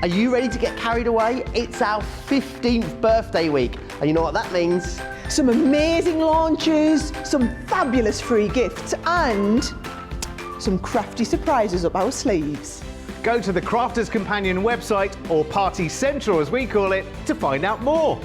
Are you ready to get carried away? It's our 15th birthday week, and you know what that means? Some amazing launches, some fabulous free gifts, and some crafty surprises up our sleeves. Go to the Crafters Companion website, or Party Central as we call it, to find out more.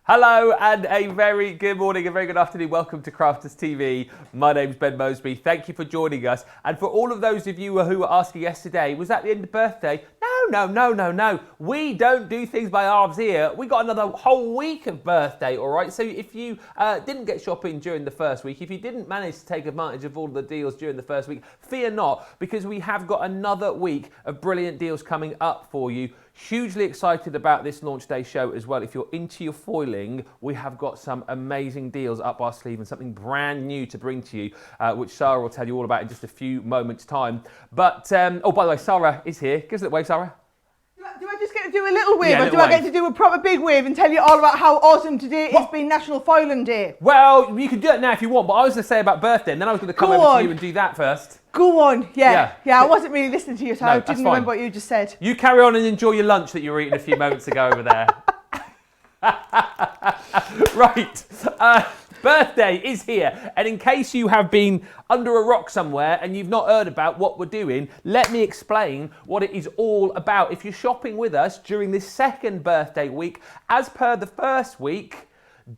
Hello and a very good morning, a very good afternoon. Welcome to Crafters TV. My name's Ben Mosby. Thank you for joining us. And for all of those of you who were asking yesterday, was that the end of birthday? No. We don't do things by halves here. We got another whole week of birthday, all right? So if you didn't get shopping during the first week, if you didn't manage to take advantage of all the deals during the first week, fear not, because we have got another week of brilliant deals coming up for you. Hugely excited about this launch day show as well. If you're into your foiling, we have got some amazing deals up our sleeve and something brand new to bring to you, which Sara will tell you all about in just a few moments' time. But, oh, by the way, Sara is here. Give us a little wave, Sara. Do I just get to do a little wave, Yeah, or little do I wave. get to do a proper big wave and tell you all about how awesome today it's been National Foiling Day? Well, you can do it now if you want, but I was going to say about birthday, and then I was going to come over to you and do that first. Go on, yeah. Yeah. I wasn't really listening to you, so No, I that's didn't fine. remember what you just said. You carry on and enjoy your lunch that you were eating a few moments ago over there. Right. Birthday is here, and in case you have been under a rock somewhere and you've not heard about what we're doing, let me explain what it is all about. If you're shopping with us during this second birthday week, as per the first week,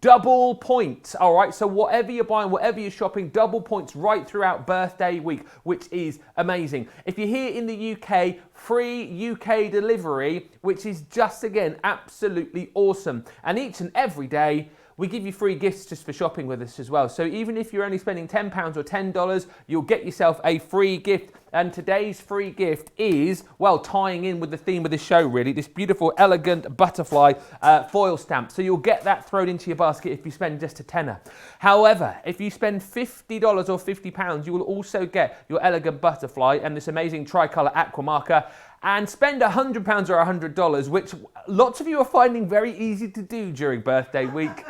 double points, all right? So whatever you're buying, whatever you're shopping, double points right throughout birthday week, which is amazing. If you're here in the UK, free UK delivery, which is just, again, absolutely awesome. And each and every day, we give you free gifts just for shopping with us as well. So even if you're only spending £10 or $10, you'll get yourself a free gift. And today's free gift is, well, tying in with the theme of the show, really, this beautiful, elegant butterfly foil stamp. So you'll get that thrown into your basket if you spend just a tenner. However, if you spend $50 or £50, you will also get your elegant butterfly and this amazing tricolour aqua marker, and spend £100 or $100, which lots of you are finding very easy to do during birthday week.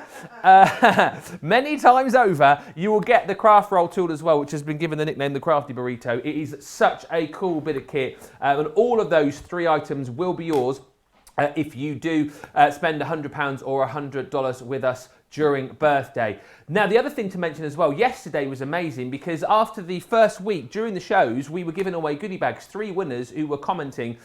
Many times over, you will get the craft roll tool as well, which has been given the nickname the Crafty Burrito. It is such a cool bit of kit, and all of those three items will be yours if you do spend £100 or $100 with us during birthday. Now, the other thing to mention as well, yesterday was amazing because after the first week during the shows, we were giving away goodie bags. 3 winners who were commenting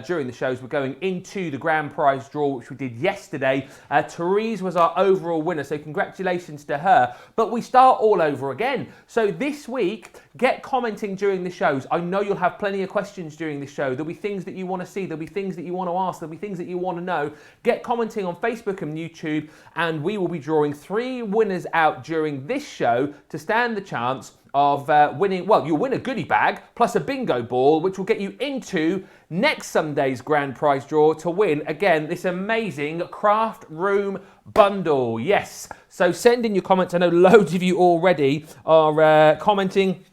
during the shows were going into the grand prize draw, which we did yesterday. Therese was our overall winner, so congratulations to her. But we start all over again. So this week, get commenting during the shows. I know you'll have plenty of questions during the show. There'll be things that you want to see. There'll be things that you want to ask. There'll be things that you want to know. Get commenting on Facebook and YouTube, and we will be drawing 3 winners out during this show to stand the chance of winning. Well, you'll win a goodie bag plus a bingo ball, which will get you into next Sunday's grand prize draw to win, again, this amazing craft room bundle. Yes, so send in your comments. I know loads of you already are commenting.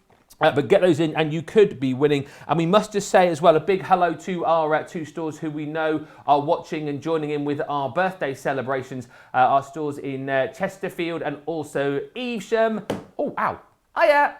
But get those in and you could be winning. And we must just say as well, a big hello to our 2 stores who we know are watching and joining in with our birthday celebrations. Our stores in Chesterfield and also Evesham. Oh, ow. Hiya.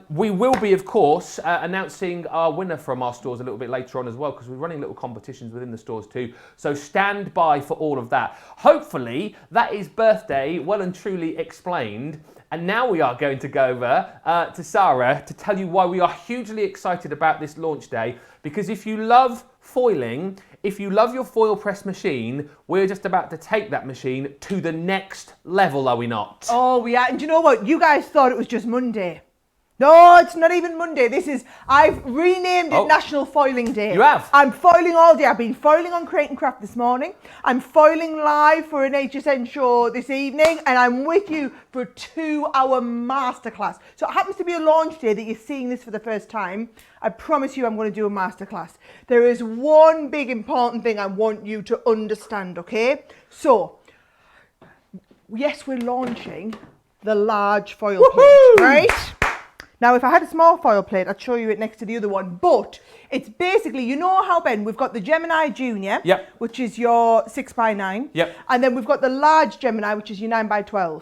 We will be, of course, announcing our winner from our stores a little bit later on as well, because we're running little competitions within the stores too. So stand by for all of that. Hopefully, that is birthday well and truly explained. And now we are going to go over to Sara to tell you why we are hugely excited about this launch day. Because if you love foiling, if you love your foil press machine, we're just about to take that machine to the next level, are we not? Oh, we are. And do you know what? You guys thought it was just Monday. No, it's not even Monday. I've renamed it National Foiling Day. You have? I'm foiling all day. I've been foiling on Crate and Craft this morning. I'm foiling live for an HSN show this evening, and I'm with you for a 2-hour masterclass. So it happens to be a launch day that you're seeing this for the first time. I promise you I'm going to do a masterclass. There is one big important thing I want you to understand, okay? So, yes, we're launching the large foil plate, right? Now, if I had a small foil plate, I'd show you it next to the other one. But it's basically, you know how, Ben, we've got the Gemini Junior, which is your 6x9. And then we've got the large Gemini, which is your 9x12.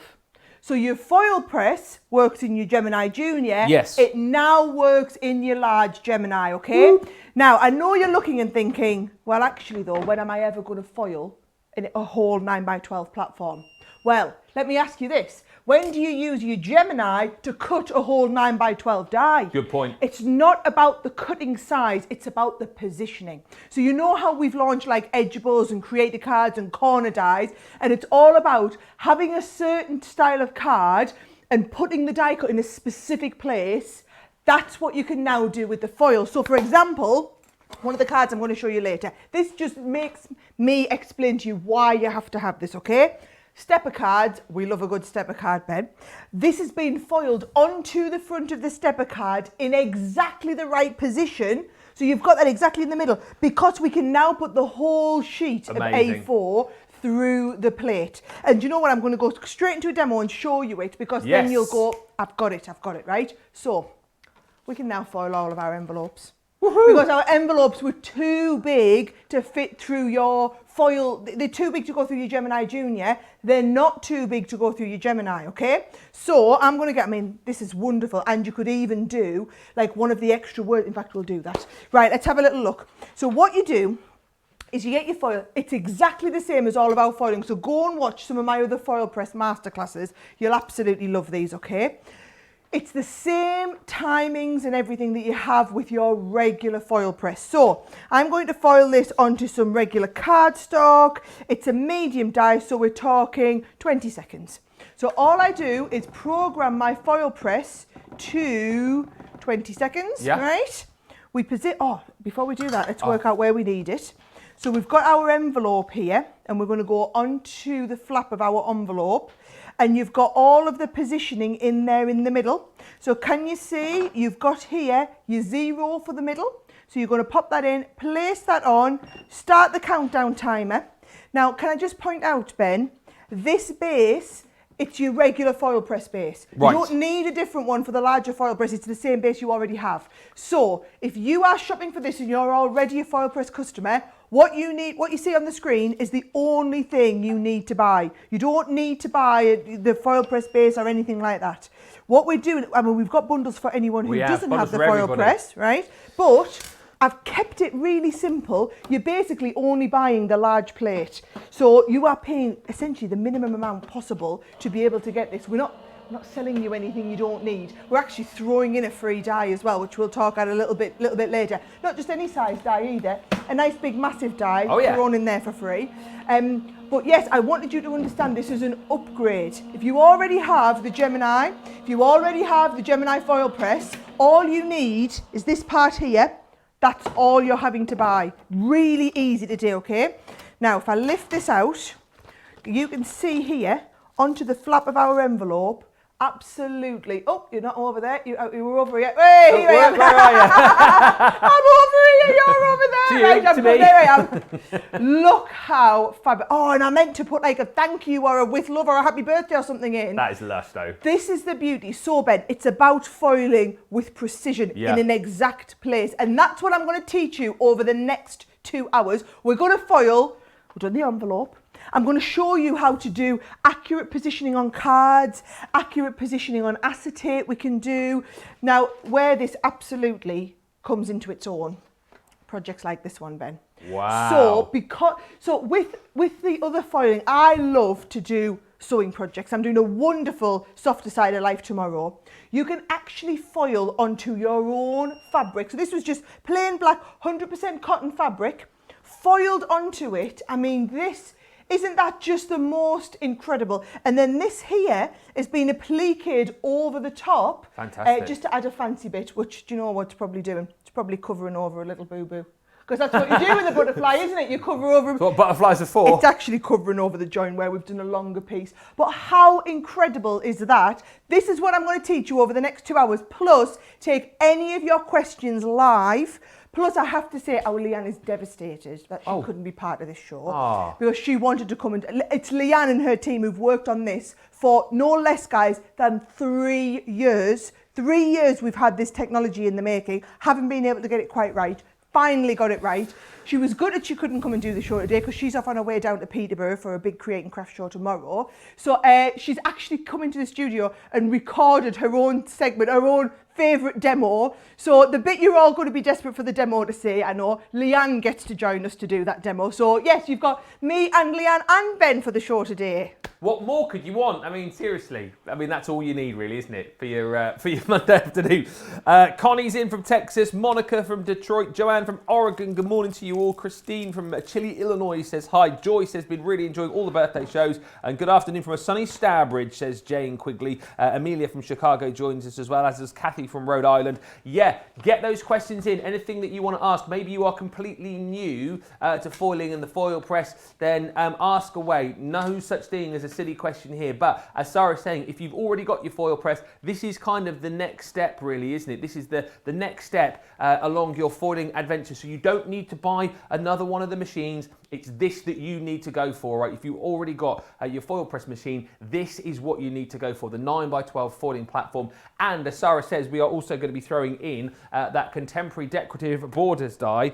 So your foil press works in your Gemini Junior. Yes. It now works in your large Gemini, okay? Woo. Now, I know you're looking and thinking, well, actually though, when am I ever going to foil in a whole 9x12 platform? Well, let me ask you this. When do you use your Gemini to cut a whole 9x12 die? Good point. It's not about the cutting size, it's about the positioning. So you know how we've launched like edgeables and creator cards and corner dies, and it's all about having a certain style of card and putting the die cut in a specific place. That's what you can now do with the foil. So for example, one of the cards I'm going to show you later, this just makes me explain to you why you have to have this, okay? Stepper cards, we love a good stepper card, Ben. This has been foiled onto the front of the stepper card in exactly the right position. So you've got that exactly in the middle, because we can now put the whole sheet Amazing. of A4 through the plate. And you know what? I'm going to go straight into a demo and show you it, because then you'll go, I've got it, right? So we can now foil all of our envelopes. Woohoo! Because our envelopes were too big to fit through your foil. They're too big to go through your Gemini Junior. They're not too big to go through your Gemini, okay? So I'm going to get, I mean, this is wonderful. And you could even do like one of the extra words. In fact, we'll do that. Right, let's have a little look. So what you do is you get your foil. It's exactly the same as all of our foiling. So go and watch some of my other foil press masterclasses. You'll absolutely love these, okay? It's the same timings and everything that you have with your regular foil press. So I'm going to foil this onto some regular cardstock. It's a medium die, so we're talking 20 seconds. So all I do is program my foil press to 20 seconds, right? We before we do that, let's work out where we need it. So we've got our envelope here, and we're going to go onto the flap of our envelope. And you've got all of the positioning in there in the middle. So can you see, you've got here your 0 for the middle. So you're going to pop that in, place that on, start the countdown timer. Now, can I just point out, Ben, this base, it's your regular foil press base. Right. You don't need a different one for the larger foil press. It's the same base you already have. So if you are shopping for this and you're already a foil press customer, what you see on the screen is the only thing you need to buy. You don't need to buy the foil press base or anything like that. What we're doing, I mean, we've got bundles for anyone who doesn't have the foil press, right? But I've kept it really simple. You're basically only buying the large plate. So you are paying essentially the minimum amount possible to be able to get this. We're not selling you anything you don't need. We're actually throwing in a free die as well, which we'll talk about a little bit later. Not just any size die either. A nice big massive die thrown in there for free. But yes, I wanted you to understand this is an upgrade. If you already have the Gemini, if you already have the Gemini foil press, all you need is this part here. That's all you're having to buy. Really easy to do, okay? Now, if I lift this out, you can see here onto the flap of our envelope. Absolutely. Oh, you're not over there. You were over here. Hey, here I am. Where are you? I'm over here. You're over there. There I am. Look how fabulous. Oh, and I meant to put like a thank you or a with love or a happy birthday or something in. That is lush, though. This is the beauty. So, Ben, it's about foiling with precision in an exact place. And that's what I'm going to teach you over the next 2 hours. We're going to foil. We've done the envelope. I'm going to show you how to do accurate positioning on cards, accurate positioning on acetate we can do. Now, where this absolutely comes into its own, projects like this one, Ben. Wow. So with the other foiling, I love to do sewing projects. I'm doing a wonderful Softer Side of Life tomorrow. You can actually foil onto your own fabric. So this was just plain black, 100% cotton fabric, foiled onto it. I mean, isn't that just the most incredible? And then this here has been appliqued over the top. Fantastic. Just to add a fancy bit, which, do you know what it's probably doing? It's probably covering over a little boo-boo. Because that's what you do with a butterfly, isn't it? You cover over... That's what butterflies are for. It's actually covering over the join where we've done a longer piece. But how incredible is that? This is what I'm going to teach you over the next 2 hours. Plus, take any of your questions live. Plus, I have to say, our Leanne is devastated that she couldn't be part of this show. Because she wanted to come and... It's Leanne and her team who've worked on this for no less, guys, than 3 years. 3 years we've had this technology in the making, haven't been able to get it quite right. finally got it right. She was gutted she couldn't come and do the show today because she's off on her way down to Peterborough for a big Create and Craft show tomorrow. So she's actually come into the studio and recorded her own segment, her own favourite demo. So the bit you're all going to be desperate for the demo to see, I know, Leanne gets to join us to do that demo. So yes, you've got me and Leanne and Ben for the show today. What more could you want? I mean, seriously. I mean, that's all you need, really, isn't it, for your Monday afternoon? Connie's in from Texas, Monica from Detroit, Joanne from Oregon. Good morning to you all. Christine from Chile, Illinois says hi. Joyce has been really enjoying all the birthday shows. And good afternoon from a sunny Stourbridge, says Jane Quigley. Amelia from Chicago joins us as well, as does Kathy from Rhode Island. Yeah, get those questions in. Anything that you want to ask. Maybe you are completely new to foiling and the foil press, then ask away. No such thing as a silly question here, but as Sara's saying, if you've already got your foil press, this is kind of the next step, really, isn't it? This is the next step along your foiling adventure. So you don't need to buy another one of the machines. It's this that you need to go for, right? If you've already got your foil press machine, this is what you need to go for, the 9x12 foiling platform. And as Sara says, we are also going to be throwing in that contemporary decorative borders die,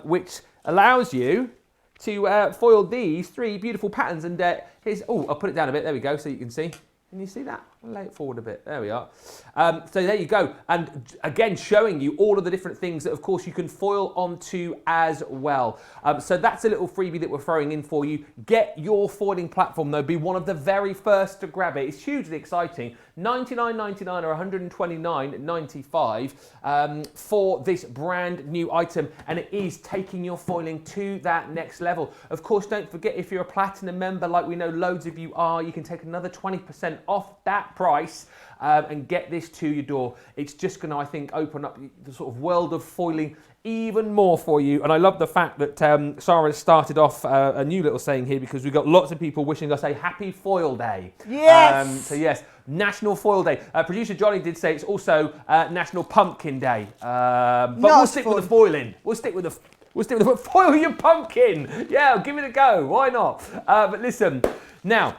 which allows you to foil these three beautiful patterns. And here's, oh, I'll put it down a bit, there we go, so you can see. Can you see that? I'll lay it forward a bit. There we are. So there you go. And again, showing you all of the different things that, of course, you can foil onto as well. So that's a little freebie that we're throwing in for you. Get your foiling platform, though. Be one of the very first to grab it. It's hugely exciting. $99.99 or $129.95 for this brand new item. And it is taking your foiling to that next level. Of course, don't forget, if you're a Platinum member, like we know loads of you are, you can take another 20% off that price and get this to your door. It's just going to, I think, open up the sort of world of foiling even more for you. And I love the fact that Sara started off a new little saying here, because we've got lots of people wishing us a happy foil day. Yes! So yes, National Foil Day. Producer Johnny did say it's also National Pumpkin Day. But we'll stick with the foiling. We'll stick with the foil your pumpkin. Yeah, give it a go. Why not? But listen, now,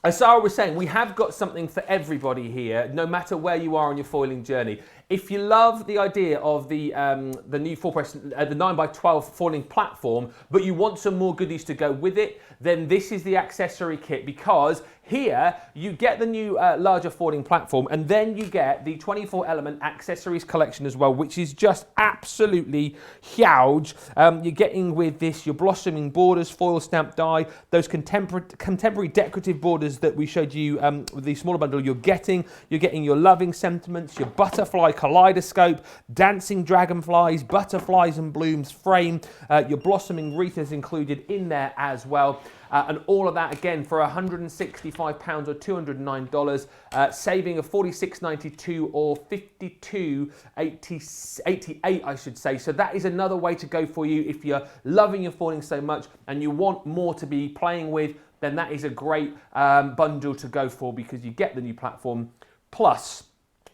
as Sara was saying, we have got something for everybody here, no matter where you are on your foiling journey. If you love the idea of the new foil press, the 9x12 foiling platform, but you want some more goodies to go with it, then this is the accessory kit, because here you get the new larger foiling platform, and then you get the 24 element accessories collection as well, which is just absolutely huge. You're getting with this your blossoming borders, foil stamp die, those contemporary decorative borders that we showed you with the smaller bundle. You're getting your loving sentiments, your butterfly kaleidoscope, dancing dragonflies, butterflies and blooms frame, your blossoming wreath is included in there as well. And all of that, again, for £165 or $209, saving of $46.92 or $52.88, I should say. So that is another way to go for you if you're loving your foiling so much and you want more to be playing with. Then that is a great bundle to go for, because you get the new platform, plus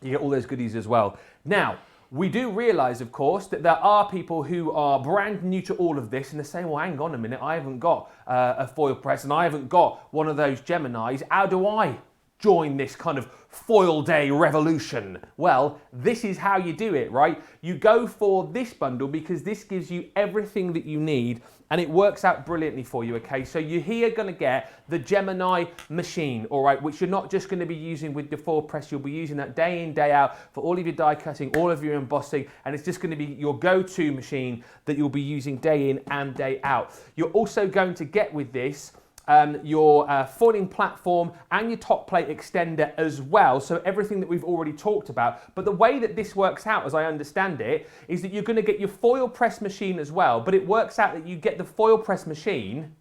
you get all those goodies as well. Now, we do realise, of course, that there are people who are brand new to all of this and they're saying, well, hang on a minute, I haven't got a foil press and I haven't got one of those Geminis. How do I join this kind of foil day revolution? Well, this is how you do it, right? You go for this bundle because this gives you everything that you need, and it works out brilliantly for you, okay? So you're here going to get the Gemini machine, all right, which you're not just going to be using with your foil press. You'll be using that day in, day out for all of your die cutting, all of your embossing, and it's just going to be your go-to machine that you'll be using day in and day out. You're also going to get with this your foiling platform and your top plate extender as well. So everything that we've already talked about. But the way that this works out, as I understand it, is that you're going to get your foil press machine as well. But it works out that you get the foil press machine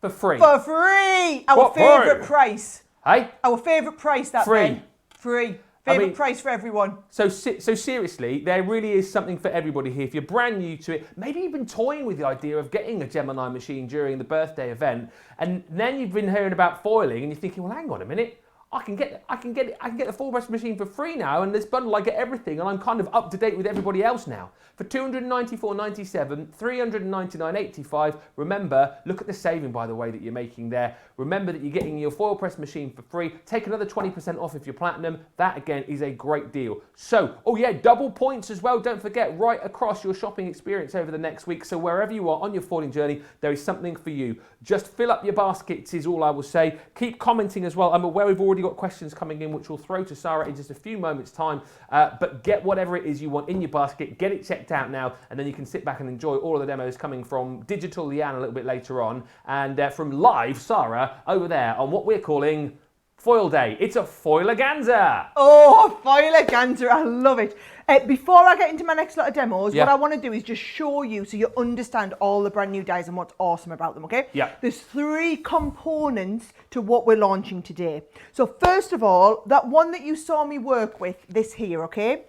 for free. For free! Our favourite price. Hey? Our favourite price, that Free. Ben. Free. Favourite price for everyone. So seriously, there really is something for everybody here. If you're brand new to it, maybe you've been toying with the idea of getting a Gemini machine during the birthday event, and then you've been hearing about foiling and you're thinking, well, hang on a minute, I can get the full press machine for free now, and this bundle I get everything, and I'm kind of up to date with everybody else now. For $294.97, $399.85. Remember, look at the saving, by the way, that you're making there. Remember that you're getting your foil press machine for free. Take another 20% off if you're platinum. That again is a great deal. So, oh yeah, double points as well. Don't forget, right across your shopping experience over the next week. So wherever you are on your foiling journey, there is something for you. Just fill up your baskets is all I will say. Keep commenting as well. I'm aware we've already got questions coming in, which we'll throw to Sara in just a few moments' time. But get whatever it is you want in your basket. Get it checked out now, and then you can sit back and enjoy all of the demos coming from Digital Leanne a little bit later on, and from live Sara over there on what we're calling Foil Day. It's a foilaganza. Oh, foilaganza, I love it. Before I get into my next lot of demos, Yeah. what I want to do is just show you so you understand all the brand new dyes and what's awesome about them, okay? Yeah. There's 3 components to what we're launching today. So first of all, that one that you saw me work with, this here, okay?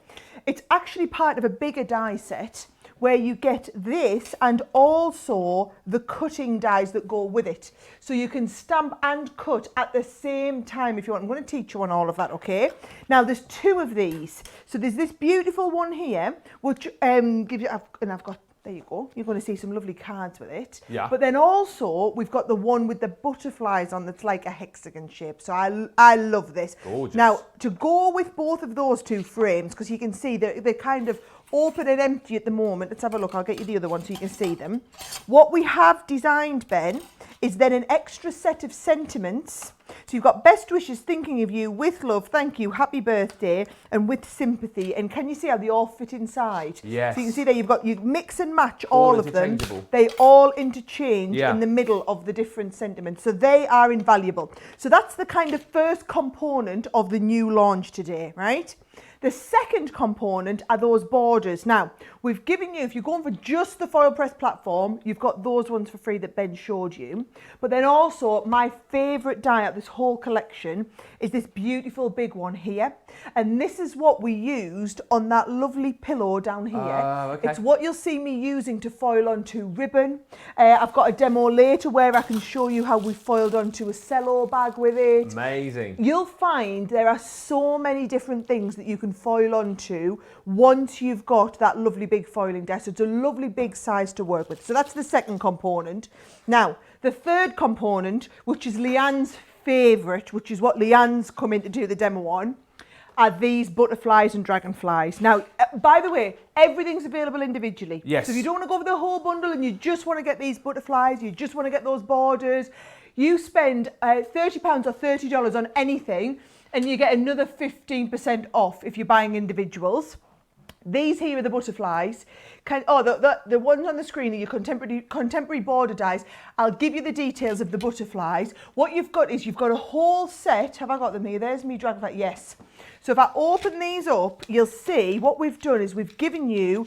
It's actually part of a bigger dye set where you get this and also the cutting dies that go with it. So you can stamp and cut at the same time if you want. I'm going to teach you on all of that, okay? Now there's 2 of these. So there's this beautiful one here, which gives you, and I've got, there you go. You're going to see some lovely cards with it. Yeah. But then also we've got the one with the butterflies on that's like a hexagon shape. So I love this. Gorgeous. Now to go with both of those 2 frames, because you can see they're kind of open and empty at the moment. Let's have a look. I'll get you the other one so you can see them. What we have designed, Ben, is then an extra set of sentiments. So you've got best wishes, thinking of you, with love, thank you, happy birthday, and with sympathy. And can you see how they all fit inside? Yes. So you can see there you mix and match all of them. interchangeable. They all interchange Yeah. in the middle of the different sentiments. So they are invaluable. So that's the kind of first component of the new launch today, right? The second component are those borders. Now, we've given you, if you're going for just the foil press platform, you've got those ones for free that Ben showed you. But then also, my favourite dye out of this whole collection is this beautiful big one here. And this is what we used on that lovely pillow down here. Okay. It's what you'll see me using to foil onto ribbon. I've got a demo later where I can show you how we foiled onto a cello bag with it. Amazing. You'll find there are so many different things that you can foil onto once you've got that lovely big foiling desk. So it's a lovely big size to work with. So that's the second component. Now, the third component, which is Leanne's favourite, which is what Leanne's come in to do the demo on, are these butterflies and dragonflies. Now, by the way, everything's available individually. Yes. So if you don't want to go for the whole bundle and you just want to get these butterflies, you just want to get those borders, you spend £30 or $30 on anything, and you get another 15% off if you're buying individuals. These here are the butterflies. The ones on the screen are your contemporary border dies. I'll give you the details of the butterflies. What you've got is you've got a whole set. Have I got them here? There's me dragonfly. Yes. So if I open these up, you'll see what we've done is we've given you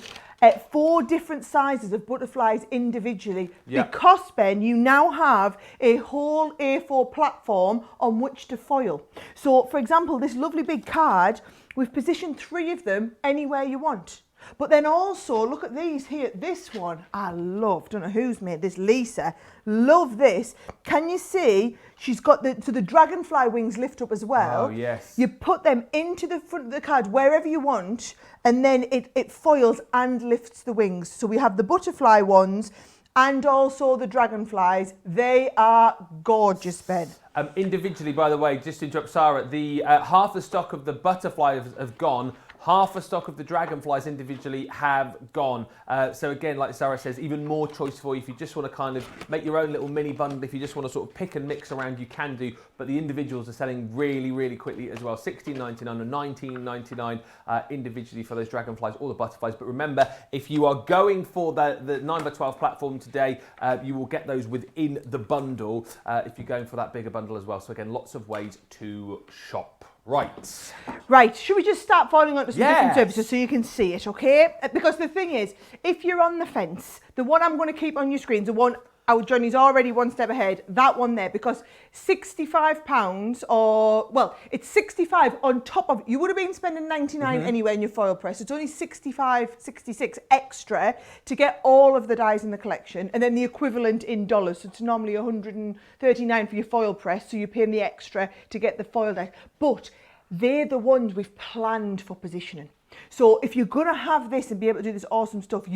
4 different sizes of butterflies individually. Yeah. Because, Ben, you now have a whole A4 platform on which to foil. So, for example, this lovely big card, we've positioned 3 of them anywhere you want. But then also, look at these here. This one, I love. Don't know who's made this. Lisa. Love this. Can you see? She's got the dragonfly wings lift up as well. Oh, yes. You put them into the front of the card wherever you want, and then it foils and lifts the wings. So we have the butterfly ones and also the dragonflies. They are gorgeous, Ben. Individually, by the way, just to interrupt Sara, the half the stock of the butterflies have gone. Half the stock of the dragonflies individually have gone. So again, like Sara says, even more choice for you. If you just want to kind of make your own little mini bundle, if you just want to sort of pick and mix around, you can do. But the individuals are selling really, really quickly as well. $16.99 and $19.99 individually for those dragonflies or the butterflies. But remember, if you are going for the 9x12 platform today, you will get those within the bundle if you're going for that bigger bundle as well. So again, lots of ways to shop. Right, should we just start foiling onto some different surfaces so you can see it, okay? Because the thing is, if you're on the fence, the one I'm going to keep on your screen is the one our Johnny's already one step ahead. That one there, because £65 or, well, it's 65 on top of, you would have been spending 99 anyway in your foil press. It's only 65, 66 extra to get all of the dies in the collection, and then the equivalent in dollars. So it's normally 139 for your foil press, so you're paying the extra to get the foil dies. But they're the ones we've planned for positioning. So if you're going to have this and be able to do this awesome stuff,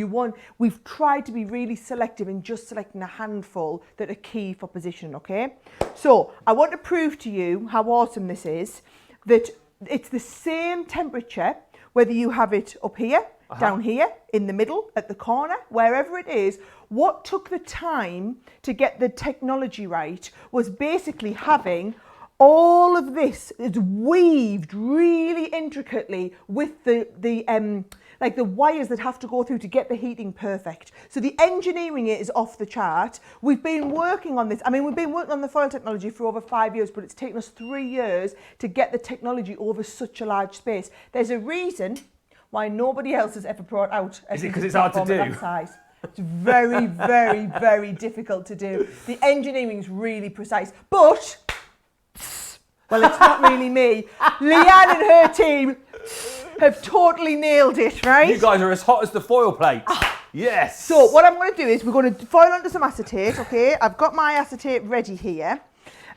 we've tried to be really selective in just selecting a handful that are key for positioning, okay? So I want to prove to you how awesome this is, that it's the same temperature, whether you have it up here, down here, in the middle, at the corner, wherever it is. What took the time to get the technology right was basically having all of this is weaved really intricately with the like the wires that have to go through to get the heating perfect. So the engineering is off the chart. We've been working on this. I mean, we've been working on the foil technology for over 5 years, but it's taken us 3 years to get the technology over such a large space. There's a reason why nobody else has ever brought out a Is it because it's hard to do? that size. It's very, very, very difficult to do. The engineering is really precise, but well, it's not really me. Leanne and her team have totally nailed it, right? You guys are as hot as the foil plate. Yes. So what I'm going to do is we're going to foil onto some acetate, okay? I've got my acetate ready here.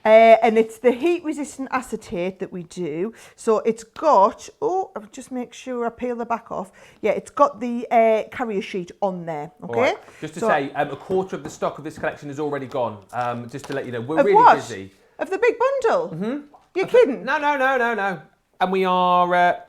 And it's the heat-resistant acetate that we do. So it's got, I'll just make sure I peel the back off. Yeah, it's got the carrier sheet on there, okay? Right. Just to say, a quarter of the stock of this collection is already gone. Just to let you know, we're Of really what? busy. Of the big bundle? Mm-hmm. You're kidding? No. And we are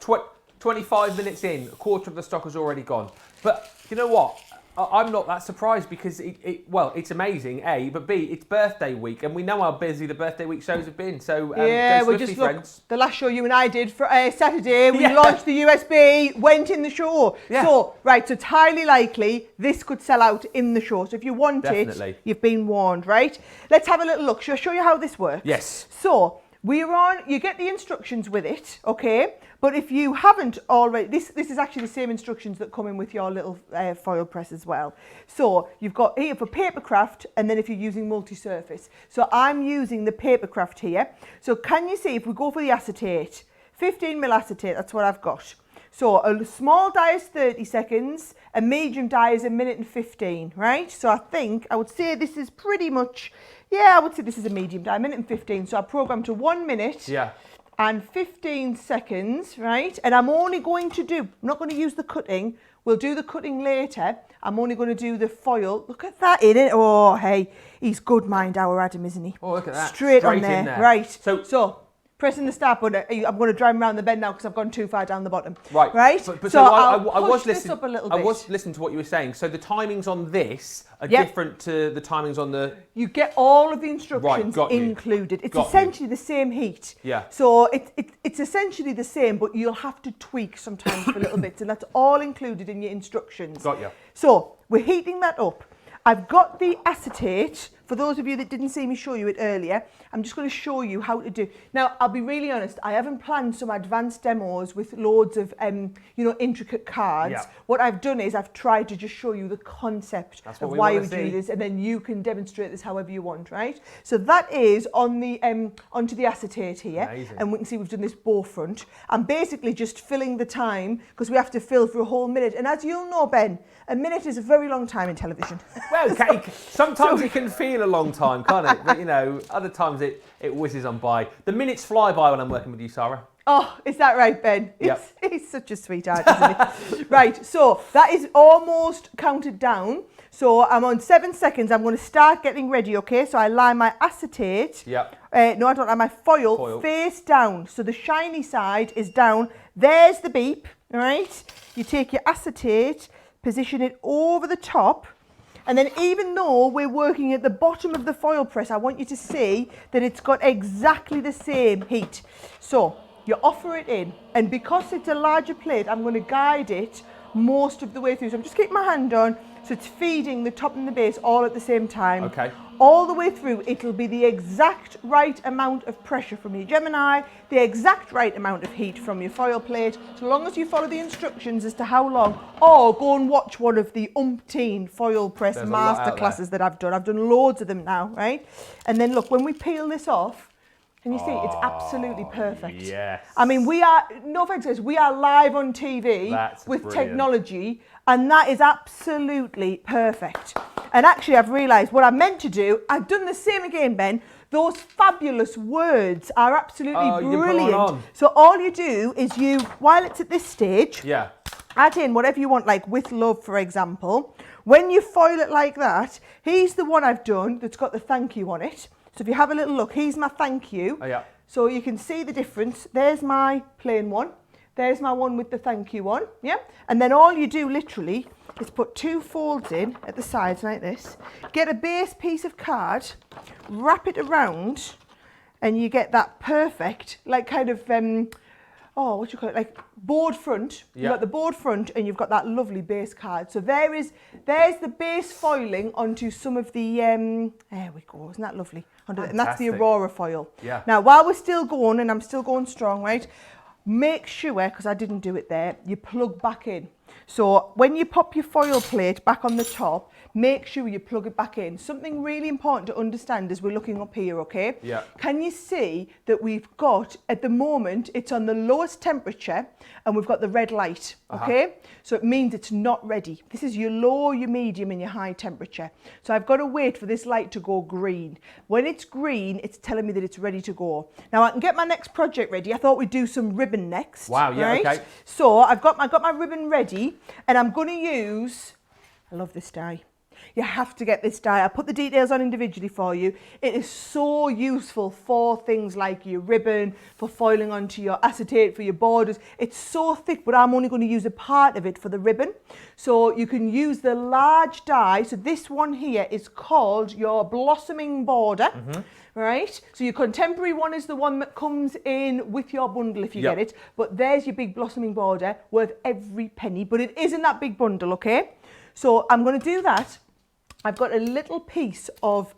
25 minutes in. A quarter of the stock is already gone. But you know what? I'm not that surprised because it's amazing, A, but B, it's birthday week, and we know how busy the birthday week shows have been. So yeah, go we just friends. The last show you and I did for Saturday, we launched the USB, went in the show. Yeah. So it's highly likely this could sell out in the show. So if you want it, you've been warned, right? Let's have a little look. Shall I show you how this works? Yes. So you get the instructions with it, okay? But if you haven't already, this is actually the same instructions that come in with your little foil press as well. So you've got here for papercraft, and then if you're using multi-surface. So I'm using the papercraft here. So can you see, if we go for the acetate, 15mm acetate, that's what I've got. So a small die is 30 seconds, a medium die is 1 minute and 15, right? So I would say this is pretty much, I would say this is a medium die, 1 minute and 15. So I programmed to 1 minute. Yeah. And 15 seconds, right? And I'm only going to I'm not going to use the cutting. We'll do the cutting later. I'm only going to do the foil. Look at that in it. Oh, hey, he's good mind, our Adam, isn't he? Oh, look at that. Straight on there. In there. Right. So pressing the start button. I'm going to drive him around the bend now because I've gone too far down the bottom. Right. But so I was listening. Up a little bit. I was listening to what you were saying. So the timings on this are different to the timings on the. You get all of the instructions included. It's essentially the same heat. Yeah. So it's essentially the same, but you'll have to tweak sometimes for little bits, and that's all included in your instructions. Got you. So we're heating that up. I've got the acetate. For those of you that didn't see me show you it earlier, I'm just going to show you how to do. Now, I'll be really honest, I haven't planned some advanced demos with loads of, intricate cards. Yeah. What I've done is I've tried to just show you the concept of why you would do this, and then you can demonstrate this however you want, right? So that is on the onto the acetate here. Amazing. And we can see we've done this bow front. I'm basically just filling the time because we have to fill for a whole minute. And as you'll know, Ben, a minute is a very long time in television. Well, sometimes it can feel a long time, can't it? But other times it whizzes on by. The minutes fly by when I'm working with you, Sara. Oh, is that right, Ben? Yep. He's such a sweetheart, isn't he? Right, so that is almost counted down. So I'm on 7 seconds. I'm going to start getting ready, okay? So I lie my acetate. Yep. No, I don't lie my foil face down. So the shiny side is down. There's the beep, all right? You take your acetate, position it over the top. And then even though we're working at the bottom of the foil press, I want you to see that it's got exactly the same heat. So you offer it in, and because it's a larger plate, I'm going to guide it most of the way through. So I'm just keeping my hand on, so it's feeding the top and the base all at the same time. Okay. all the way through. It'll be the exact right amount of pressure from your Gemini, the exact right amount of heat from your foil plate, so long as you follow the instructions as to how long, or go and watch one of the umpteen foil press masterclasses that I've done. I've done loads of them now, right? And then look, when we peel this off, can you see, it's absolutely perfect. Yes. I mean, we are, no offense guys, we are live on TV with brilliant technology, and that is absolutely perfect. And actually, I've realised what I meant to do, I've done the same again, Ben. Those fabulous words are absolutely brilliant. So all you do is you, while it's at this stage, add in whatever you want, like with love, for example. When you foil it like that, here's the one I've done that's got the thank you on it. So if you have a little look, here's my thank you. So you can see the difference. There's my plain one. There's my one with the thank you on. And then all you do literally is put 2 folds in at the sides like this. Get a base piece of card, wrap it around, and you get that perfect, like kind of, what you call it, like board front. You've got the board front and you've got that lovely base card. So there's the base foiling onto some of the, there we go, isn't that lovely? And that's the Aurora foil. Now, while we're still going, and I'm still going strong, right, make sure, because I didn't do it there, you plug back in. So when you pop your foil plate back on the top, make sure you plug it back in. Something really important to understand as we're looking up here, okay? Can you see that we've got, at the moment, it's on the lowest temperature and we've got the red light, okay? So it means it's not ready. This is your low, your medium and your high temperature. So I've got to wait for this light to go green. When it's green, it's telling me that it's ready to go. Now I can get my next project ready. I thought we'd do some ribbon next. Wow, yeah, right? okay. So I've got my ribbon ready and I'm going to use, I love this die. You have to get this die. I put the details on individually for you. It is so useful for things like your ribbon, for foiling onto your acetate, for your borders. It's so thick, but I'm only going to use a part of it for the ribbon. So you can use the large die. So this one here is called your blossoming border. Right? So your contemporary one is the one that comes in with your bundle if you get it. But there's your big blossoming border, worth every penny. But it is in that big bundle, okay? So I'm going to do that. I've got a little piece of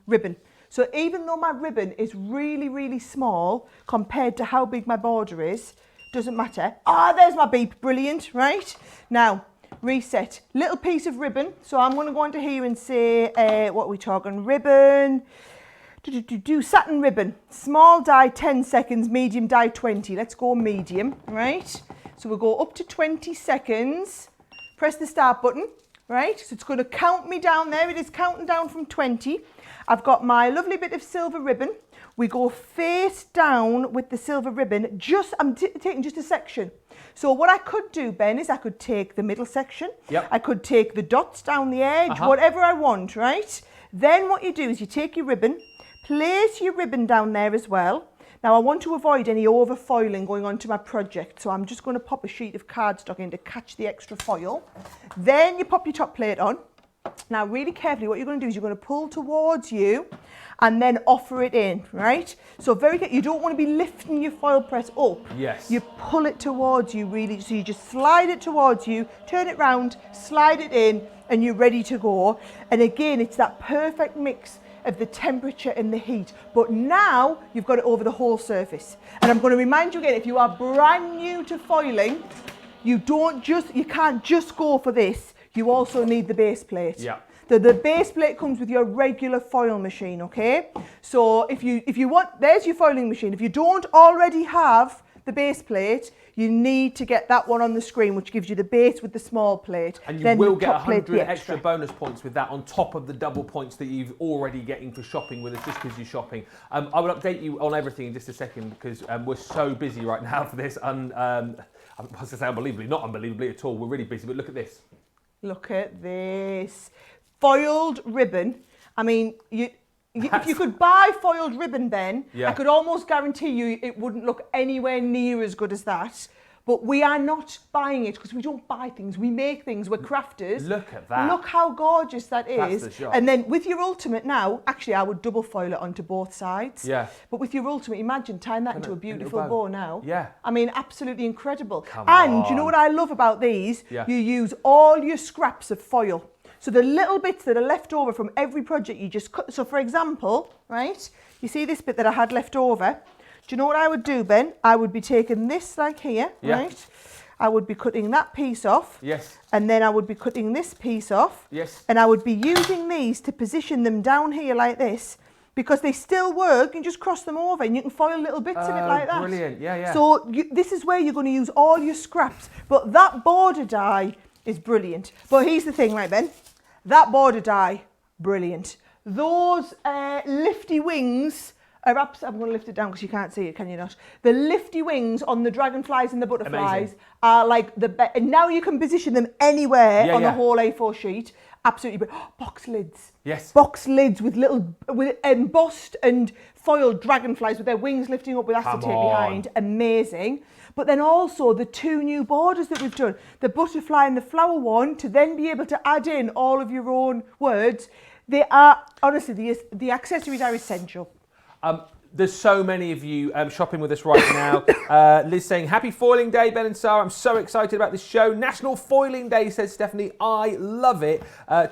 ribbon. So even though my ribbon is really, really small compared to how big my border is, doesn't matter. There's my beep, brilliant, right? Now, reset, little piece of ribbon. So I'm going to go into here and say, what are we talking? Ribbon, satin ribbon, small die 10 seconds, medium die 20. Let's go medium, right? So we'll go up to 20 seconds, press the start button. Right, so it's going to count me down. There it is, counting down from 20. I've got my lovely bit of silver ribbon. We go face down with the silver ribbon. I'm taking just a section. So what I could do, Ben, is I could take the middle section. I could take the dots down the edge, whatever I want, right? Then what you do is you take your ribbon, place your ribbon down there as well. Now I want to avoid any over foiling going onto my project, so I'm just going to pop a sheet of cardstock in to catch the extra foil. Then you pop your top plate on. Now really carefully what you're going to do is you're going to pull towards you and then offer it in, right? So very carefully, you don't want to be lifting your foil press up. You pull it towards you really, so you just slide it towards you, turn it round, slide it in, and you're ready to go. And again, it's that perfect mix of the temperature and the heat, but now you've got it over the whole surface. And I'm going to remind you again, if you are brand new to foiling, you can't just go for this, you also need the base plate. The base plate comes with your regular foil machine, okay? So if you want, there's your foiling machine. If you don't already have the base plate, you need to get that one on the screen, which gives you the base with the small plate. And you will get 100 extra bonus points with that on top of the double points that you've already getting for shopping with us just because you're shopping. I will update you on everything in just a second because we're so busy right now for this. I was going to say unbelievably, not unbelievably at all. We're really busy, but look at this. Look at this. Foiled ribbon. I mean, if you could buy foiled ribbon, Ben, I could almost guarantee you it wouldn't look anywhere near as good as that. But we are not buying it because we don't buy things. We make things. We're crafters. Look at that. Look how gorgeous that is. That's the shot. And then with your ultimate now, actually I would double foil it onto both sides. But with your ultimate, imagine tying that into a beautiful bow now. I mean, absolutely incredible. And you know what I love about these? You use all your scraps of foil. So the little bits that are left over from every project, you just cut. So for example, right, you see this bit that I had left over? Do you know what I would do, Ben? I would be taking this like here, right? I would be cutting that piece off. Yes. And then I would be cutting this piece off. Yes. And I would be using these to position them down here like this, because they still work. You can just cross them over and you can foil little bits of it like that. Brilliant, yeah. So this is where you're going to use all your scraps. But that border die is brilliant. But here's the thing, right, Ben? That border die, brilliant. Those lifty wings are I'm going to lift it down because you can't see it, can you not? The lifty wings on the dragonflies and the butterflies are like the best. And now you can position them anywhere on the whole A4 sheet. Absolutely. Box lids. Yes. Box lids with embossed and foiled dragonflies with their wings lifting up with acetate behind. Amazing. But then also the 2 new borders that we've done, the butterfly and the flower one, to then be able to add in all of your own words. They are, honestly, the accessories are essential. There's so many of you shopping with us right now. Liz saying, happy foiling day, Ben and Sara. I'm so excited about this show. National Foiling Day, says Stephanie. I love it.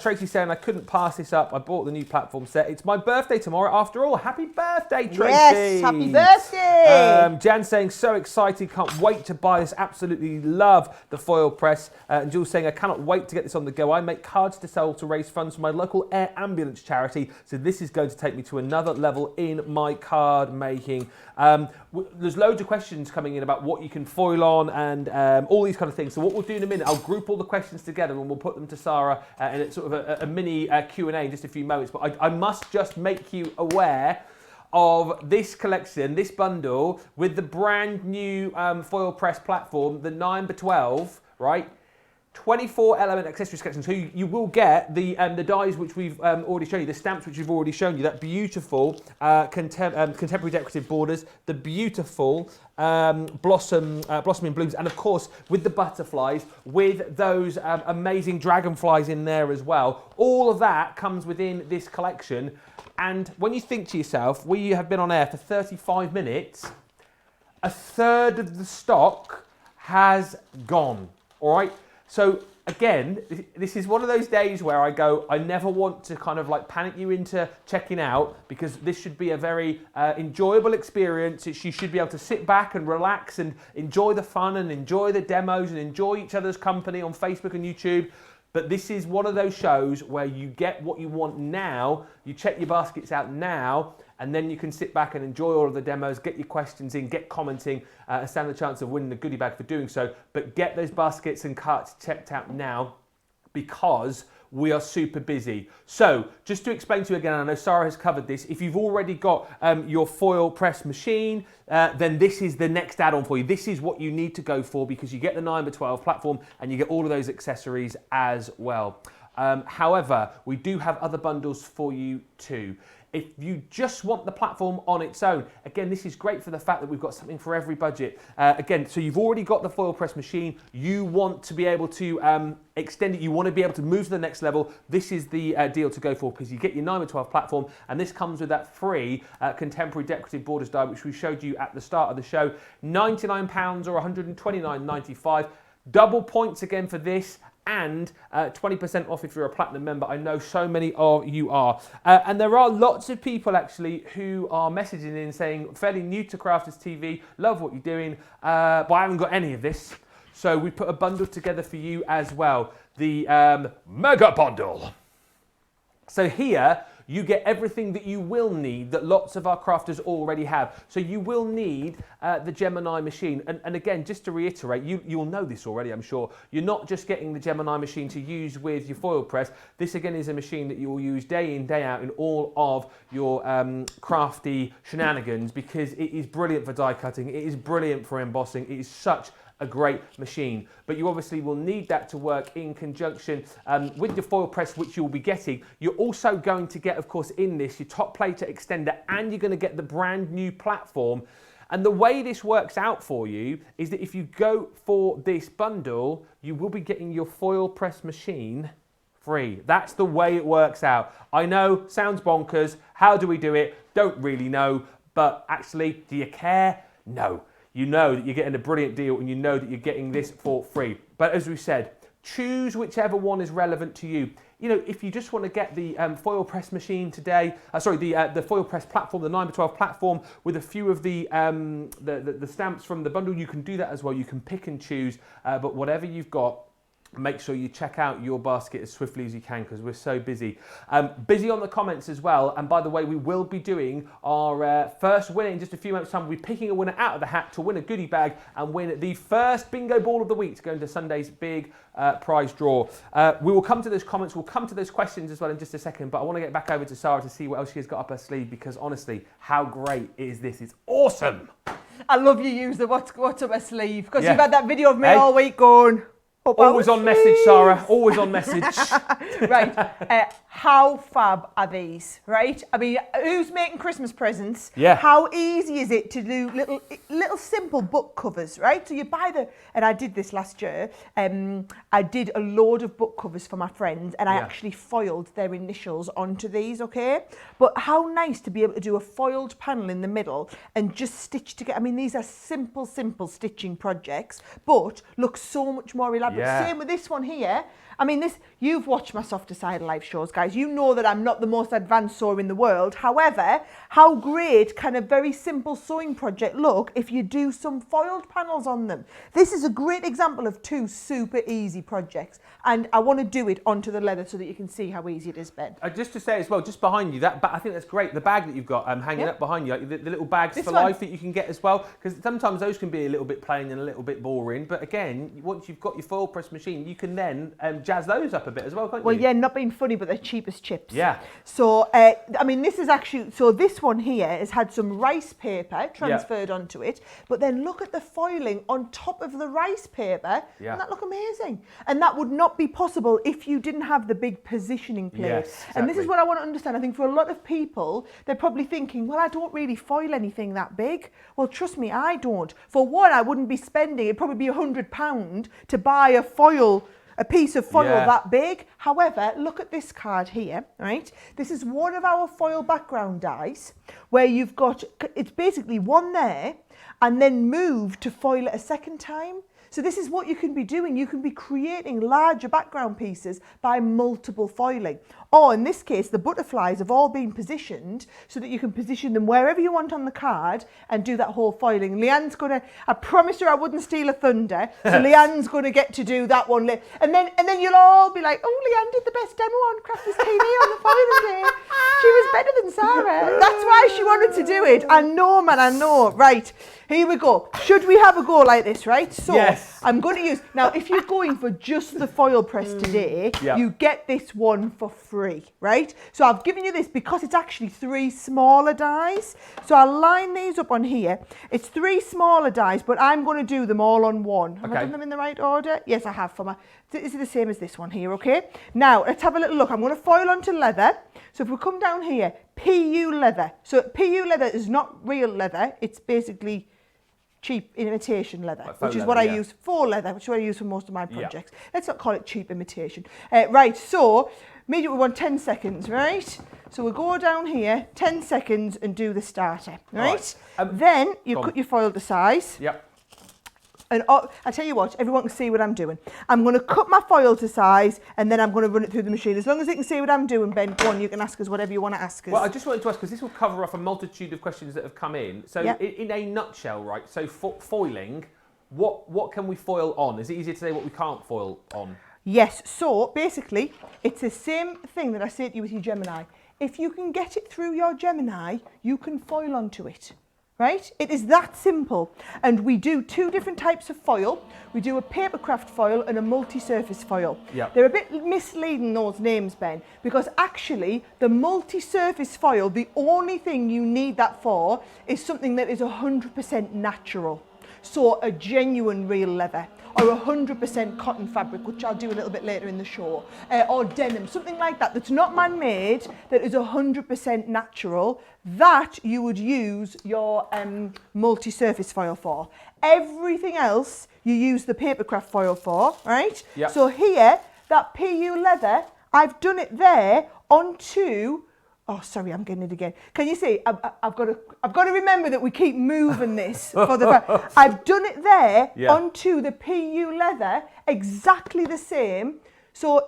Tracy saying, I couldn't pass this up. I bought the new platform set. It's my birthday tomorrow after all. Happy birthday, Tracy. Yes, happy birthday. Jan saying, so excited. Can't wait to buy this. Absolutely love the foil press. And Jules saying, I cannot wait to get this on the go. I make cards to sell to raise funds for my local air ambulance charity. So this is going to take me to another level in my card making. There's loads of questions coming in about what you can foil on and all these kind of things. So what we'll do in a minute, I'll group all the questions together and we'll put them to Sara and it's sort of a mini Q&A in just a few moments. But I must just make you aware of this collection, this bundle with the brand new foil press platform, the 9x12, right? 24 element accessories collection. So you will get the dies which we've already shown you, the stamps which we've already shown you, that beautiful contemporary decorative borders, the beautiful blossoming blooms, and of course with the butterflies, with those amazing dragonflies in there as well. All of that comes within this collection. And when you think to yourself, we have been on air for 35 minutes, a third of the stock has gone, all right? So again, this is one of those days where I go, I never want to kind of like panic you into checking out, because this should be a very enjoyable experience. You should be able to sit back and relax and enjoy the fun and enjoy the demos and enjoy each other's company on Facebook and YouTube. But this is one of those shows where you get what you want now, you check your baskets out now, and then you can sit back and enjoy all of the demos, get your questions in, get commenting, and stand the chance of winning the goodie bag for doing so. But get those baskets and carts checked out now, because we are super busy. So just to explain to you again, I know Sara has covered this, if you've already got your foil press machine, then this is the next add-on for you. This is what you need to go for, because you get the 9x12 platform and you get all of those accessories as well. However, we do have other bundles for you too. If you just want the platform on its own, again, this is great for the fact that we've got something for every budget. Again, so you've already got the foil press machine. You want to be able to extend it. You want to be able to move to the next level. This is the deal to go for, because you get your 9x12 platform, and this comes with that free contemporary decorative borders die, which we showed you at the start of the show. £99 or £129.95. Double points again for this, and 20% off if you're a platinum member. I know so many of you are. And there are lots of people actually who are messaging in saying, fairly new to Crafters TV, love what you're doing, but I haven't got any of this. So we put a bundle together for you as well, the Mega Bundle. So here, you get everything that you will need that lots of our crafters already have. So you will need the Gemini machine. And again, just to reiterate, you'll know this already, I'm sure. You're not just getting the Gemini machine to use with your foil press. This again is a machine that you will use day in, day out in all of your crafty shenanigans, because it is brilliant for die cutting. It is brilliant for embossing. It is such a great machine. But you obviously will need that to work in conjunction with your foil press, which you'll be getting. You're also going to get, of course, in this, your top plater extender, and you're going to get the brand new platform. And the way this works out for you is that if you go for this bundle, you will be getting your foil press machine free. That's the way it works out. I know, sounds bonkers. How do we do it? Don't really know. But actually, do you care? No. You know that you're getting a brilliant deal, and you know that you're getting this for free. But as we said, choose whichever one is relevant to you. You know, if you just want to get the foil press machine today, the foil press platform, the 9x12 platform with a few of the stamps from the bundle, you can do that as well. You can pick and choose, but whatever you've got, make sure you check out your basket as swiftly as you can because we're so busy. Busy on the comments as well. And by the way, we will be doing our first winner in just a few moments' time. We'll be picking a winner out of the hat to win a goodie bag and win the first bingo ball of the week to go into Sunday's big prize draw. We will come to those comments. We'll come to those questions as well in just a second. But I want to get back over to Sara to see what else she has got up her sleeve because honestly, how great is this? It's awesome. I love you use the what's up my sleeve because you've had that video of me all week going... Always on message, Sara. Always on message. Right. How fab are these, right? I mean, who's making Christmas presents? Yeah. How easy is it to do little simple book covers, right? So you buy and I did this last year. I did a load of book covers for my friends and I actually foiled their initials onto these, okay? But how nice to be able to do a foiled panel in the middle and just stitch together. I mean, these are simple stitching projects, but look so much more elaborate. Yeah. Same with this one here. I mean, you've watched my Softer Side live shows, guys. You know that I'm not the most advanced sewer in the world. However, how great can a very simple sewing project look if you do some foiled panels on them? This is a great example of two super easy projects. And I want to do it onto the leather so that you can see how easy it is, Ben. Just to say as well, just behind you, I think that's great. The bag that you've got hanging up behind you, like the little bags for life that you can get as well. Because sometimes those can be a little bit plain and a little bit boring. But again, once you've got your foil press machine, you can then jazz those up a bit as well, can't you? Well, yeah, not being funny, but they're cheap as chips. Yeah. So, I mean, this is actually, so this one here has had some rice paper transferred onto it, but then look at the foiling on top of the rice paper. Yeah. And that look amazing. And that would not be possible if you didn't have the big positioning plate. Yes, exactly. And this is what I want to understand. I think for a lot of people, they're probably thinking, well, I don't really foil anything that big. Well, trust me, I don't. For one, I wouldn't be spending, it'd probably be £100 to buy a piece of foil that big. However, look at this card here, right? This is one of our foil background dies where you've got, it's basically one there and then move to foil it a second time. So this is what you can be doing. You can be creating larger background pieces by multiple foiling. Or in this case, the butterflies have all been positioned so that you can position them wherever you want on the card and do that whole foiling. Leanne's gonna, I promised her I wouldn't steal a thunder, so Leanne's gonna get to do that one. And then you'll all be like, oh, Leanne did the best demo on Crafters TV on the foiling day. She was better than Sara. That's why she wanted to do it. I know, man, I know. Right, here we go. Should we have a go like this, right? So yes. I'm going to use, now if you're going for just the foil press today, you get this one for free, right? So I've given you this because it's actually 3 smaller dies. So I'll line these up on here. It's 3 smaller dies, but I'm going to do them all on one. Have I done them in the right order? Yes, I have. This is the same as this one here, okay? Now, let's have a little look. I'm going to foil onto leather. So if we come down here, PU leather. So PU leather is not real leather. It's basically cheap imitation leather, which is what I use for leather, which is what I use for most of my projects. Let's not call it cheap imitation. Right, so immediately we want 10 seconds, right? So we'll go down here, 10 seconds and do the starter, right? Then you cut your foil to size. Yep. And I tell you what, everyone can see what I'm doing. I'm going to cut my foil to size and then I'm going to run it through the machine. As long as they can see what I'm doing, Ben, go on, you can ask us whatever you want to ask us. Well, I just wanted to ask, because this will cover off a multitude of questions that have come in. So in a nutshell, right, so foiling, what can we foil on? Is it easier to say what we can't foil on? Yes, so basically, it's the same thing that I say to you with your Gemini. If you can get it through your Gemini, you can foil onto it. Right? It is that simple. And we do 2 different types of foil. We do a papercraft foil and a multi-surface foil. Yep. They're a bit misleading, those names, Ben, because actually the multi-surface foil, the only thing you need that for is something that is 100% natural. So a genuine real leather, or 100% cotton fabric, which I'll do a little bit later in the show, or denim, something like that, that's not man-made, that is 100% natural, that you would use your multi-surface foil for. Everything else you use the papercraft foil for, right? Yep. So here, that PU leather, I've done it there onto Oh, sorry, I'm getting it again. Can you see? I've got to remember that we keep moving this for the. I've done it there onto the PU leather, exactly the same. So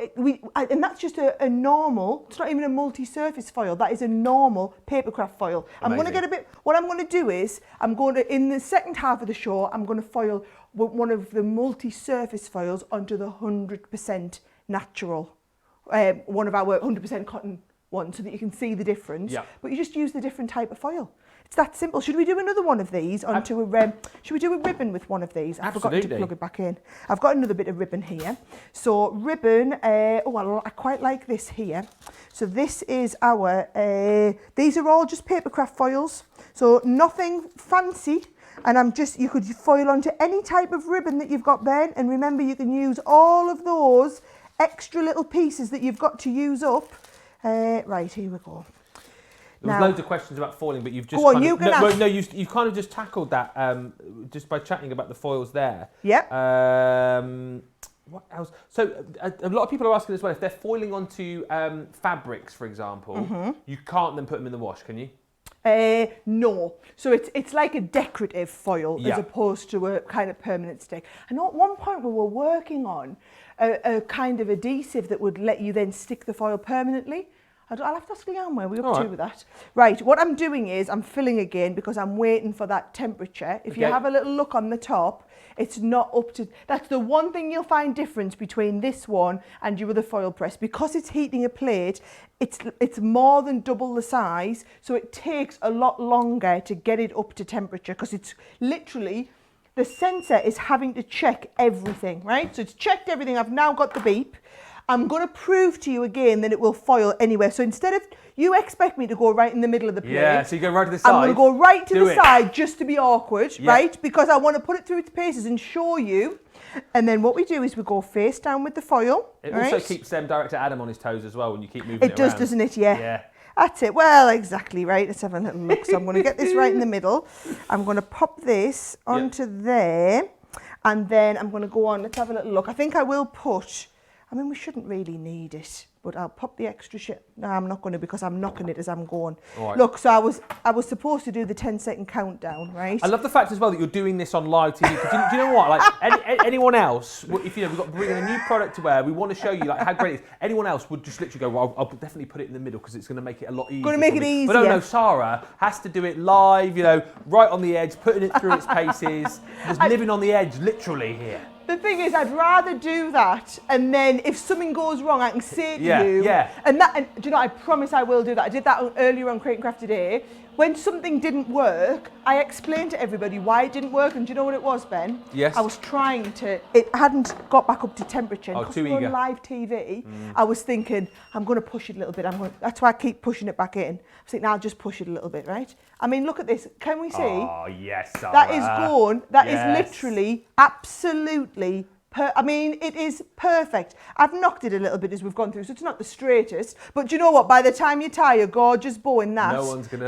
and that's just a normal. It's not even a multi-surface foil. That is a normal papercraft foil. Amazing. I'm going to get a bit. What I'm going to do is I'm going to, in the second half of the show, I'm going to foil one of the multi-surface foils onto the 100% natural, one of our 100% cotton one, so that you can see the difference. Yeah. But you just use the different type of foil. It's that simple. Should we do another one of these onto a should we do a ribbon with one of these? I've forgotten to plug it back in. I've got another bit of ribbon here. So ribbon, I quite like this here. So this is our, these are all just papercraft foils. So nothing fancy. And you could foil onto any type of ribbon that you've got, Ben. And remember, you can use all of those extra little pieces that you've got to use up. Right, here we go. There was loads of questions about foiling, but you've just you've kind of just tackled that just by chatting about the foils there. Yeah. What else? So a lot of people are asking as well, if they're foiling onto fabrics, for example, you can't then put them in the wash, can you? No. So it's like a decorative foil as opposed to a kind of permanent stick. I know at one point we were working on a kind of adhesive that would let you then stick the foil permanently. I'll have to ask Leanne where we're up to with that. Right, what I'm doing is I'm filling again because I'm waiting for that temperature. If you have a little look on the top, it's not up to... That's the one thing you'll find difference between this one and your other foil press. Because it's heating a plate, it's more than double the size, so it takes a lot longer to get it up to temperature because it's literally... The sensor is having to check everything, right? So it's checked everything. I've now got the beep. I'm going to prove to you again that it will foil anywhere. So instead of you expect me to go right in the middle of the plate. Yeah, so you go right to the side. I'm going to go right to the side just to be awkward, right? Because I want to put it through its paces and show you. And then what we do is we go face down with the foil. It also keeps Director Adam on his toes as well when you keep moving it around. It does, doesn't it? Yeah. Yeah. That's it. Well, exactly right. Let's have a little look. So I'm going to get this right in the middle. I'm going to pop this onto there. And then I'm going to go on. Let's have a little look. I think I will put... I mean, we shouldn't really need it, but I'll pop the extra shit. No, I'm not going to because I'm knocking it as I'm going. Right. Look, so I was supposed to do the 10-second countdown, right? I love the fact as well that you're doing this on live TV. Do you know what? Like anyone else, if we've got to bring in a new product to wear, we want to show you like how great it is. Anyone else would just literally go, well, I'll definitely put it in the middle because it's going to make it a lot easier. Going to make it easier. But no, Sara has to do it live, right on the edge, putting it through its paces, just living on the edge, literally here. The thing is, I'd rather do that, and then if something goes wrong, I can say to you. Yeah. And do you know? I promise I will do that. I did that earlier on Crate and Craft today. When something didn't work, I explained to everybody why it didn't work, and do you know what it was, Ben? Yes. I was trying to. It hadn't got back up to temperature. Oh, too we're eager. on live TV. I was thinking, I'm going to push it a little bit. That's why I keep pushing it back in. I was thinking, I'll just push it a little bit, right? I mean, look at this. Can we see? Oh yes, Sara. That is gone. That is literally, absolutely. I mean, it is perfect. I've knocked it a little bit as we've gone through, so it's not the straightest. But do you know what? By the time you tie a gorgeous bow in that,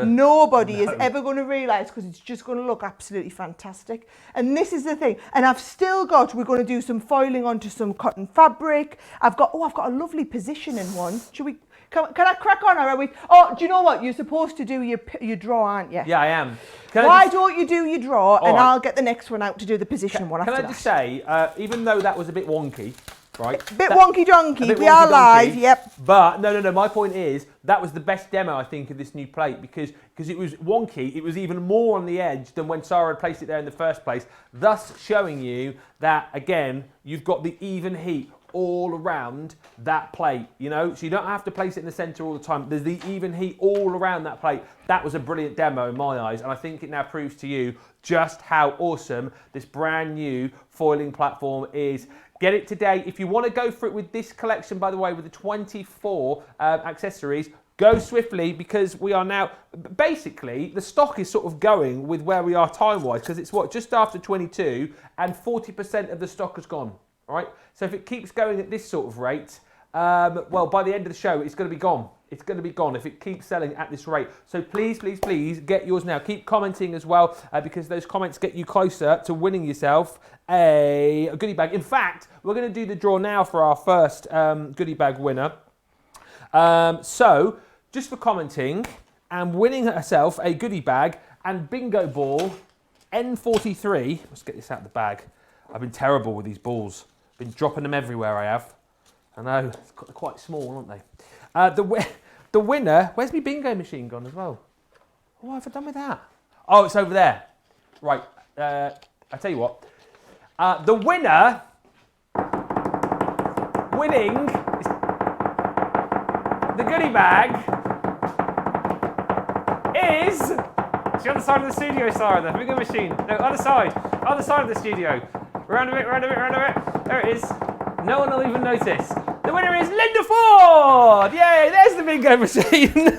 nobody is ever going to realise because it's just going to look absolutely fantastic. And this is the thing. And I've still got, we're going to do some foiling onto some cotton fabric. I've got a lovely positioning one. Should we... Can I crack on, or are we? Oh, do you know what? You're supposed to do your draw, aren't you? Yeah, I am. Why don't you do your draw, and I'll get the next one out to do the position one after that. Can I just say, even though that was a bit wonky, right? Bit wonky donkey. We are live, yep. But no. My point is that was the best demo I think of this new plate because it was wonky. It was even more on the edge than when Sara had placed it there in the first place. Thus showing you that again you've got the even heat all around that plate, so you don't have to place it in the center all the time. There's the even heat all around that plate. That was a brilliant demo in my eyes, and I think it now proves to you just how awesome this brand new foiling platform is. Get it today. If you want to go for it with this collection, by the way, with the 24 accessories, go swiftly because we are now, basically, the stock is sort of going with where we are time-wise because it's just after 22 and 40% of the stock has gone. All right, so if it keeps going at this sort of rate, well, by the end of the show, it's going to be gone. It's going to be gone if it keeps selling at this rate. So please, please, please get yours now. Keep commenting as well because those comments get you closer to winning yourself a goodie bag. In fact, we're going to do the draw now for our first goodie bag winner. So just for commenting and winning herself a goodie bag and bingo ball N43. Let's get this out of the bag. I've been terrible with these balls. Been dropping them everywhere, I have. I know, they're quite small, aren't they? The winner, where's my bingo machine gone as well? What have I done with that? Oh, it's over there. Right, I tell you what. The winner, winning the goodie bag is... It's the other side of the studio, Sara, the bingo machine. No, other side of the studio. Round a bit, round a bit, round a bit. There it is. No one will even notice. The winner is Linda Ford! Yay, there's the bingo machine.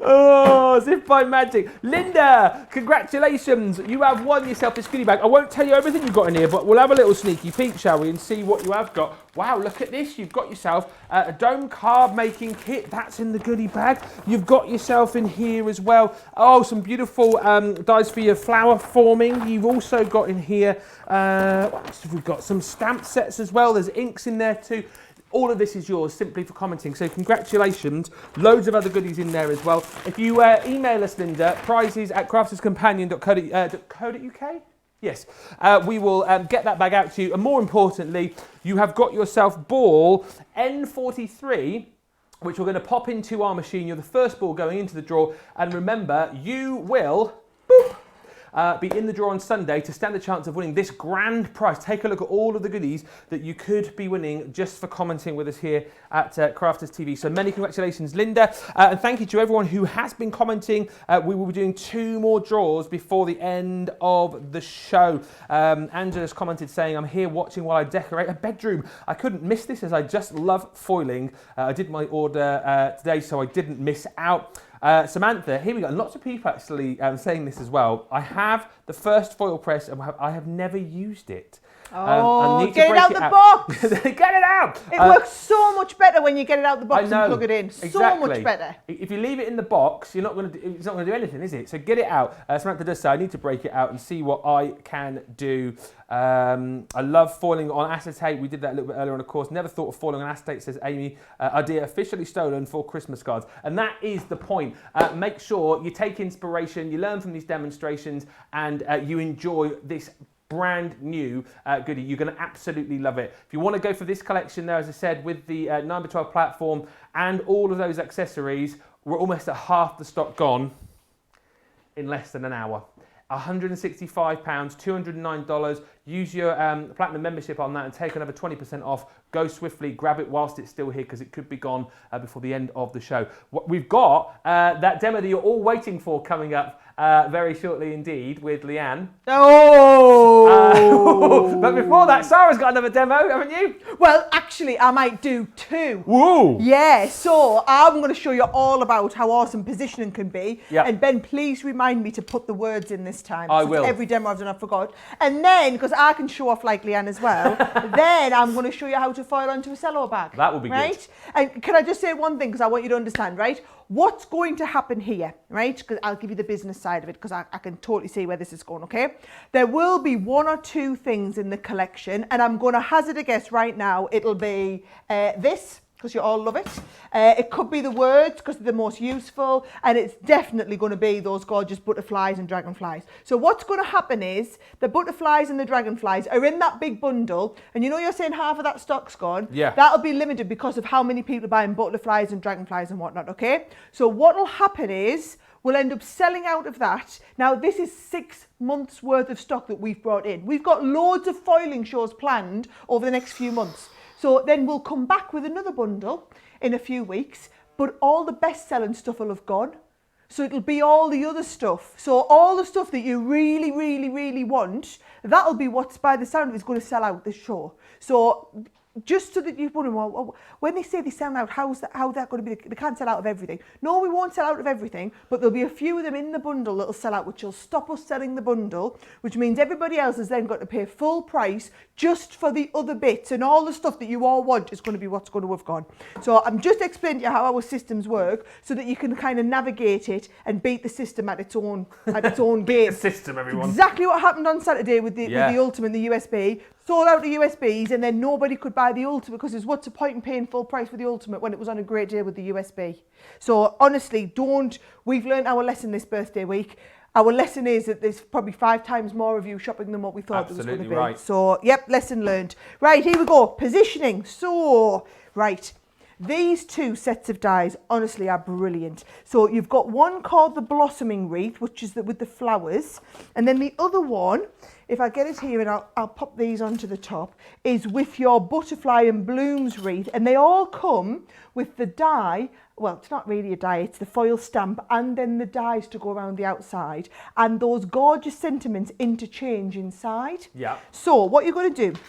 Oh, as if by magic. Linda, congratulations. You have won yourself this goodie bag. I won't tell you everything you've got in here, but we'll have a little sneaky peek, shall we, and see what you have got. Wow, look at this. You've got yourself a dome card making kit. That's in the goodie bag. You've got yourself in here as well. Oh, some beautiful dies for your flower forming. You've also got in here, what else have we got? Some stamp sets as well. There's inks in there too. All of this is yours simply for commenting. So congratulations. Loads of other goodies in there as well. If you email us, Linda, prizes@crafterscompanion.co.uk. Yes, we will get that bag out to you. And more importantly, you have got yourself ball N43, which we're going to pop into our machine. You're the first ball going into the draw. And remember, you will... boop, be in the draw on Sunday to stand a chance of winning this grand prize. Take a look at all of the goodies that you could be winning just for commenting with us here at Crafters TV. So many congratulations, Linda. And thank you to everyone who has been commenting. We will be doing 2 more draws before the end of the show. Angela's commented saying, I'm here watching while I decorate a bedroom. I couldn't miss this as I just love foiling. I did my order today, so I didn't miss out. Samantha, here we go. Lots of people actually saying this as well. I have the first foil press and I have never used it. Oh, I need get to it out break the box. Get it out. It works so much better when you get it out the box I know, and plug it in. exactly. So much better. If you leave it in the box, it's not going to do anything, is it? So get it out. Samantha does say, I need to break it out and see what I can do. I love foiling on acetate. We did that a little bit earlier on, of course. Never thought of foiling on acetate, says Amy. Idea officially stolen for Christmas cards. And that is the point. Make sure you take inspiration, you learn from these demonstrations, and you enjoy this brand new goodie. You're going to absolutely love it. If you want to go for this collection there, as I said, with the 9x12 platform and all of those accessories, we're almost at half the stock gone in less than an hour. £165, $209. Use your platinum membership on that and take another 20% off. Go swiftly, grab it whilst it's still here because it could be gone before the end of the show. We've got that demo that you're all waiting for coming up very shortly indeed with Leanne. Oh! But before that, Sarah's got another demo, haven't you? Well, actually, I might do 2. Whoa! Yeah, so I'm going to show you all about how awesome positioning can be. Yep. And Ben, please remind me to put the words in this time. I will. Every demo I've done, I forgot. And then, because I can show off like Leanne as well, then I'm going to show you how to foil onto a cello bag. That would be good. Right? And can I just say one thing, because I want you to understand, right? What's going to happen here, right? Because I'll give you the business side of it, because I can totally see where this is going, okay? There will be 1 or 2 things in the collection, and I'm going to hazard a guess right now. It'll be this, because you all love it. It could be the words, because they're the most useful, and it's definitely going to be those gorgeous butterflies and dragonflies. So what's going to happen is the butterflies and the dragonflies are in that big bundle, and you know you're saying half of that stock's gone? Yeah. That'll be limited because of how many people are buying butterflies and dragonflies and whatnot, okay? So what will happen is we'll end up selling out of that. Now, this is 6 months worth of stock that we've brought in. We've got loads of foiling shows planned over the next few months. So then we'll come back with another bundle in a few weeks, but all the best-selling stuff will have gone. So it'll be all the other stuff. So all the stuff that you really, really, really want, that'll be what's, by the sound of it, is going to sell out this show. So just so that you're wondering, well, when they say they sell out, how's that going to be? They can't sell out of everything. No, we won't sell out of everything, but there'll be a few of them in the bundle that'll sell out, which will stop us selling the bundle, which means everybody else has then got to pay full price just for the other bits, and all the stuff that you all want is going to be what's going to have gone. So I'm just explaining to you how our systems work so that you can kind of navigate it and beat the system at its own game. The system, everyone. Exactly what happened on Saturday with the Ultimate and the USB. sold out of USBs, and then nobody could buy the Ultimate because it's what's the point in paying full price for the Ultimate when it was on a great deal with the USB. So honestly, we've learned our lesson this birthday week. Our lesson is that there's probably 5 times more of you shopping than what we thought there was going to be. Right. So, yep, lesson learned. Right, here we go. Positioning. So, right. These 2 sets of dies, honestly, are brilliant. So you've got one called the Blossoming Wreath, which is with the flowers. And then the other one, if I get it here and I'll pop these onto the top, is with your Butterfly and Blooms Wreath. And they all come with the die. Well, it's not really a die, it's the foil stamp and then the dies to go around the outside. And those gorgeous sentiments interchange inside. Yeah. So what you're going to do,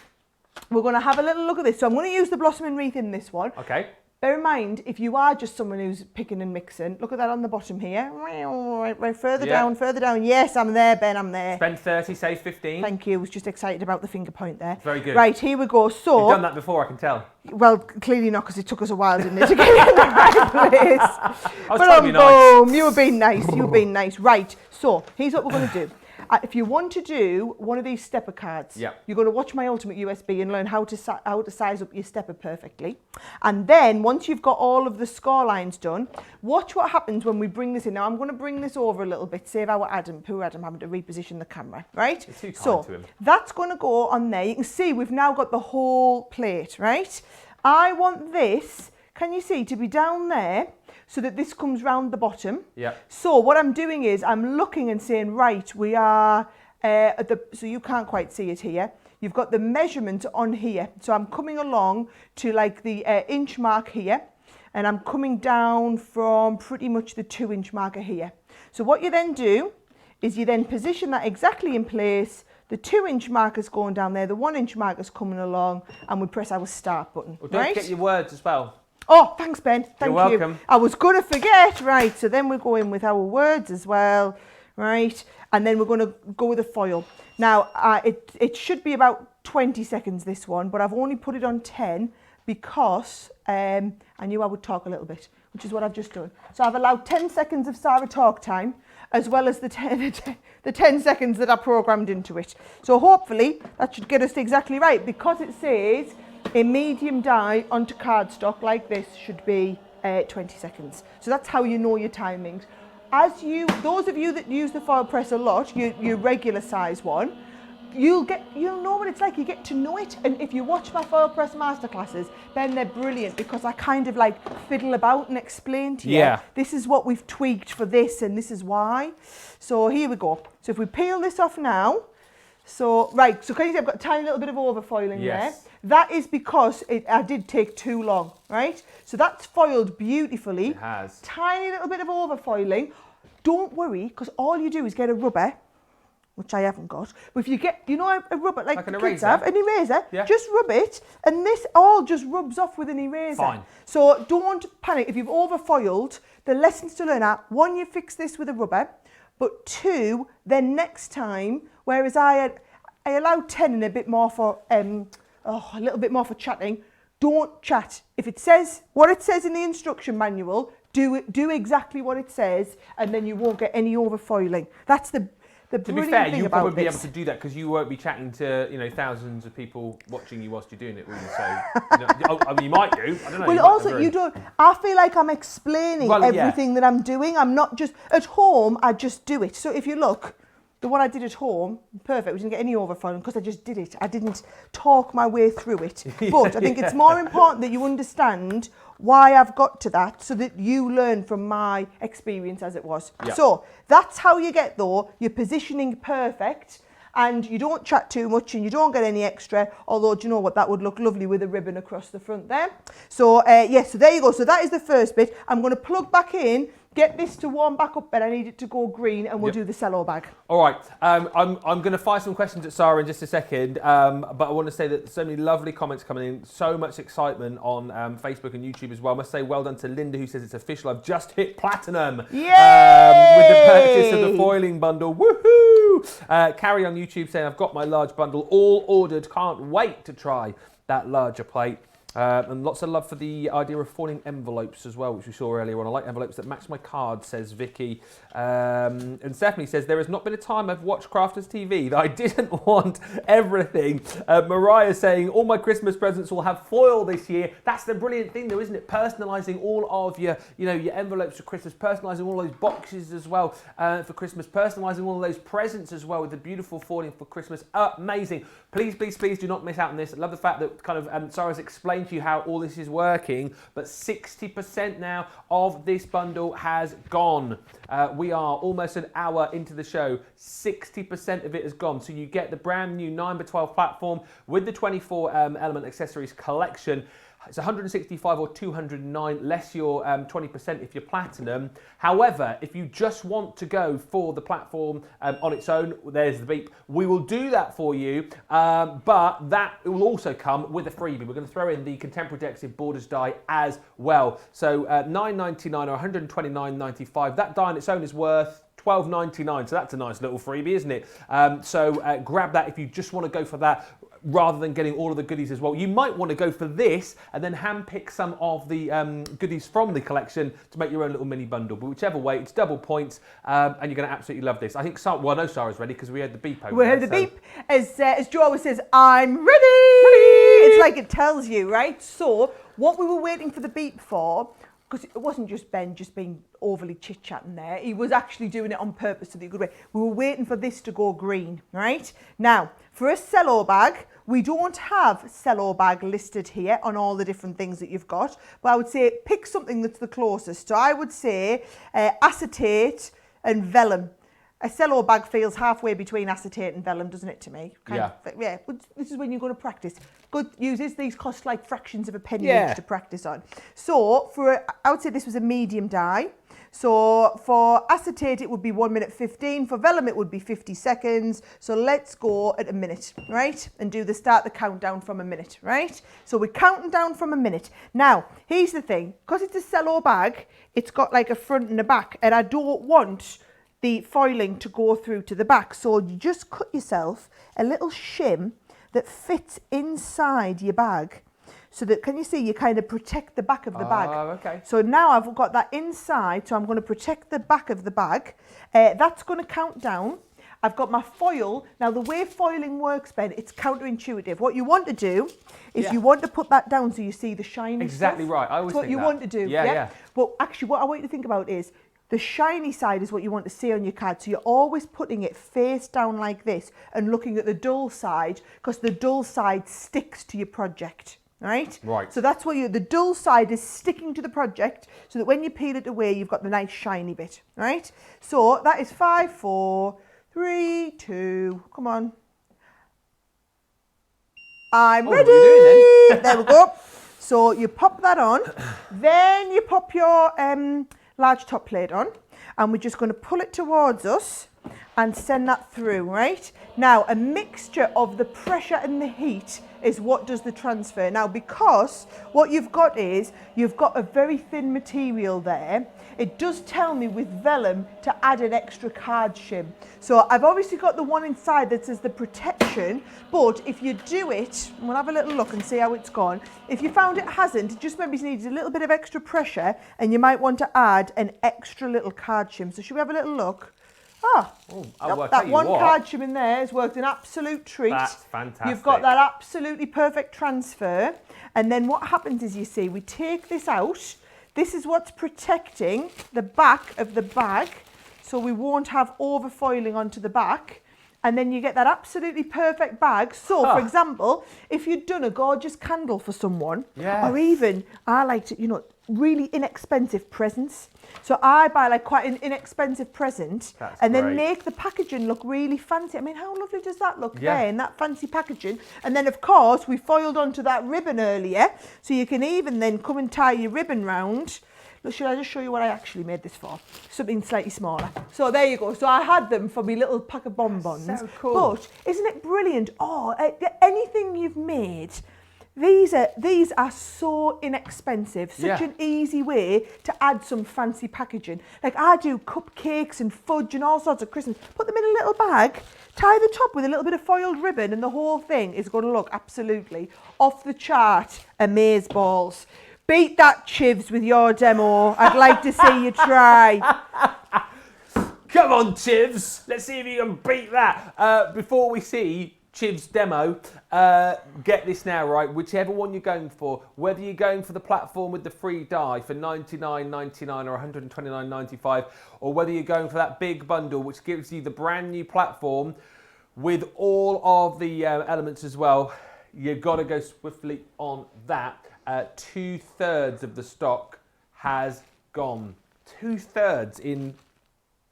we're going to have a little look at this. So I'm going to use the Blossoming Wreath in this one. Okay. Bear in mind, if you are just someone who's picking and mixing, look at that on the bottom here. Right, further down. Yes, I'm there, Ben, I'm there. Spend 30, save 15. Thank you. I was just excited about the finger point there. Very good. Right, here we go. So, you've done that before, I can tell. Well, clearly not, because it took us a while, didn't it, to get in the right place. I was trying to be nice. Boom, you were being nice. You were being nice. Right, so here's what we're going to do. If you want to do one of these stepper cards, you're going to watch my Ultimate USB and learn how to size up your stepper perfectly. And then once you've got all of the score lines done, watch what happens when we bring this in. Now I'm going to bring this over a little bit, save our Adam, poor Adam having to reposition the camera, right? You're too kind so to him. That's going to go on there. You can see we've now got the whole plate, right? I want this, can you see, to be down there, so that this comes round the bottom. Yeah. So what I'm doing is I'm looking and saying, right, we are at the, so you can't quite see it here. You've got the measurement on here. So I'm coming along to like the inch mark here, and I'm coming down from pretty much the 2-inch marker here. So what you then do is you then position that exactly in place. The 2-inch marker's going down there, the 1-inch marker's coming along, and we press our start button. Well, don't forget your words as well. Oh, thanks, Ben. Thank you. You're welcome. I was going to forget. Right, so then we're going with our words as well, right? And then we're going to go with a foil. Now, it should be about 20 seconds, this one, but I've only put it on 10 because I knew I would talk a little bit, which is what I've just done. So I've allowed 10 seconds of Sara talk time, as well as the 10 seconds that I programmed into it. So hopefully that should get us exactly right, because it says a medium die onto cardstock like this should be 20 seconds. So that's how you know your timings. Those of you that use the foil press a lot, your regular size one, you'll know what it's like. You get to know it. And if you watch my foil press masterclasses, then they're brilliant, because I kind of like fiddle about and explain to you. Yeah. This is what we've tweaked for this, and this is why. So here we go. So if we peel this off now, so right, so can you see I've got a tiny little bit of overfoiling there. That is because I did take too long, right? So that's foiled beautifully. It has. Tiny little bit of overfoiling. Don't worry, because all you do is get a rubber, which I haven't got. But if you get, you know, a rubber like an kids eraser? have, an eraser, Yeah. just rub it, and this all just rubs off with an eraser. Fine. So don't panic if you've overfoiled. The lessons to learn are: 1, you fix this with a rubber, but 2, then next time, whereas I allowed 10 and a bit more for a little bit more for chatting. Don't chat. If it says what it says in the instruction manual, do exactly what it says, and then you won't get any overfoiling. That's the To be brilliant fair, thing you'll about probably be this. able to do that because you won't be chatting to thousands of people watching you whilst you're doing it, will you? So I mean, you might do. I don't know. Well, also you don't. I feel like I'm explaining everything that I'm doing. I'm not just at home. I just do it. So if you look, the one I did at home, perfect. We didn't get any overfoiling because I just did it. I didn't talk my way through it. But I think it's more important that you understand why I've got to that, so that you learn from my experience as it was. Yeah. So that's how you get, though, your positioning perfect, and you don't chat too much and you don't get any extra, although do you know what, that would look lovely with a ribbon across the front there. So yes, so there you go. So that is the first bit. I'm going to plug back in, get this to warm back up, but I need it to go green, and we'll do the cello bag. All right, I'm going to fire some questions at Sara in just a second, but I want to say that so many lovely comments coming in, so much excitement on Facebook and YouTube as well. I must say well done to Linda, who says it's official. I've just hit platinum with the purchase of the foiling bundle. Woohoo! Carrie on YouTube saying I've got my large bundle all ordered. Can't wait to try that larger plate. And lots of love for the idea of foiling envelopes as well, which we saw earlier on. I like envelopes that match my card, says Vicky. And Stephanie says, there has not been a time I've watched Crafters TV that I didn't want everything. Mariah saying, all my Christmas presents will have foil this year. That's the brilliant thing though, isn't it? Personalising all of your envelopes for Christmas, personalising all those boxes as well for Christmas, personalising all of those presents as well with the beautiful foiling for Christmas. Amazing. Please, please, please do not miss out on this. I love the fact that kind of Sara's explained to you how all this is working, but 60% now of this bundle has gone. We are almost an hour into the show. 60% of it has gone. So you get the brand new 9x12 platform with the 24 element accessories collection. It's 165 or 209, less your 20% if you're platinum. However, if you just want to go for the platform on its own, there's the beep. We will do that for you, but that will also come with a freebie. We're going to throw in the Contemporary Decorative Borders die as well. So $9.99 or $129.95. That die on its own is worth $12.99, so that's a nice little freebie, isn't it? So grab that if you just want to go for that, rather than getting all of the goodies as well. You might want to go for this and then handpick some of the goodies from the collection to make your own little mini bundle. But whichever way, it's double points, and you're going to absolutely love this. I think, well, I know Sara's ready because we had the beep over We heard the beep. As Joe always says, I'm ready. It's like it tells you, right? So what we were waiting for the beep for, because it wasn't just Ben just being overly chit-chatting there. He was actually doing it on purpose so that he could wait. We were waiting for this to go green, right? Now, for a cello bag, we don't have cello bag listed here on all the different things that you've got, but I would say pick something that's the closest. So I would say acetate and vellum. A cello bag feels halfway between acetate and vellum, doesn't it, to me? Yeah. But this is when you're going to practice. Good uses, these cost like fractions of a penny each to practice on. So I would say this was a medium die. So for acetate, it would be 1 minute 15. For vellum, it would be 50 seconds. So let's go at a minute, right? And start the countdown from a minute, right? So we're counting down from a minute. Now, here's the thing. Because it's a cello bag, it's got like a front and a back. And I don't want the foiling to go through to the back. So you just cut yourself a little shim that fits inside your bag. So that, can you see, you kind of protect the back of the bag. Oh, okay. So now I've got that inside, so I'm going to protect the back of the bag. That's going to count down. I've got my foil. Now, the way foiling works, Ben, it's counterintuitive. What you want to do is you want to put that down so you see the shiny Exactly stuff. right. I always That's what think you that. want to do. Yeah. But actually, what I want you to think about is the shiny side is what you want to see on your card. So you're always putting it face down like this and looking at the dull side, because the dull side sticks to your project. Right? So that's what the dull side is sticking to the project, so that when you peel it away, you've got the nice shiny bit, right? So that is 5, 4, 3, 2, come on. I'm ready. There we go. So you pop that on, then you pop your large top plate on, and we're just going to pull it towards us and send that through, right? Now, a mixture of the pressure and the heat is what does the transfer. Now, because what you've got is, you've got a very thin material there, it does tell me with vellum to add an extra card shim. So I've obviously got the one inside that says the protection, but if you do it, we'll have a little look and see how it's gone. If you found it hasn't, it just maybe needs a little bit of extra pressure, and you might want to add an extra little card shim. So should we have a little look? That one card shim in there has worked an absolute treat. That's fantastic. You've got that absolutely perfect transfer. And then what happens is, you see, we take this out. This is what's protecting the back of the bag, so we won't have overfoiling onto the back. And then you get that absolutely perfect bag. So, for example, if you'd done a gorgeous candle for someone, or even, I like to, really inexpensive presents. So I buy like quite an inexpensive present. That's and then great. make the packaging look really fancy. I mean, how lovely does that look there in that fancy packaging? And then, of course, we foiled onto that ribbon earlier. So you can even then come and tie your ribbon round. Look, should I just show you what I actually made this for? Something slightly smaller. So there you go. So I had them for my little pack of bonbons. So cool. But isn't it brilliant? Oh, anything you've made These are so inexpensive, such Yeah. an easy way to add some fancy packaging. Like I do cupcakes and fudge and all sorts of Christmas. Put them in a little bag, tie the top with a little bit of foiled ribbon, and the whole thing is going to look absolutely off the chart amazeballs. Beat that, Chivs, with your demo. I'd like to see you try. Come on, Chivs. Let's see if you can beat that. Before we see Chiv's demo, get this now, right? Whichever one you're going for, whether you're going for the platform with the free die for $99.99 or $129.95, or whether you're going for that big bundle which gives you the brand new platform with all of the elements as well, you've got to go swiftly on that. 2/3 of the stock has gone. 2/3 in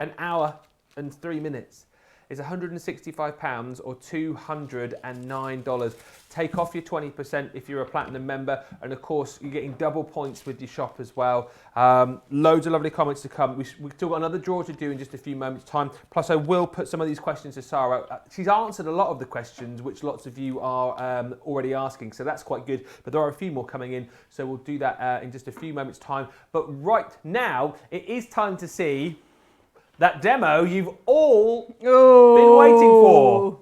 an hour and 3 minutes. Is £165 or $209. Take off your 20% if you're a platinum member, and of course you're getting double points with your shop as well. Loads of lovely comments to come. We've still got another draw to do in just a few moments time. Plus I will put some of these questions to Sara. She's answered a lot of the questions which lots of you are already asking, so that's quite good, but there are a few more coming in, so we'll do that in just a few moments time. But right now it is time to see that demo you've all been waiting for.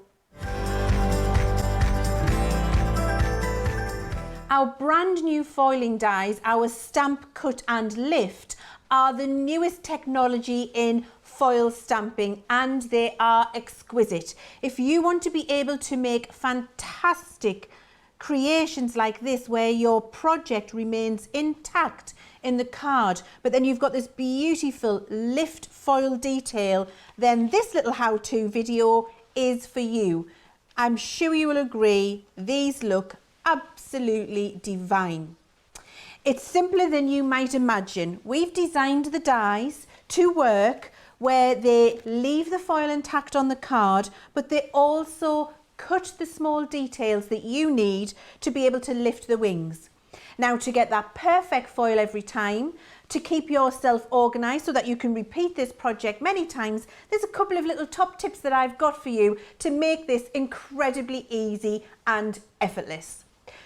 Our brand new foiling dies, our stamp, cut and lift, are the newest technology in foil stamping, and they are exquisite. If you want to be able to make fantastic creations like this where your project remains intact in the card, but then you've got this beautiful lift foil detail, then this little how-to video is for you. I'm sure you will agree, these look absolutely divine. It's simpler than you might imagine. We've designed the dies to work where they leave the foil intact on the card, but they also cut the small details that you need to be able to lift the wings. Now, to get that perfect foil every time, to keep yourself organised so that you can repeat this project many times, there's a couple of little top tips that I've got for you to make this incredibly easy and effortless.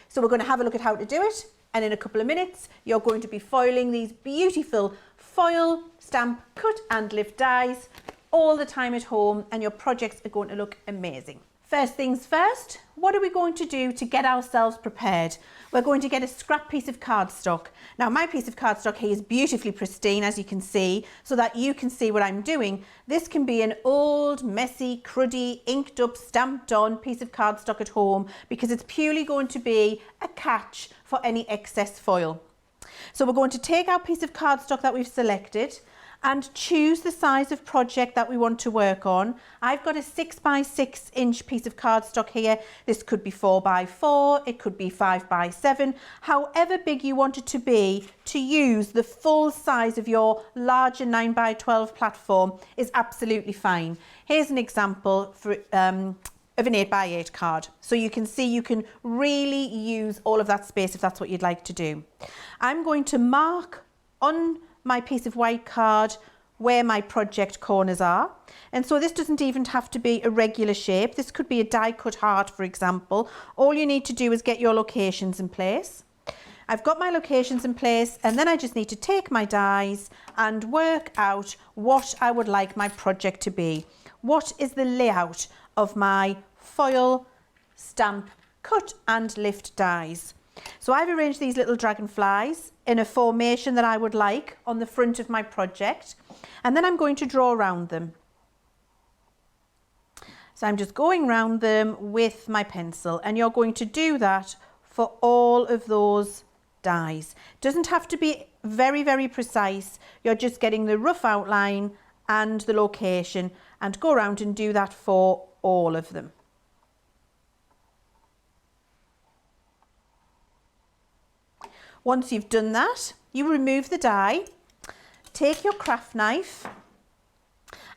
So we're going to have a look at how to do it, and in a couple of minutes you're going to be foiling these beautiful foil, stamp, cut and lift dies all the time at home, and your projects are going to look amazing. First things first, what are we going to do to get ourselves prepared? We're going to get a scrap piece of cardstock. Now my piece of cardstock here is beautifully pristine, as you can see, so that you can see what I'm doing. This can be an old, messy, cruddy, inked up, stamped on piece of cardstock at home, because it's purely going to be a catch for any excess foil. So we're going to take our piece of cardstock that we've selected and choose the size of project that we want to work on. I've got a 6 by 6 inch piece of cardstock here. This could be 4 by 4, it could be 5 by 7, however big you want it to be. To use the full size of your larger 9 by 12 platform is absolutely fine. Here's an example for of an 8 by 8 card. So you can see you can really use all of that space if that's what you'd like to do. I'm going to mark on my piece of white card where my project corners are, and so this doesn't even have to be a regular shape. This could be a die cut heart, for example. All you need to do is get your locations in place. I've got my locations in place, and then I just need to take my dies and work out what I would like my project to be. What is the layout of my foil, stamp, cut and lift dies? So I've arranged these little dragonflies in a formation that I would like on the front of my project, and then I'm going to draw around them. So I'm just going around them with my pencil, and you're going to do that for all of those dies. It doesn't have to be very, very precise. You're just getting the rough outline and the location, and go around and do that for all of them. Once you've done that, you remove the die, take your craft knife,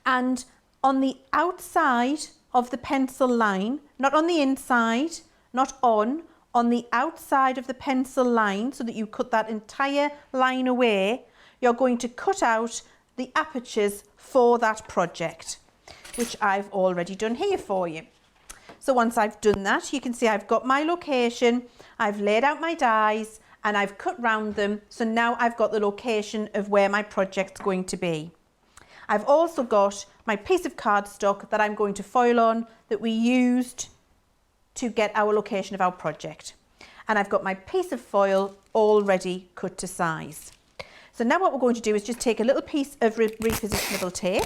and on the outside of the pencil line, not on the inside, not on the outside of the pencil line, so that you cut that entire line away, you're going to cut out the apertures for that project, which I've already done here for you. So once I've done that, you can see I've got my location, I've laid out my dies, and I've cut round them. So now I've got the location of where my project's going to be. I've also got my piece of cardstock that I'm going to foil on that we used to get our location of our project. And I've got my piece of foil already cut to size. So now what we're going to do is just take a little piece of repositionable tape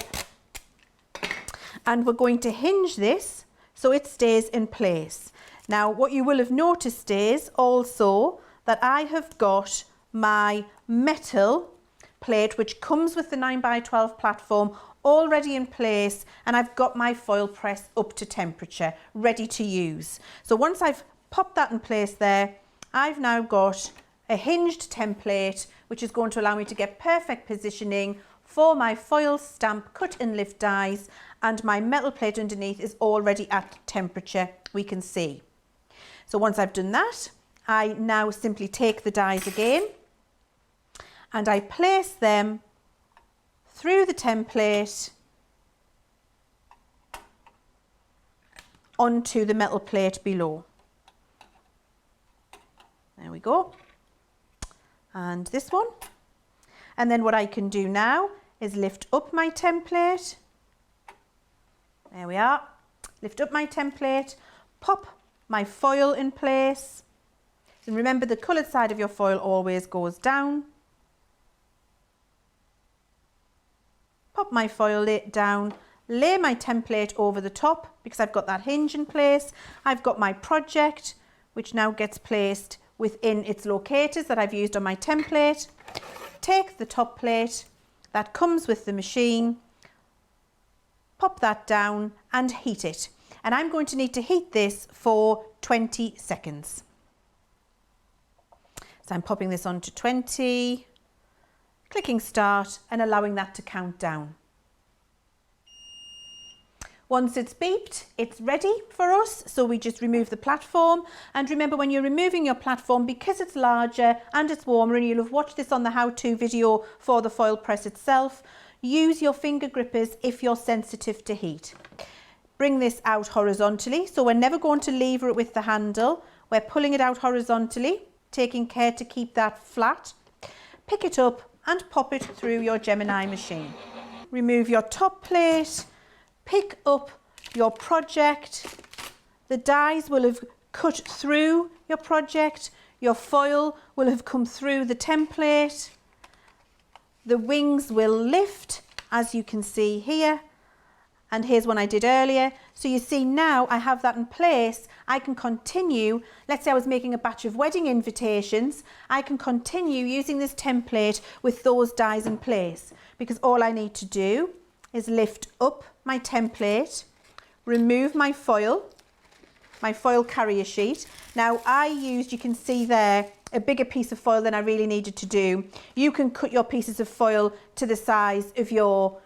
and we're going to hinge this so it stays in place. Now what you will have noticed is also that I have got my metal plate which comes with the 9x12 platform already in place, and I've got my foil press up to temperature ready to use. So once I've popped that in place there, I've now got a hinged template which is going to allow me to get perfect positioning for my foil stamp cut and lift dies, and my metal plate underneath is already at temperature, we can see. So once I've done that, I now simply take the dies again and I place them through the template onto the metal plate below. There we go. And this one. And then what I can do now is lift up my template. There we are. Lift up my template, pop my foil in place. And remember, the coloured side of your foil always goes down. Pop my foil down, lay my template over the top because I've got that hinge in place. I've got my project which now gets placed within its locators that I've used on my template. Take the top plate that comes with the machine, pop that down and heat it. And I'm going to need to heat this for 20 seconds. So I'm popping this onto 20. Clicking start and allowing that to count down. Once it's beeped, it's ready for us. So we just remove the platform. And remember, when you're removing your platform, because it's larger and it's warmer, and you'll have watched this on the how-to video for the foil press itself, use your finger grippers if you're sensitive to heat. Bring this out horizontally. So we're never going to lever it with the handle. We're pulling it out horizontally, taking care to keep that flat. Pick it up and pop it through your Gemini machine. Remove your top plate, pick up your project. The dies will have cut through your project. Your foil will have come through the template. The wings will lift, as you can see here. And here's one I did earlier. So you see now I have that in place. I can continue. Let's say I was making a batch of wedding invitations. I can continue using this template with those dies in place, because all I need to do is lift up my template, remove my foil carrier sheet. Now I used, you can see there, a bigger piece of foil than I really needed to do. You can cut your pieces of foil to the size of your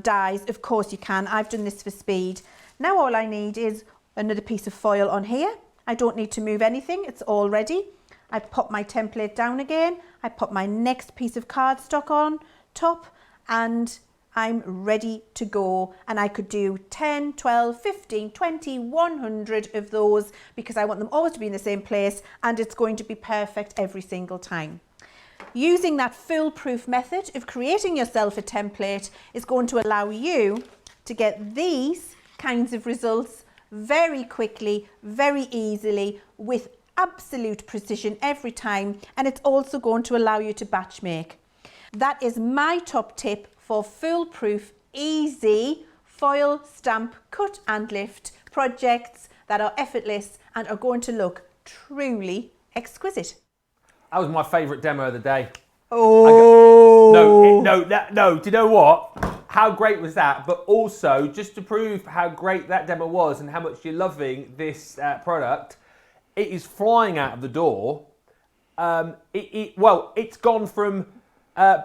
dies, of course you can. I've done this for speed. Now all I need is another piece of foil on here. I don't need to move anything, it's all ready. I pop my template down again, I pop my next piece of cardstock on top, and I'm ready to go. And I could do 10, 12, 15, 20, 100 of those, because I want them always to be in the same place, and it's going to be perfect every single time. Using that foolproof method of creating yourself a template is going to allow you to get these kinds of results very quickly, very easily, with absolute precision every time, and it's also going to allow you to batch make. That is my top tip for foolproof, easy foil stamp cut and lift projects that are effortless and are going to look truly exquisite. That was my favourite demo of the day. Oh! No, do you know what? How great was that? But also, just to prove how great that demo was and how much you're loving this product, it is flying out of the door. It's gone from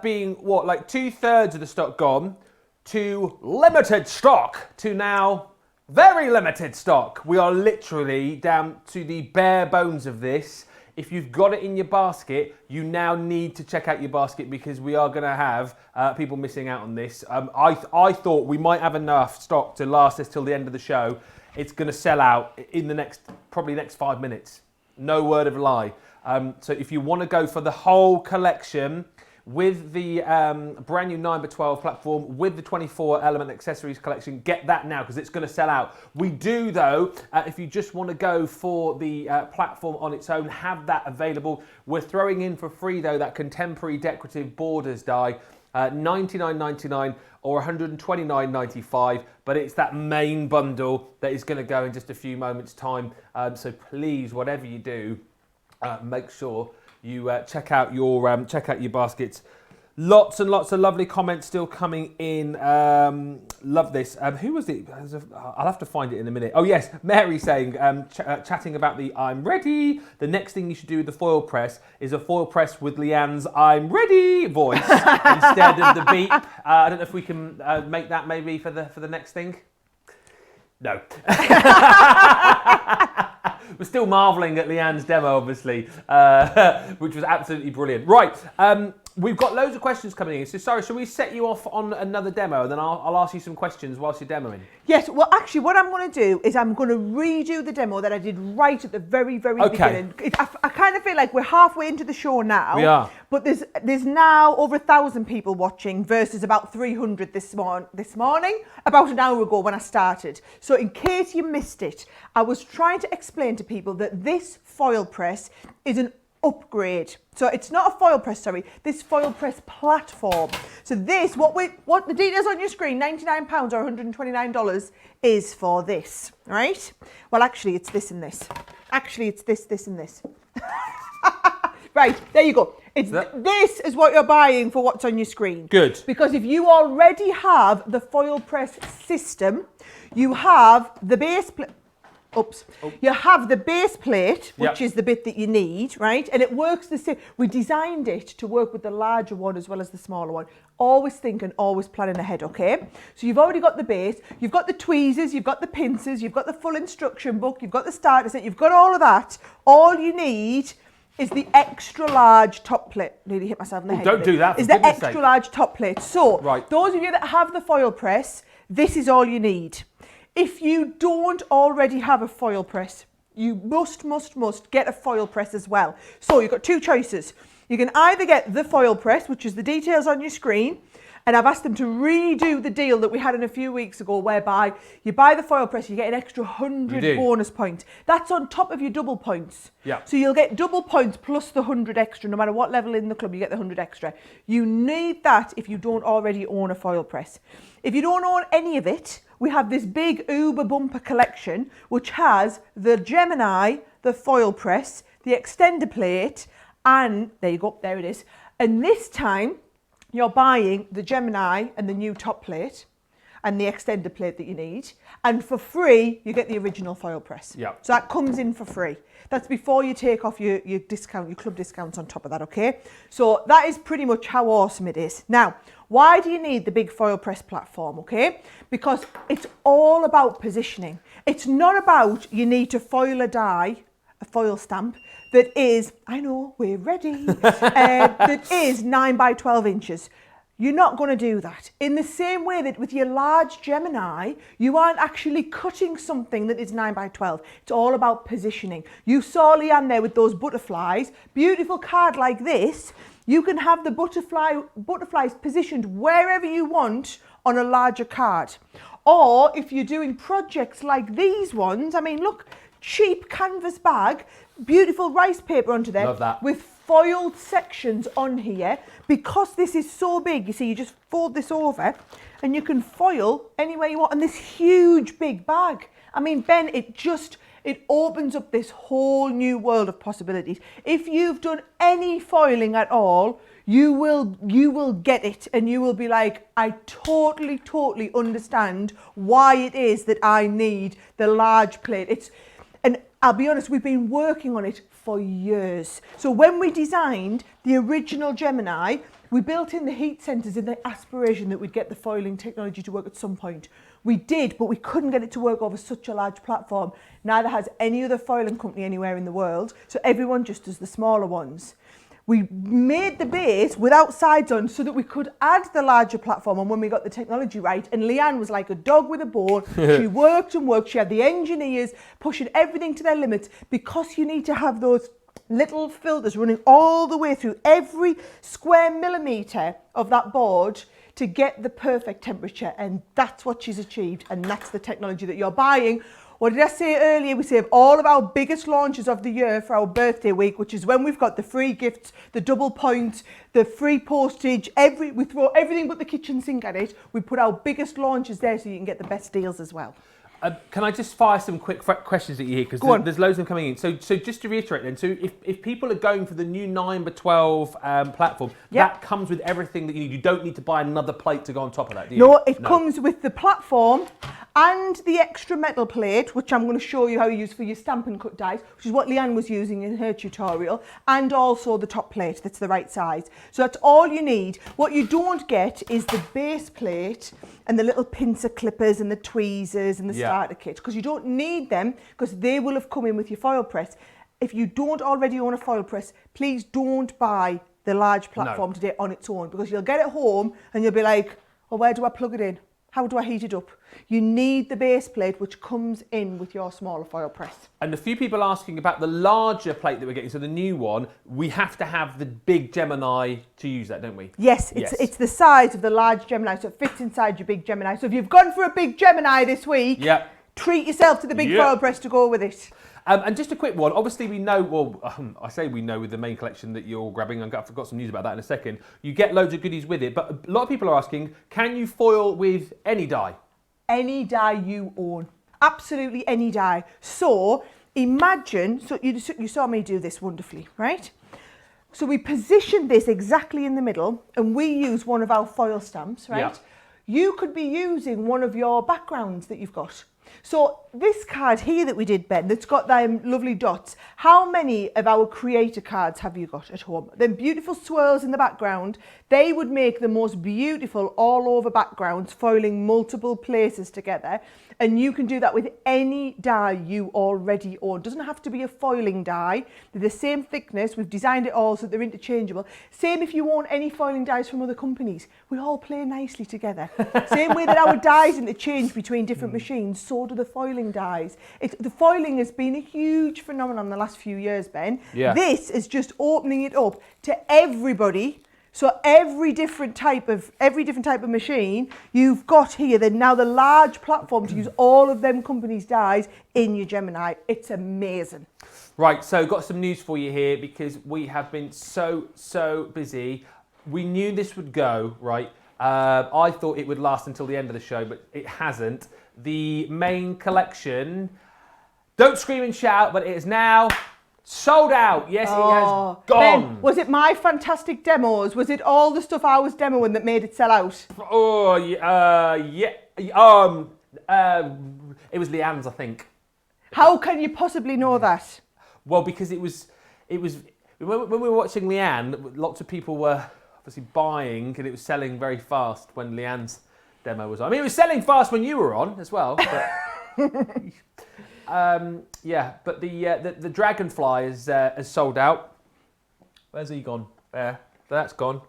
being, like 2/3 of the stock gone to limited stock to now very limited stock. We are literally down to the bare bones of this. If you've got it in your basket, you now need to check out your basket, because we are going to have people missing out on this. I thought we might have enough stock to last us till the end of the show. it's going to sell out in the probably next 5 minutes. No word of a lie. So if you want to go for the whole collection with the brand new 9x12 platform, with the 24 element accessories collection, get that now because it's going to sell out. We do though, if you just want to go for the platform on its own, have that available. We're throwing in for free though that contemporary decorative borders die, $99.99 or $129.95, but it's that main bundle that is going to go in just a few moments time. So please, whatever you do, make sure you check out your baskets. Lots and lots of lovely comments still coming in. Love this. Who was it? I'll have to find it in a minute. Oh yes, Mary saying, chatting about the "I'm ready." The next thing you should do with the foil press is a foil press with Leanne's "I'm ready" voice instead of the beep. I don't know if we can make that maybe for the next thing. No. We're still marvelling at Leanne's demo, obviously, which was absolutely brilliant. Right, we've got loads of questions coming in. So, Sara, shall we set you off on another demo, and then I'll ask you some questions whilst you're demoing? Yes, well, actually, what I'm going to do is I'm going to redo the demo that I did right at the very beginning. I kind of feel like we're halfway into the show now. We are. But there's now over 1,000 people watching versus about 300 this morning, about an hour ago when I started. So in case you missed it, I was trying to explain to people that this foil press is an upgrade. So it's not a foil press, sorry, this foil press platform. So this, what the details on your screen, £99 or $129 is for this, right? Well, actually, it's this and this. Actually, it's this and this. Right, there you go. This is what you're buying for what's on your screen. Good. Because if you already have the foil press system, you have the base plate. Oops. Oh. You have the base plate, which is the bit that you need, right? And it works the same. We designed it to work with the larger one as well as the smaller one. Always thinking, always planning ahead, okay? So you've already got the base, you've got the tweezers, you've got the pincers, you've got the full instruction book, you've got the starter set, you've got all of that. All you need is the extra large top plate. Nearly hit myself in the head. Don't do that. Is the extra large top plate. So, right. Those of you that have the foil press, this is all you need. If you don't already have a foil press, you must get a foil press as well. So you've got two choices. You can either get the foil press, which is the details on your screen, and I've asked them to redo the deal that we had in a few weeks ago, whereby you buy the foil press, you get an extra 100 bonus points. That's on top of your double points. Yeah. So you'll get double points plus the 100 extra. No matter what level in the club, you get the 100 extra. You need that if you don't already own a foil press. If you don't own any of it, we have this big Uber bumper collection, which has the Gemini, the foil press, the extender plate, and there you go, there it is. And this time, you're buying the Gemini and the new top plate and the extender plate that you need. And for free, you get the original foil press. Yeah. So that comes in for free. That's before you take off your discount, your club discounts on top of that, okay? So that is pretty much how awesome it is. Now, why do you need the big foil press platform, okay? Because it's all about positioning. It's not about you need to foil a die, a foil stamp, that is, I know, we're ready, that is 9 by 12 inches. You're not going to do that. In the same way that with your large Gemini, you aren't actually cutting something that is 9 by 12. It's all about positioning. You saw Leanne there with those butterflies. Beautiful card like this. You can have the butterflies positioned wherever you want on a larger card. Or if you're doing projects like these ones, I mean, look, cheap canvas bag, beautiful rice paper onto them. Love that. With foiled sections on here. Because this is so big, you see, you just fold this over and you can foil anywhere you want. And this huge big bag. I mean, Ben, it opens up this whole new world of possibilities. If you've done any foiling at all, you will get it and you will be like, I totally understand why it is that I need the large plate. And I'll be honest, we've been working on it for years. So when we designed the original Gemini, we built in the heat sensors in the aspiration that we'd get the foiling technology to work at some point. We did, but we couldn't get it to work over such a large platform. Neither has any other foiling company anywhere in the world. So everyone just does the smaller ones. we made the base without sides on so that we could add the larger platform on when we got the technology right. And Leanne was like a dog with a bone. She worked and worked. She had the engineers pushing everything to their limits, because you need to have those little filters running all the way through every square millimetre of that board to get the perfect temperature. And that's what she's achieved, and that's the technology that you're buying. What did I say earlier? We save all of our biggest launches of the year for our birthday week, which is when we've got the free gifts, the double points, the free postage, we throw everything but the kitchen sink at it. We put our biggest launches there so you can get the best deals as well. Can I just fire some quick questions at you here? Because there's loads of them coming in. So just to reiterate then, so if people are going for the new 9x12 platform, that comes with everything that you need. You don't need to buy another plate to go on top of that, do you? No, it comes with the platform and the extra metal plate, which I'm going to show you how you use for your stamp and cut dies, which is what Leanne was using in her tutorial, and also the top plate that's the right size. So that's all you need. What you don't get is the base plate and the little pincer clippers and the tweezers and the starter kit, because you don't need them, because they will have come in with your foil press. If you don't already own a foil press, please don't buy the large platform today on its own, because you'll get it home and you'll be like, oh, where do I plug it in? How do I heat it up? You need the base plate, which comes in with your smaller foil press. And a few people asking about the larger plate that we're getting, so the new one, we have to have the big Gemini to use that, don't we? Yes, it's the size of the large Gemini, so it fits inside your big Gemini. So if you've gone for a big Gemini this week, treat yourself to the big foil press to go with it. And just a quick one, obviously we know, well, I say we know with the main collection that you're grabbing, I've got some news about that in a second. You get loads of goodies with it, but a lot of people are asking, can you foil with any die? Any die you own. Absolutely any die. So imagine, so you saw me do this wonderfully, right? So we position this exactly in the middle, and we use one of our foil stamps, right? Yeah. You could be using one of your backgrounds that you've got. So this card here that we did, Ben, that's got them lovely dots, how many of our creator cards have you got at home? Them beautiful swirls in the background, they would make the most beautiful all over backgrounds, foiling multiple places together. And you can do that with any die you already own. Doesn't have to be a foiling die. They're the same thickness. We've designed it all so they're interchangeable. Same if you own any foiling dies from other companies. We all play nicely together. Same way that our dies interchange between different machines, so do the foiling dies. The foiling has been a huge phenomenon in the last few years, Ben. Yeah. This is just opening it up to everybody. So every different type of machine you've got here, then now the large platform to use all of them companies' dies in your Gemini. It's amazing. Right, so got some news for you here, because we have been so busy. We knew this would go, right? I thought it would last until the end of the show, but it hasn't. The main collection, don't scream and shout, but it is now sold out. Yes, it has gone. Ben, was it my fantastic demos? Was it all the stuff I was demoing that made it sell out? Oh, yeah. It was Leanne's, I think. How can you possibly know that? Well, because it was when we were watching Leanne, lots of people were obviously buying, and it was selling very fast when Leanne's demo was on. I mean, it was selling fast when you were on as well. But but the dragonfly is sold out. Where's he gone? There, that's gone.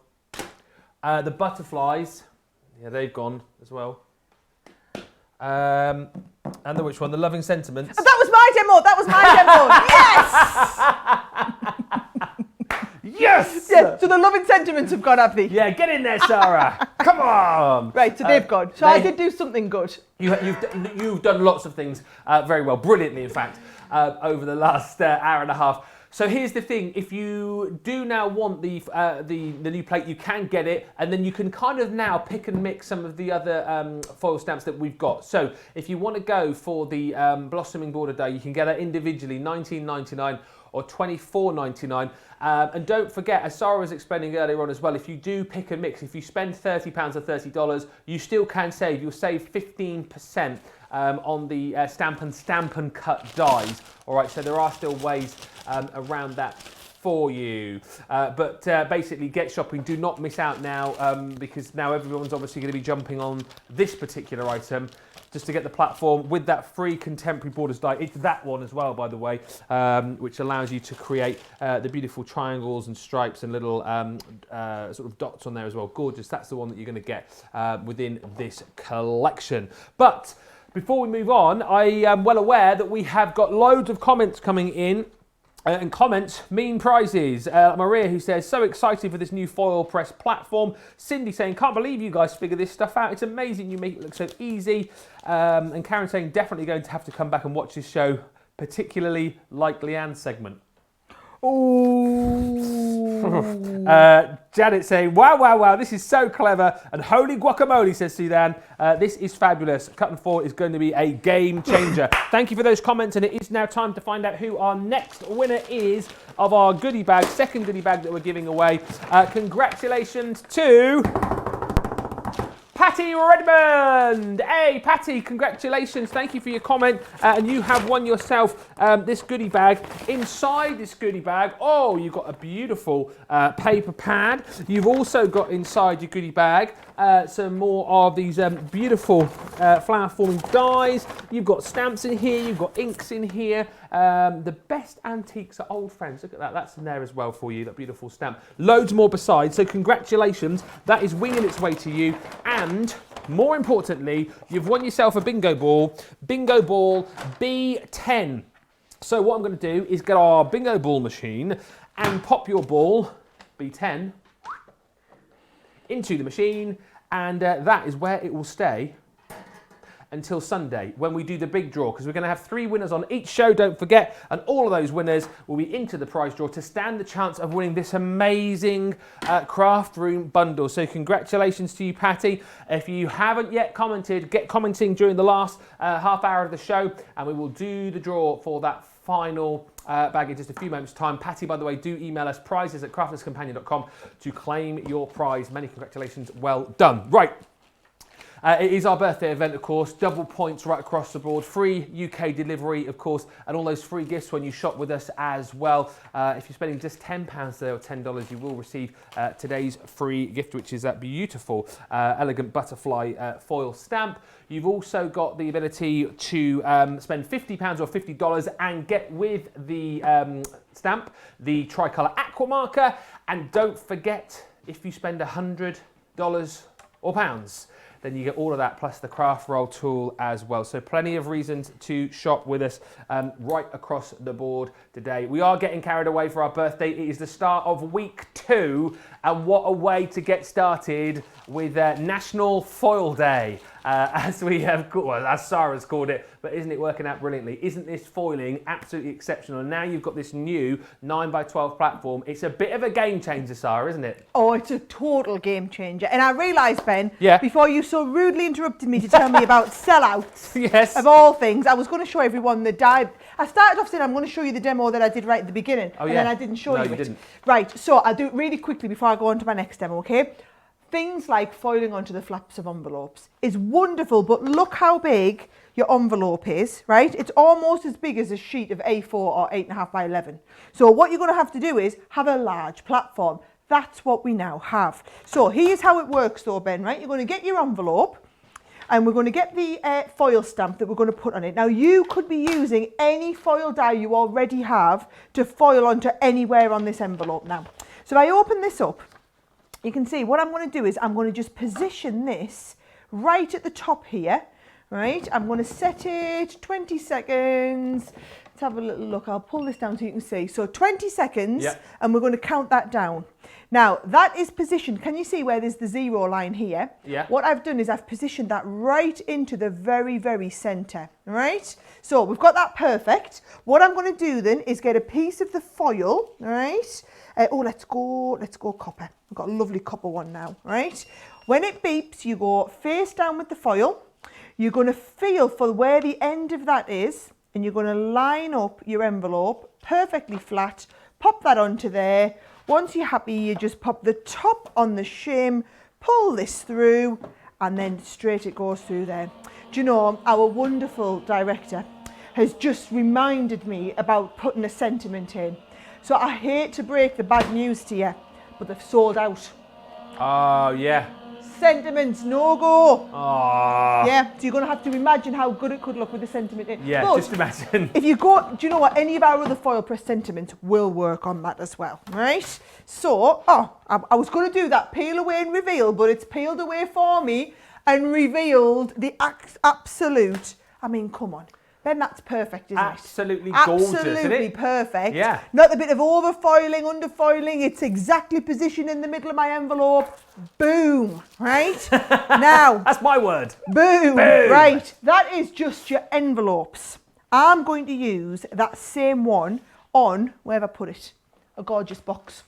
The butterflies, they've gone as well. And which one? The loving sentiments. That was my demo. Yes. Yes. Yes. So the loving sentiments have gone, have they? Yeah, get in there, Sara. Come on. Right. So they've gone. So I did do something good. You've done lots of things very well, brilliantly, in fact, over the last hour and a half. So here's the thing: if you do now want the new plate, you can get it, and then you can kind of now pick and mix some of the other foil stamps that we've got. So if you want to go for the blossoming border day, you can get it individually, $19.99 or $24.99. And don't forget, as Sara was explaining earlier on as well, if you do pick and mix, if you spend £30 or $30, you still can save. You'll save 15% on the Stamp and Cut dies. All right, so there are still ways around that for you. But basically, get shopping. Do not miss out now, because now everyone's obviously going to be jumping on this particular item just to get the platform with that free contemporary borders die. It's that one as well, by the way, which allows you to create the beautiful triangles and stripes and little sort of dots on there as well. Gorgeous. That's the one that you're going to get within this collection. But before we move on, I am well aware that we have got loads of comments coming in. And comments mean prizes. Maria, who says, so excited for this new foil press platform. Cindy saying, can't believe you guys figure this stuff out. It's amazing you make it look so easy. And Karen saying, definitely going to have to come back and watch this show, particularly like Leanne's segment. Ooh. Janet saying, wow, wow, wow, this is so clever. And holy guacamole, says Suzanne. This is fabulous. Cut and Foil is going to be a game changer. Thank you for those comments. And it is now time to find out who our next winner is of our goodie bag, second goodie bag that we're giving away. Congratulations to Patty Redmond. Hey, Patty, congratulations. Thank you for your comment. And you have won yourself this goodie bag. Inside this goodie bag, oh, you've got a beautiful paper pad. You've also got inside your goodie bag some more of these beautiful flower forming dies. You've got stamps in here. You've got inks in here. The best antiques are old friends. Look at that. That's in there as well for you, that beautiful stamp. Loads more besides. So congratulations. That is winging its way to you. And more importantly, you've won yourself a bingo ball. Bingo ball B10. So what I'm going to do is get our bingo ball machine and pop your ball, B10, into the machine, and that is where it will stay until Sunday when we do the big draw, because we're going to have 3 winners on each show, don't forget, and all of those winners will be into the prize draw to stand the chance of winning this amazing craft room bundle. So congratulations to you, Patty. If you haven't yet commented, get commenting during the last half hour of the show, and we will do the draw for that final bag in just a few moments' time. Patty, by the way, do email us prizes@crafterscompanion.com to claim your prize. Many congratulations, well done. Right. It is our birthday event, of course. Double points right across the board. Free UK delivery, of course, and all those free gifts when you shop with us as well. If you're spending just £10 there or $10, you will receive today's free gift, which is that beautiful, elegant butterfly foil stamp. You've also got the ability to spend £50 or $50 and get with the stamp the tricolour aqua marker. And don't forget, if you spend $100 or pounds, then you get all of that plus the craft roll tool as well. So plenty of reasons to shop with us right across the board today. We are getting carried away for our birthday. It is the start of week 2, and what a way to get started with National Foil Day, as we have, well, as Sara's called it, but isn't it working out brilliantly? Isn't this foiling absolutely exceptional? And now you've got this new 9x12 platform. It's a bit of a game changer, Sara, isn't it? Oh, it's a total game changer. And I realised, Ben, Yeah. before you so rudely interrupted me to tell me about sellouts, Yes. of all things, I was going to show everyone the die. I started off saying I'm going to show you the demo that I did right at the beginning, Oh, and yeah. then I didn't show No, you you it. didn't. Right, so I'll do it really quickly before I go on to my next demo, okay? Things like foiling onto the flaps of envelopes is wonderful, but look how big your envelope is, right? It's almost as big as a sheet of A4 or 8.5 by 11. So what you're going to have to do is have a large platform. That's what we now have. So here's how it works though, Ben, right? You're going to get your envelope, and we're going to get the foil stamp that we're going to put on it. Now, you could be using any foil die you already have to foil onto anywhere on this envelope now. So if I open this up, you can see what I'm going to do is I'm going to just position this right at the top here, right? I'm going to set it 20 seconds. Let's have a little look. I'll pull this down so you can see. So 20 seconds, Yep. and we're going to count that down. Now, that is positioned. Can you see where there's the 0 line here? Yeah. What I've done is I've positioned that right into the very, very centre, right? So we've got that perfect. What I'm going to do then is get a piece of the foil, right? Let's go copper. I've got a lovely copper one now, right? When it beeps, you go face down with the foil. You're going to feel for where the end of that is, and you're going to line up your envelope perfectly flat, pop that onto there. Once you're happy, you just pop the top on the shim, pull this through, and then straight it goes through there. Do you know, our wonderful director has just reminded me about putting a sentiment in. So I hate to break the bad news to you, but they've sold out. Oh, yeah. Sentiments, no go. Oh. Yeah, so you're going to have to imagine how good it could look with the sentiment in. Yeah, But just imagine. if you go, do you know what? Any of our other foil press sentiments will work on that as well, right? So, I was going to do that peel away and reveal, but it's peeled away for me and revealed the absolute, I mean, come on. Then that's perfect, isn't Absolutely it? gorgeous, Absolutely isn't it? perfect. Yeah. Not a bit of overfoiling, underfoiling. It's exactly positioned in the middle of my envelope. Boom, right? Now. That's my word. Boom. Boom. Right, that is just your envelopes. I'm going to use that same one on, where have I put it? A gorgeous box.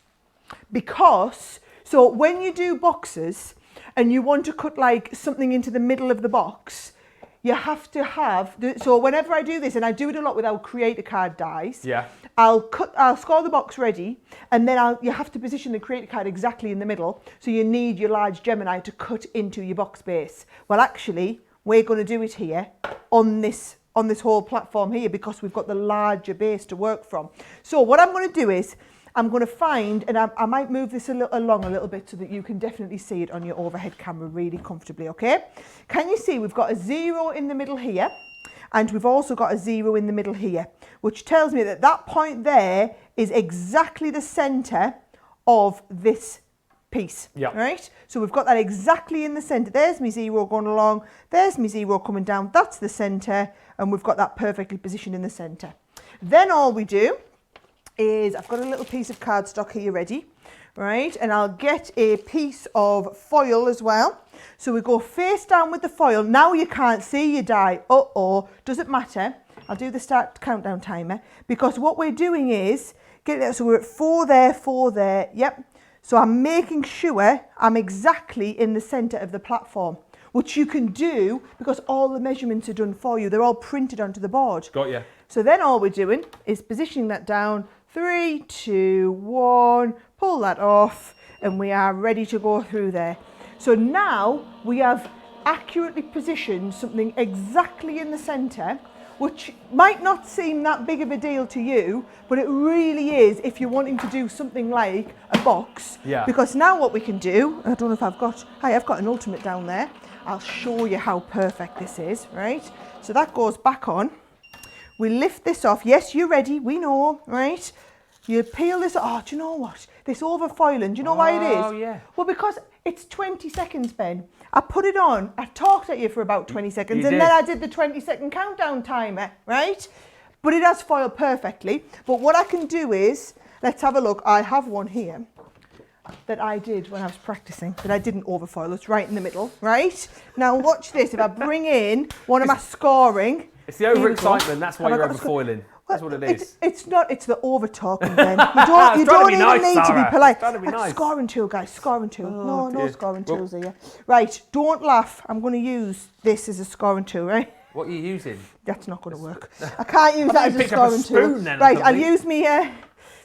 Because, so when you do boxes and you want to cut like something into the middle of the box, you have to have, so whenever I do this, and I do it a lot with our creator card dies, Yeah. I'll score the box ready, and then you have to position the creator card exactly in the middle, so you need your large Gemini to cut into your box base. Well, actually, we're going to do it here on this whole platform here, because we've got the larger base to work from. So what I'm going to do is, I'm going to find, and I might move this along a little bit so that you can definitely see it on your overhead camera really comfortably, okay? Can you see we've got a 0 in the middle here, and we've also got a 0 in the middle here, which tells me that that point there is exactly the centre of this piece, right? So we've got that exactly in the centre. There's my 0 going along, there's my 0 coming down, that's the centre, and we've got that perfectly positioned in the centre. Then all we do is, I've got a little piece of cardstock here ready, right? And I'll get a piece of foil as well. So we go face down with the foil. Now you can't see your die. Doesn't matter. I'll do the start countdown timer, because what we're doing is, so we're at 4 there, 4 there, yep. So I'm making sure I'm exactly in the centre of the platform, which you can do because all the measurements are done for you. They're all printed onto the board. Got you. So then all we're doing is positioning that down. 3, 2, 1, pull that off, and we are ready to go through there. So now we have accurately positioned something exactly in the centre, which might not seem that big of a deal to you, but it really is if you're wanting to do something like a box. Yeah. Because now what we can do, I don't know if I've got an ultimate down there. I'll show you how perfect this is, right? So that goes back on. We lift this off. Yes, you're ready. We know, right? You peel this. Oh, do you know what? This overfoiling. Do you know why it is? Oh, yeah. Well, because it's 20 seconds, Ben. I put it on. I talked at you for about 20 seconds, You and did. then I did the 20-second countdown timer, right? But it has foiled perfectly. But what I can do is, let's have a look. I have one here that I did when I was practicing, that I didn't overfoil. It's right in the middle, right? Now watch this. If I bring in one of my scoring. It's the overexcitement, that's why Have I you're got the overfoiling. That's what it is. It's not, it's the over talking, Ben. You don't even nice, need to Sara. be polite. It's trying to be nice. Scoring tool, guys, scoring tool. No dear. scoring tools here. Right, don't laugh. I'm going to use this as a scoring tool, right? What are you using? That's not going to work. I can't use that as a pick up a scoring spoon tool. then or Right, I'll something. use me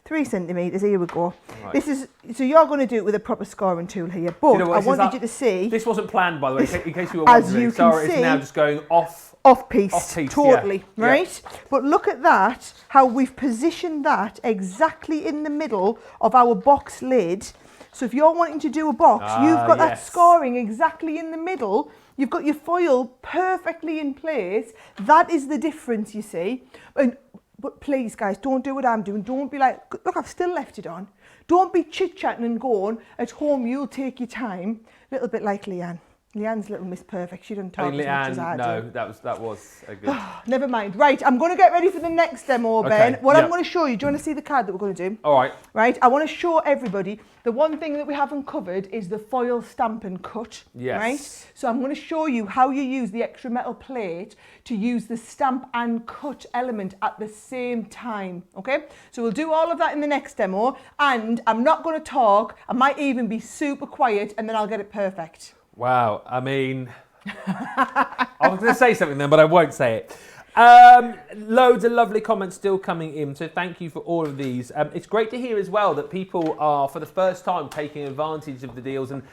3 centimetres. Here we go. Right. This is, so you're going to do it with a proper scoring tool here. But know what, I this is wanted that- you to see. This wasn't planned, by the way, in case you were As wondering. you can Sara is see- now just going off. Off-piece, Off-piece, totally, yeah. right? But look at that, how we've positioned that exactly in the middle of our box lid. So if you're wanting to do a box, you've got that yes. scoring exactly in the middle. You've got your foil perfectly in place. That is the difference, you see. But please, guys, don't do what I'm doing. Don't be like, look, I've still left it on. Don't be chit-chatting and going, at home, you'll take your time. A little bit like Leanne. Leanne's little Miss Perfect. She doesn't talk as much as I do. No, that was a good. Never mind. Right, I'm going to get ready for the next demo, Ben. Okay, What yeah. I'm going to show you, do you want to see the card that we're going to do? All right. Right, I want to show everybody, the one thing that we haven't covered is the foil stamp and cut. Yes. Right? So I'm going to show you how you use the extra metal plate to use the stamp and cut element at the same time. Okay? So we'll do all of that in the next demo, and I'm not going to talk. I might even be super quiet, and then I'll get it perfect. Wow. I mean, I was going to say something then, but I won't say it. Loads of lovely comments still coming in, so thank you for all of these. It's great to hear as well that people are, for the first time, taking advantage of the deals and,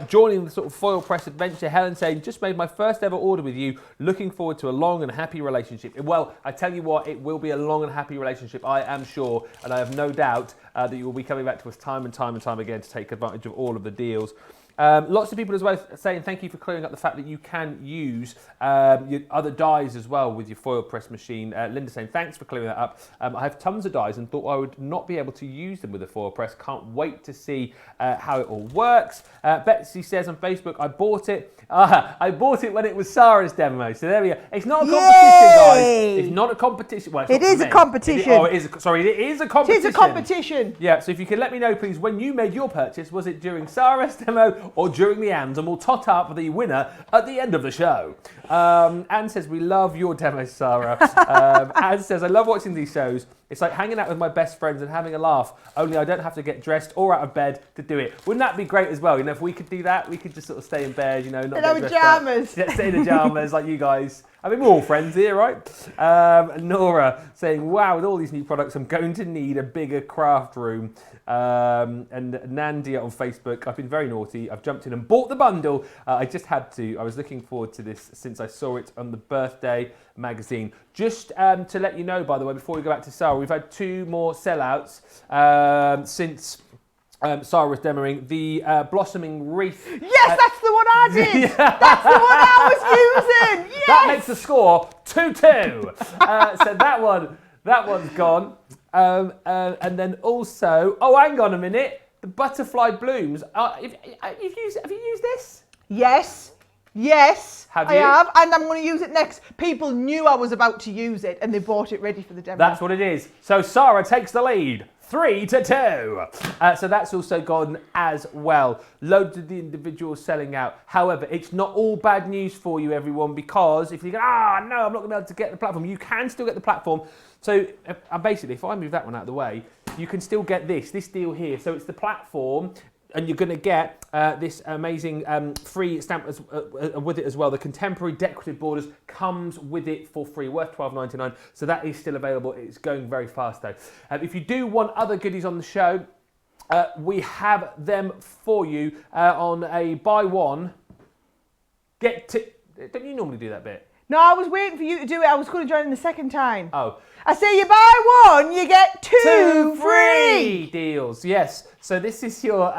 joining the sort of foil press adventure. Helen saying, just made my first ever order with you. Looking forward to a long and happy relationship. Well, I tell you what, it will be a long and happy relationship, I am sure, and I have no doubt that you will be coming back to us time and time and time again to take advantage of all of the deals. Lots of people as well saying thank you for clearing up the fact that you can use your other dies as well with your foil press machine. Linda saying thanks for clearing that up. I have tons of dies and thought I would not be able to use them with a foil press. Can't wait to see how it all works. Betsy says on Facebook, I bought it. I bought it when it was Sara's demo. So there we go. It's not a competition, guys. It's not a competition. Well, It is a competition. It is a competition. It is a competition. Yeah, so if you could let me know, please, when you made your purchase, was it during Sara's demo or during the Anne's, and we'll tot up the winner at the end of the show. Anne says, we love your demos, Sara. Anne says, I love watching these shows. It's like hanging out with my best friends and having a laugh, only I don't have to get dressed or out of bed to do it. Wouldn't that be great as well? You know, if we could do that, we could just sort of stay in bed, not in our pajamas. Yeah, stay in the pajamas like you guys. I mean, we're all friends here, right? Nora saying, wow, with all these new products, I'm going to need a bigger craft room. And Nandia on Facebook, I've been very naughty. I've jumped in and bought the bundle. I just had to. I was looking forward to this since I saw it on the birthday magazine. Just to let you know, by the way, before we go back to Sara, we've had 2 more sellouts since Sara was demoing the blossoming wreath. Yes, that's the one I did. Yeah. That's the one I was using. Yes. That makes the score 2-2. So that one's gone. And then also, hang on a minute, the butterfly blooms. Have you used this? Yes. Have you? I have, and I'm going to use it next. People knew I was about to use it, and they bought it ready for the demo. That's what it is. So Sara takes the lead. 3-2. So that's also gone as well. Loads of the individuals selling out. However, it's not all bad news for you, everyone, because if you go, no, I'm not going to be able to get the platform, you can still get the platform. So basically, if I move that one out of the way, you can still get this deal here. So it's the platform, and you're going to get this amazing free stamp with it as well. The contemporary decorative borders comes with it for free, worth $12.99. So that is still available. It's going very fast though. If you do want other goodies on the show, we have them for you on a buy one, get two. Don't you normally do that bit? No, I was waiting for you to do it. I was going to join in the second time. Oh. I say you buy one, you get two free deals. Yes. So this is your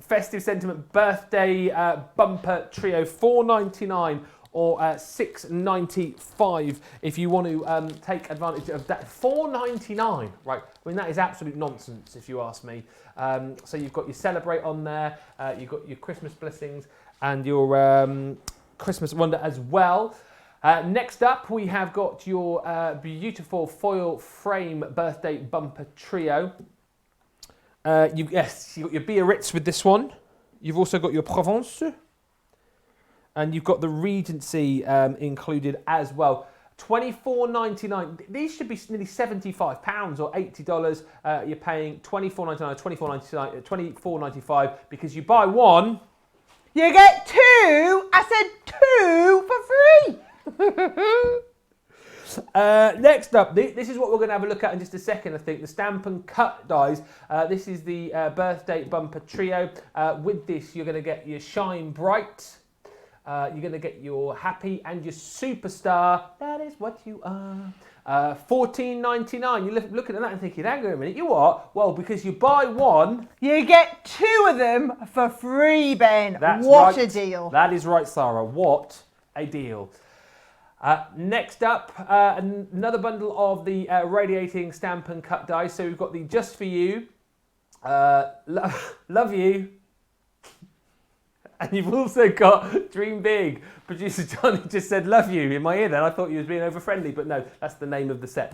festive sentiment birthday bumper trio, $4.99 or $6.95 if you want to take advantage of that. $4.99, right? I mean, that is absolute nonsense if you ask me. So you've got your Celebrate on there, you've got your Christmas blessings and your Christmas wonder as well. Next up, we have got your beautiful foil frame birthday bumper trio. You've got your Biarritz with this one. You've also got your Provence. And you've got the Regency included as well. $24.99. These should be nearly £75 or $80. You're paying $24.99, $24.95 because you buy one. You get two. I said two for free. Next up, this is what we're going to have a look at in just a second, I think. The Stamp and Cut dies. This is the birthday bumper trio. With this, you're going to get your Shine Bright. You're going to get your Happy and your Superstar. That is what you are. $14.99. You're looking at that and thinking, hang on a minute, you what? Well, because you buy one, you get two of them for free, Ben. That's what right. a deal. That is right, Sara. What a deal. Next up, another bundle of the radiating Stamp and Cut dies. So we've got the Just For You, Love You, and you've also got Dream Big. Producer Johnny just said love you in my ear then. I thought you was being over friendly, but no, that's the name of the set.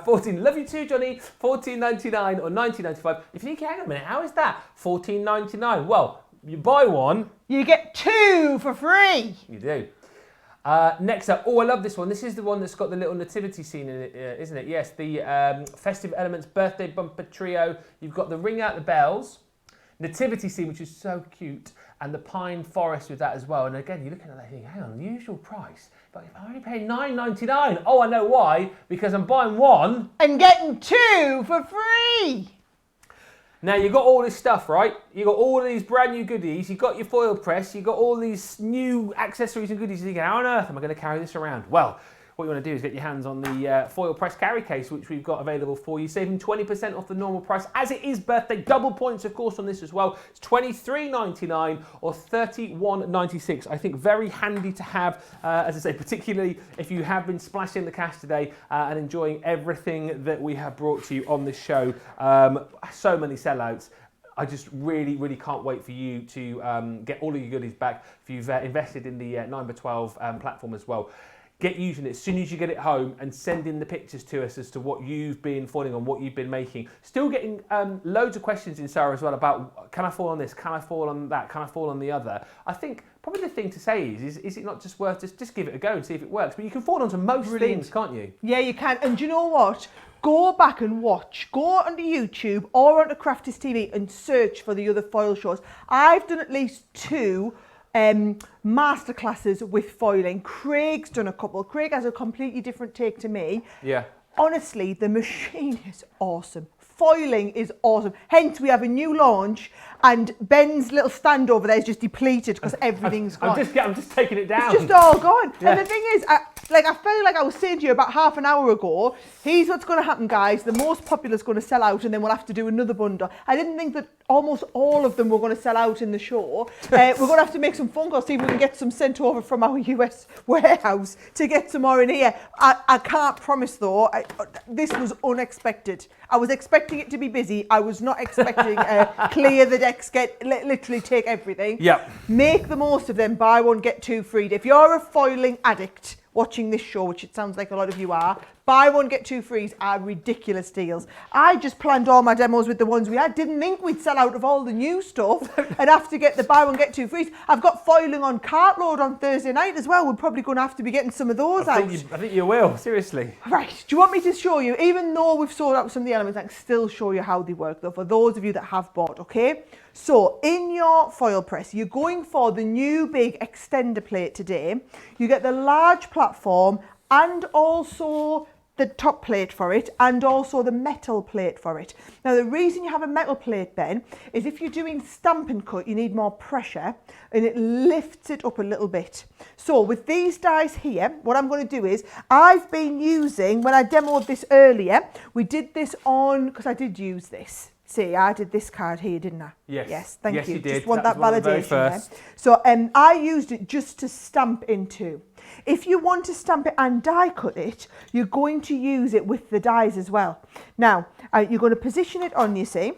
14, love you too, Johnny. $14.99 or $19.95. If you think, hang on a minute, how is that $14.99? Well, you buy one, you get two for free. You do. Next up, I love this one. This is the one that's got the little nativity scene in it, isn't it? Yes, the Festive Elements Birthday Bumper Trio. You've got the Ring Out the Bells. nativity scene, which is so cute, and the pine forest with that as well. And again, you're looking at that thing, hang on, usual price, but if I'm only paying $9.99, oh, I know why, because I'm buying one and getting two for free. Now you've got all this stuff, right? You've got all these brand new goodies, you've got your foil press, you've got all these new accessories and goodies. You think, how on earth am I going to carry this around? Well, what you want to do is get your hands on the foil press carry case, which we've got available for you, saving 20% off the normal price. As it is birthday, double points, of course, on this as well. It's $23.99 or $31.96. I think very handy to have, as I say, particularly if you have been splashing the cash today and enjoying everything that we have brought to you on this show. So many sellouts. I just really, really can't wait for you to get all of your goodies back if you've invested in the 9x12 platform as well. Get using it as soon as you get it home and send in the pictures to us as to what you've been foiling on, what you've been making. Still getting loads of questions in, Sarah, as well about, can I foil on this, can I foil on that, can I foil on the other? I think probably the thing to say is it not just worth just give it a go and see if it works? But you can foil onto most things, can't you? Yeah, you can. And do you know what? Go back and watch. Go onto YouTube or onto Crafters TV and search for the other foil shows. I've done at least 2 masterclasses with foiling. Craig's done a couple. Craig has a completely different take to me. Yeah. Honestly, the machine is awesome. Foiling is awesome. Hence, we have a new launch, and Ben's little stand over there is just depleted because everything's gone. I'm just taking it down. It's just all gone. Yeah. And the thing is, I feel like I was saying to you about half an hour ago, here's what's going to happen, guys. The most popular is going to sell out, and then we'll have to do another bundle. I didn't think that almost all of them were going to sell out in the show. We're going to have to make some phone calls, see if we can get some sent over from our US warehouse to get some more in here. I can't promise, though. This was unexpected. I was expecting it to be busy. I was not expecting clear the decks, literally take everything. Yep. Make the most of them. Buy one, get 2 free. If you're a foiling addict watching this show, which it sounds like a lot of you are, buy one, get 2 frees are ridiculous deals. I just planned all my demos with the ones we had. Didn't think we'd sell out of all the new stuff and have to get the buy one, get 2 frees. I've got foiling on cartload on Thursday night as well. We're probably going to have to be getting some of those out. I think you will, seriously. Right, do you want me to show you? Even though we've sold out some of the elements, I can still show you how they work, though, for those of you that have bought, okay? So, in your foil press, you're going for the new big extender plate today. You get the large platform and also the top plate for it, and also the metal plate for it. Now, the reason you have a metal plate, Ben, is if you're doing stamp and cut, you need more pressure, and it lifts it up a little bit. So with these dies here, what I'm going to do is, I've been using, when I demoed this earlier, we did this on, because I did use this. See, I did this card here, didn't I? Yes. Yes, thank yes, you. You did. Just want that validation there. First. So I used it just to stamp into. If you want to stamp it and die cut it, you're going to use it with the dies as well. Now, you're going to position it on, you see,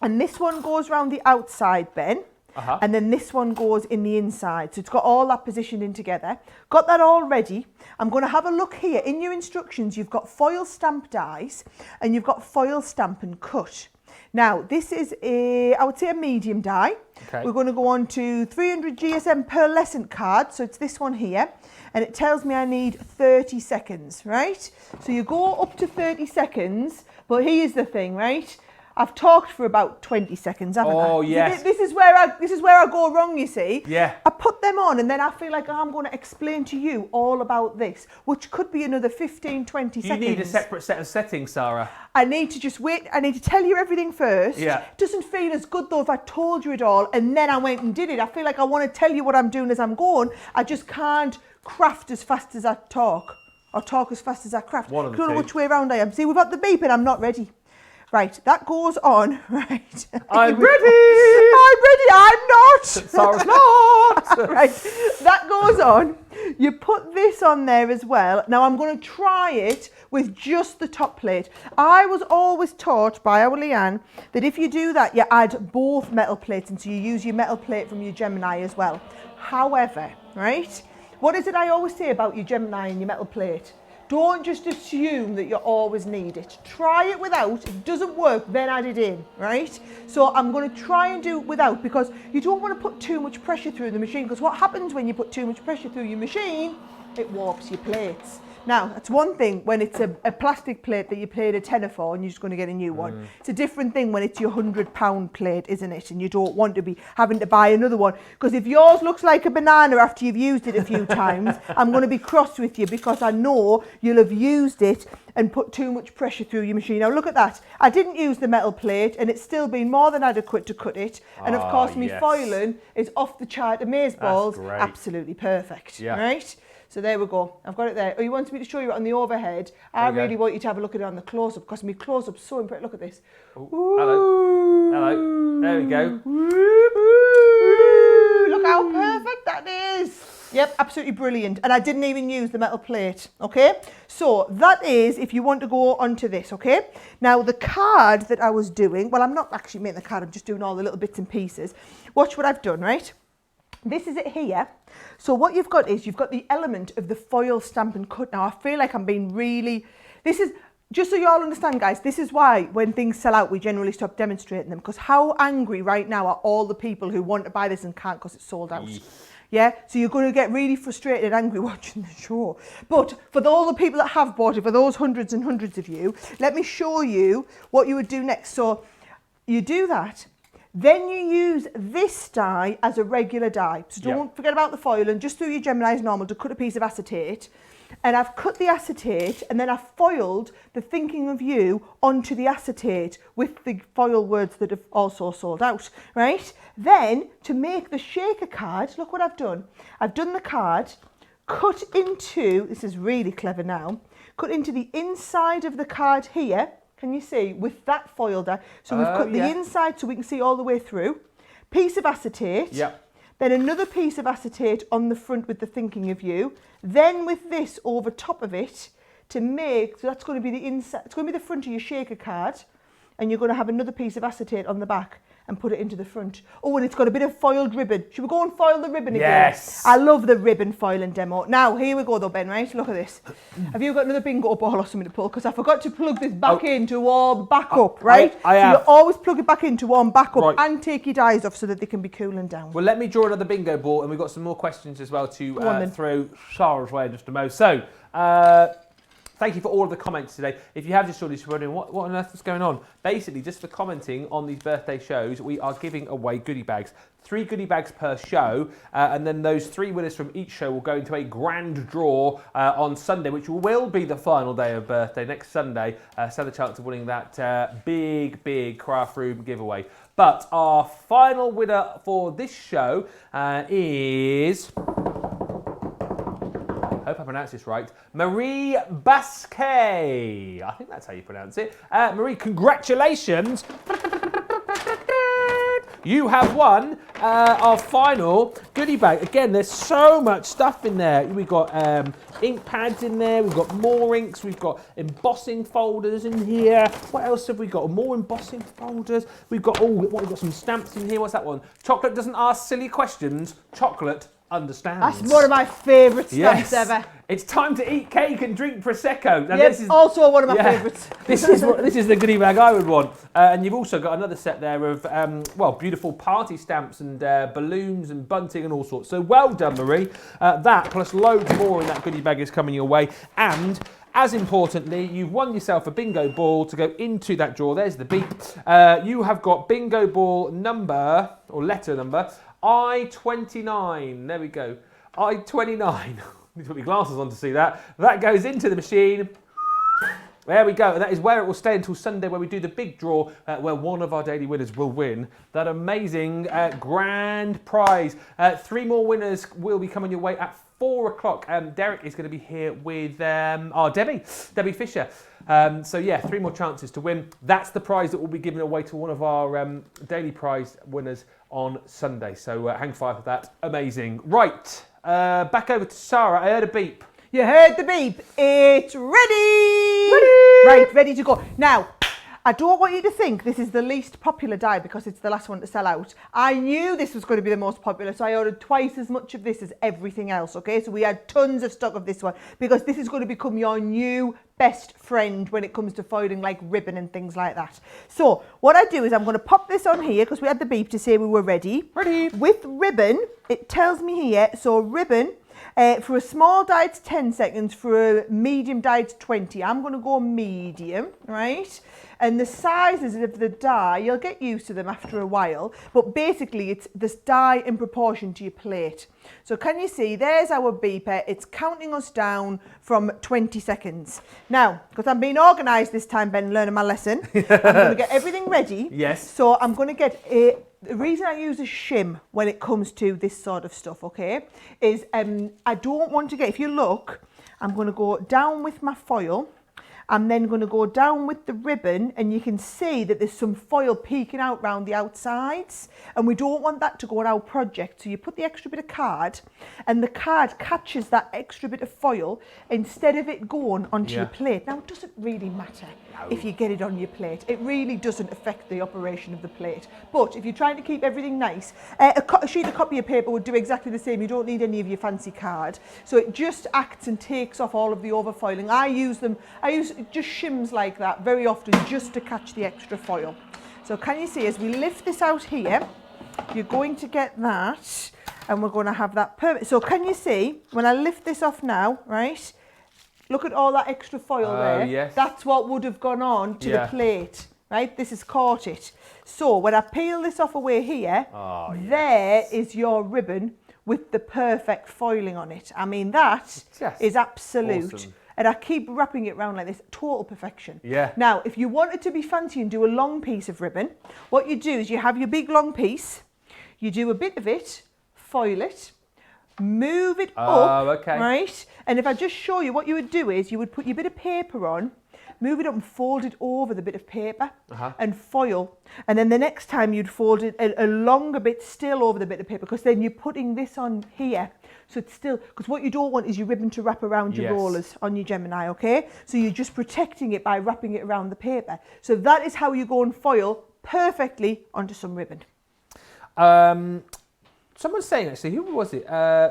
and this one goes around the outside, Ben, and then this one goes in the inside. So it's got all that positioned in together. Got that all ready. I'm going to have a look here. In your instructions, you've got foil stamp dies, and you've got foil stamp and cut. Now, this is I would say a medium die. Okay. We're going to go on to 300 GSM pearlescent card. So it's this one here. And it tells me I need 30 seconds, right? So you go up to 30 seconds. But here's the thing, right? I've talked for about 20 seconds, haven't I? Oh, yes. This is where I go wrong, you see. Yeah. I put them on and then I feel like I'm going to explain to you all about this, which could be another 15, 20 seconds. You need a separate set of settings, Sarah. I need to just wait. I need to tell you everything first. Yeah. It doesn't feel as good, though, if I told you it all and then I went and did it. I feel like I want to tell you what I'm doing as I'm going. I just can't craft as fast as I talk or talk as fast as I craft. One of the I don't know two. which way around I am. See, we've got the beep and I'm not ready. Right, that goes on, right. I'm ready! I'm ready, I'm not! Sarah's not! Right, that goes on. You put this on there as well. Now I'm going to try it with just the top plate. I was always taught by our Leanne that if you do that, you add both metal plates, and so you use your metal plate from your Gemini as well. However, right, what is it I always say about your Gemini and your metal plate? Don't just assume that you always need it. Try it without. If it doesn't work, then add it in, right? So I'm going to try and do it without, because you don't want to put too much pressure through the machine, because what happens when you put too much pressure through your machine? It warps your plates. Now, that's one thing when it's a plastic plate that you paid a tenner for and you're just going to get a new one. It's a different thing when it's your £100 plate, isn't it? And you don't want to be having to buy another one. Because if yours looks like a banana after you've used it a few times, I'm going to be cross with you because I know you'll have used it and put too much pressure through your machine. Now look at that. I didn't use the metal plate and it's still been more than adequate to cut it. And of course, my foiling is off the chart. Amazeballs, absolutely perfect. Yeah. Right? So there we go. I've got it there. Oh, you wanted me to show you it on the overhead. I really want you to have a look at it on the close-up because my close-up's so impressive. Look at this. Ooh, hello. Hello. There we go. Look how perfect that is. Yep, absolutely brilliant. And I didn't even use the metal plate, okay? So that is if you want to go onto this, okay? Now the card that I was doing, well, I'm not actually making the card, I'm just doing all the little bits and pieces. Watch what I've done, right? This is it here. So what you've got is you've got the element of the foil stamp and cut. Now I feel like I'm being really, this is, just so you all understand guys, this is why when things sell out we generally stop demonstrating them, because how angry right now are all the people who want to buy this and can't because it's sold out. Yeah, so you're going to get really frustrated and angry watching the show. But for all the people that have bought it, for those hundreds and hundreds of you, let me show you what you would do next. So you do that. Then you use this die as a regular die. So don't forget about the foil and just do your Gemini as normal to cut a piece of acetate. And I've cut the acetate and then I've foiled the thinking of you onto the acetate with the foil words that have also sold out, right? Then to make the shaker card, look what I've done. I've done the card, cut into, this is really clever now, cut into the inside of the card here. Can you see, with that foil die? So we've cut the inside so we can see all the way through. Piece of acetate. Then another piece of acetate on the front with the thinking of you. Then with this over top of it to make, so that's going to be the inside, it's going to be the front of your shaker card. And you're going to have another piece of acetate on the back and put it into the front. Oh, and it's got a bit of foiled ribbon. Should we go and foil the ribbon again? Yes. I love the ribbon foiling demo. Now, here we go though, Ben, right? Look at this. Have you got another bingo ball or something to pull? Because I forgot to plug this back in to warm back up, right? I have. So you always plug it back in to warm back up and take your dies off so that they can be cooling down. Well, let me draw another bingo ball and we've got some more questions as well to throw Sara's way in just a moment. So, thank you for all of the comments today. If you have just already wondering what on earth is going on, basically just for commenting on these birthday shows, we are giving away goodie bags. 3 goodie bags per show, and then those 3 winners from each show will go into a grand draw on Sunday, which will be the final day of birthday, next Sunday. So the chance of winning that big craft room giveaway. But our final winner for this show is, I hope I pronounced this right, Marie Basquet. I think that's how you pronounce it. Marie, congratulations. You have won our final goodie bag. Again, there's so much stuff in there. We've got ink pads in there. We've got more inks. We've got embossing folders in here. What else have we got? More embossing folders. We've got, we've got some stamps in here. What's that one? Chocolate doesn't ask silly questions. Chocolate understands. That's one of my favourite stamps ever. It's time to eat cake and drink Prosecco. Now, yes, this is also one of my favourites. This is the goodie bag I would want. And you've also got another set there of, beautiful party stamps and balloons and bunting and all sorts. So well done, Marie. That plus loads more in that goodie bag is coming your way. And as importantly, you've won yourself a bingo ball to go into that drawer. There's the beep. You have got bingo ball number, or letter number, I-29. There we go. I-29. Need to put my glasses on to see that. That goes into the machine. There we go. And that is where it will stay until Sunday, where we do the big draw, where one of our daily winners will win that amazing grand prize. 3 more winners will be coming your way at 4 o'clock. Derek is going to be here with Debbie Fisher. So yeah, 3 more chances to win. That's the prize that will be given away to one of our daily prize winners on Sunday. So hang fire for that. Amazing. Right, back over to Sara. I heard a beep. You heard the beep. It's ready. Right, ready to go. Now, I don't want you to think this is the least popular die because it's the last one to sell out. I knew this was going to be the most popular, so I ordered twice as much of this as everything else, okay? So we had tons of stock of this one because this is going to become your new best friend when it comes to foiling like ribbon and things like that. So what I do is I'm going to pop this on here because we had the beep to say we were ready. Ready. With ribbon, it tells me here, so ribbon For a small die, it's 10 seconds. For a medium die, it's 20. I'm going to go medium, right? And the sizes of the die, you'll get used to them after a while, but basically it's this die in proportion to your plate. So can you see, there's our beeper. It's counting us down from 20 seconds. Now, because I'm being organised this time, Ben, learning my lesson, I'm going to get everything ready. Yes. So I'm going to get the reason I use a shim when it comes to this sort of stuff, okay, is I don't want to get, if you look, I'm going to go down with my foil. I'm then going to go down with the ribbon, and you can see that there's some foil peeking out round the outsides, and we don't want that to go on our project. So you put the extra bit of card, and the card catches that extra bit of foil instead of it going onto your plate. Now, it doesn't really matter if you get it on your plate. It really doesn't affect the operation of the plate. But if you're trying to keep everything nice, a sheet of copy of paper would do exactly the same. You don't need any of your fancy card. So it just acts and takes off all of the overfoiling. I use just shims like that very often just to catch the extra foil. So can you see, as we lift this out here, you're going to get that, and we're going to have that perfect. So can you see, when I lift this off now, right, look at all that extra foil there. Yes. That's what would have gone on to the plate, right? This has caught it. So when I peel this off away here, there is your ribbon with the perfect foiling on it. I mean, that is absolute. Awesome. And I keep wrapping it around like this, total perfection. Yeah. Now, if you wanted to be fancy and do a long piece of ribbon, what you do is you have your big long piece, you do a bit of it, foil it, move it up, right? And if I just show you, what you would do is you would put your bit of paper on, move it up and fold it over the bit of paper and foil. And then the next time you'd fold it a longer bit still over the bit of paper, because then you're putting this on here. So it's still, because what you don't want is your ribbon to wrap around your rollers on your Gemini, okay? So you're just protecting it by wrapping it around the paper. So that is how you go and foil perfectly onto some ribbon. Someone's saying, actually, who was it?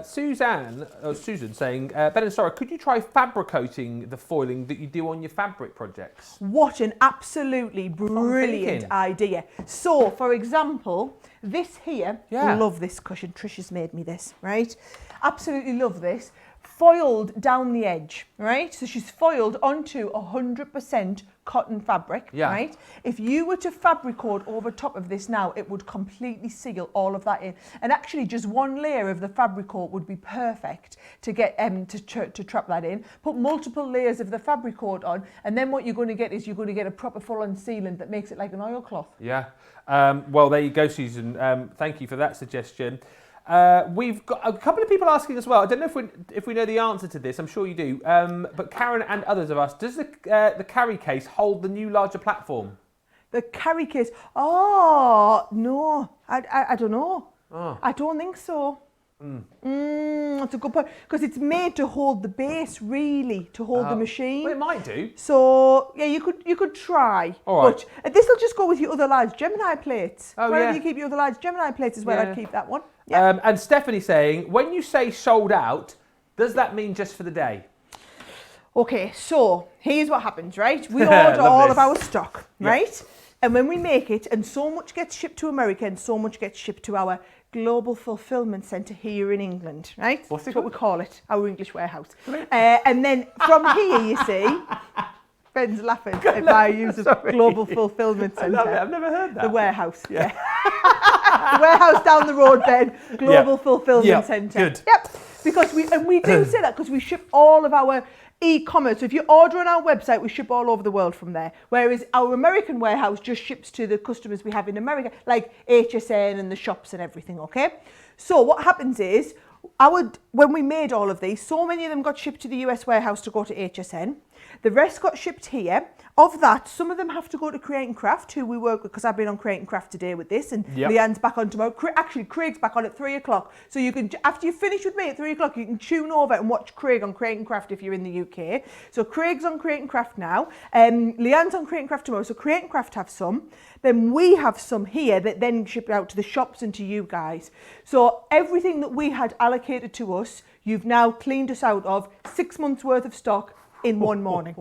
Susan saying, Ben and Sara, could you try fabricating the foiling that you do on your fabric projects? What an absolutely brilliant idea. So, for example, this here, love this cushion. Trish has made me this, right? Absolutely love this. Foiled down the edge, right? So she's foiled onto 100% cotton fabric, right? If you were to fabricate over top of this now, it would completely seal all of that in. And actually, just one layer of the fabricate would be perfect to get to trap that in. Put multiple layers of the fabricate on, and then what you're going to get is you're going to get a proper full-on sealant that makes it like an oilcloth. Yeah. Well, there you go, Susan. Thank you for that suggestion. We've got a couple of people asking as well. I don't know if we know the answer to this. I'm sure you do. But Karen and others of us, does the carry case hold the new larger platform? The carry case? Oh, no. I don't know. Oh. I don't think so. That's a good point, because it's made to hold the base, really, to hold the machine. Well, it might do. So yeah, you could try. All right. But this will just go with your other large Gemini plates. Oh, Wherever you keep your other large Gemini plates is where I'd keep that one. Yeah. And Stephanie saying, when you say sold out, does that mean just for the day? Okay, so here's what happens, right? We order all of our stock, right? And when we make it, and so much gets shipped to America and so much gets shipped to our global fulfillment centre here in England, right? What's That's what we call it, our English warehouse. And then from here, you see, Ben's laughing at my use of global fulfillment centre. I love it. I've never heard that. The warehouse, the warehouse down the road, Ben, global fulfillment centre. Good. Yep, because we do say that because we ship all of our e-commerce. So if you order on our website, we ship all over the world from there. Whereas our American warehouse just ships to the customers we have in America, like HSN and the shops and everything, okay? So what happens is, when we made all of these, so many of them got shipped to the US warehouse to go to HSN. The rest got shipped here. Of that, some of them have to go to Create and Craft, who we work with, because I've been on Create and Craft today with this, and Leanne's back on tomorrow. Actually, Craig's back on at 3 o'clock. So you can, after you finish with me at 3 o'clock, you can tune over and watch Craig on Create and Craft if you're in the UK. So Craig's on Create and Craft now. Leanne's on Create and Craft tomorrow. So Create and Craft have some. Then we have some here that then ship out to the shops and to you guys. So everything that we had allocated to us, you've now cleaned us out of 6 months worth of stock in one morning.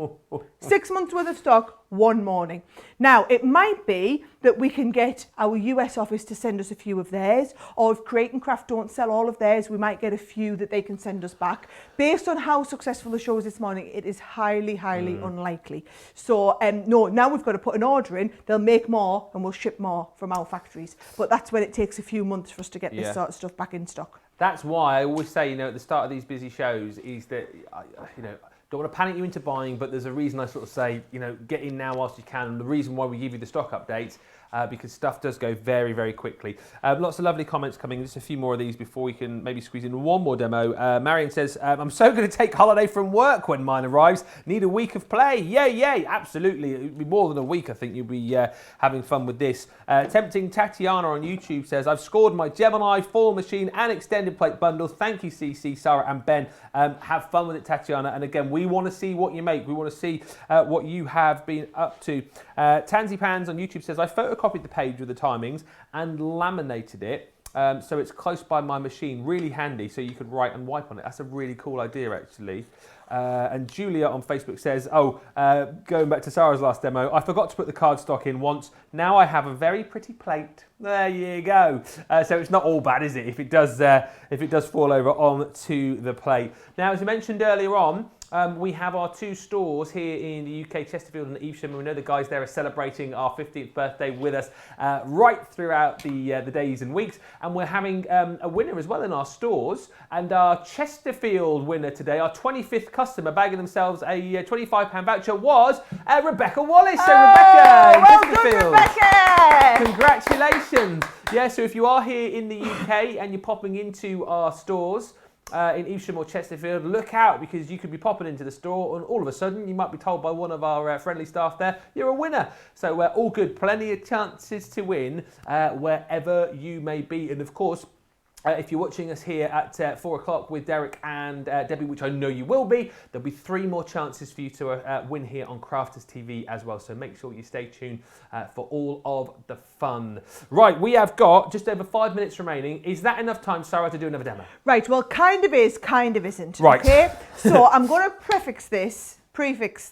6 months worth of stock, one morning. Now, it might be that we can get our US office to send us a few of theirs, or if Create and Craft don't sell all of theirs, we might get a few that they can send us back. Based on how successful the show is this morning, it is highly, highly unlikely. So, no, now we've got to put an order in, they'll make more and we'll ship more from our factories. But that's when it takes a few months for us to get this sort of stuff back in stock. That's why I always say, at the start of these busy shows is that, don't want to panic you into buying, but there's a reason I sort of say, get in now whilst you can. And the reason why we give you the stock updates, because stuff does go very, very quickly. Lots of lovely comments coming. Just a few more of these before we can maybe squeeze in one more demo. Marion says, I'm so going to take holiday from work when mine arrives. Need a week of play. Yay, absolutely. It would be more than a week. I think you'll be having fun with this. Tempting Tatiana on YouTube says, I've scored my Gemini foil machine and extended plate bundle. Thank you, CC, Sara and Ben. Have fun with it, Tatiana. And again, we want to see what you make. We want to see what you have been up to. Tansy Pans on YouTube says, I photocopied the page with the timings and laminated it so it's close by my machine. Really handy, so you could write and wipe on it. That's a really cool idea, actually. And Julia on Facebook says, going back to Sara's last demo, I forgot to put the cardstock in once. Now I have a very pretty plate. There you go. So it's not all bad, is it? If it does fall over onto the plate. Now, as I mentioned earlier on, we have our two stores here in the UK, Chesterfield and Evesham. We know the guys there are celebrating our 15th birthday with us right throughout the days and weeks. And we're having a winner as well in our stores. And our Chesterfield winner today, our 25th customer bagging themselves a £25 voucher was Rebecca Wallace. So Rebecca, well done, Rebecca! Congratulations. Yeah, so if you are here in the UK and you're popping into our stores, in Evesham or Chesterfield, look out, because you could be popping into the store and all of a sudden you might be told by one of our friendly staff there, you're a winner. So all good, plenty of chances to win wherever you may be. And of course, if you're watching us here at 4 o'clock with Derek and Debbie, which I know you will be, there'll be 3 more chances for you to win here on Crafters TV as well. So make sure you stay tuned for all of the fun. Right, we have got just over 5 minutes remaining. Is that enough time, Sara, to do another demo? Right, well, kind of is, kind of isn't. Right. Okay, so I'm going to prefix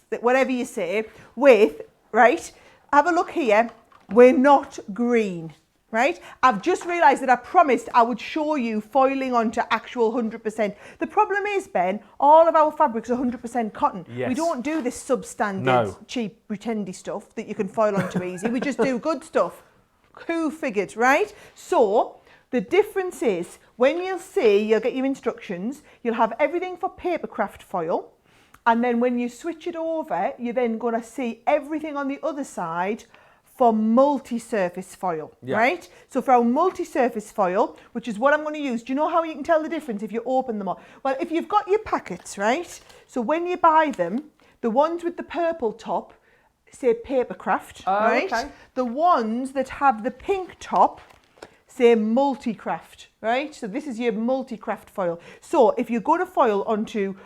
that, whatever you say, with, right, have a look here, we're not green. Right, I've just realised that I promised I would show you foiling onto actual 100%. The problem is, Ben, all of our fabrics are 100% cotton. Yes. We don't do this substandard, cheap, pretendy stuff that you can foil onto easy. We just do good stuff. Who figured, right? So the difference is, when you'll get your instructions, you'll have everything for papercraft foil. And then when you switch it over, you're then going to see everything on the other side for multi-surface foil, right? So for our multi-surface foil, which is what I'm going to use, do you know how you can tell the difference if you open them all? Well, if you've got your packets, right? So when you buy them, the ones with the purple top say papercraft, right? Okay. The ones that have the pink top say multi-craft, right? So this is your multi-craft foil. So if you're going to foil onto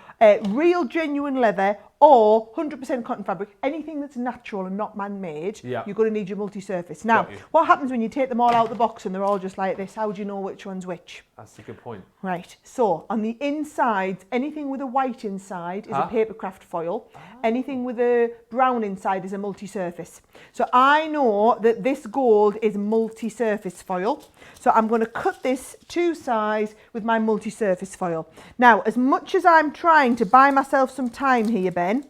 real genuine leather or 100% cotton fabric, anything that's natural and not man-made, you're going to need your multi-surface. Now, what happens when you take them all out of the box and they're all just like this? How do you know which one's which? That's a good point. Right, so on the inside, anything with a white inside is a papercraft foil. Anything with a brown inside is a multi-surface. So I know that this gold is multi-surface foil. So I'm going to cut this to size with my multi-surface foil. Now, as much as I'm trying to buy myself some time here, Ben,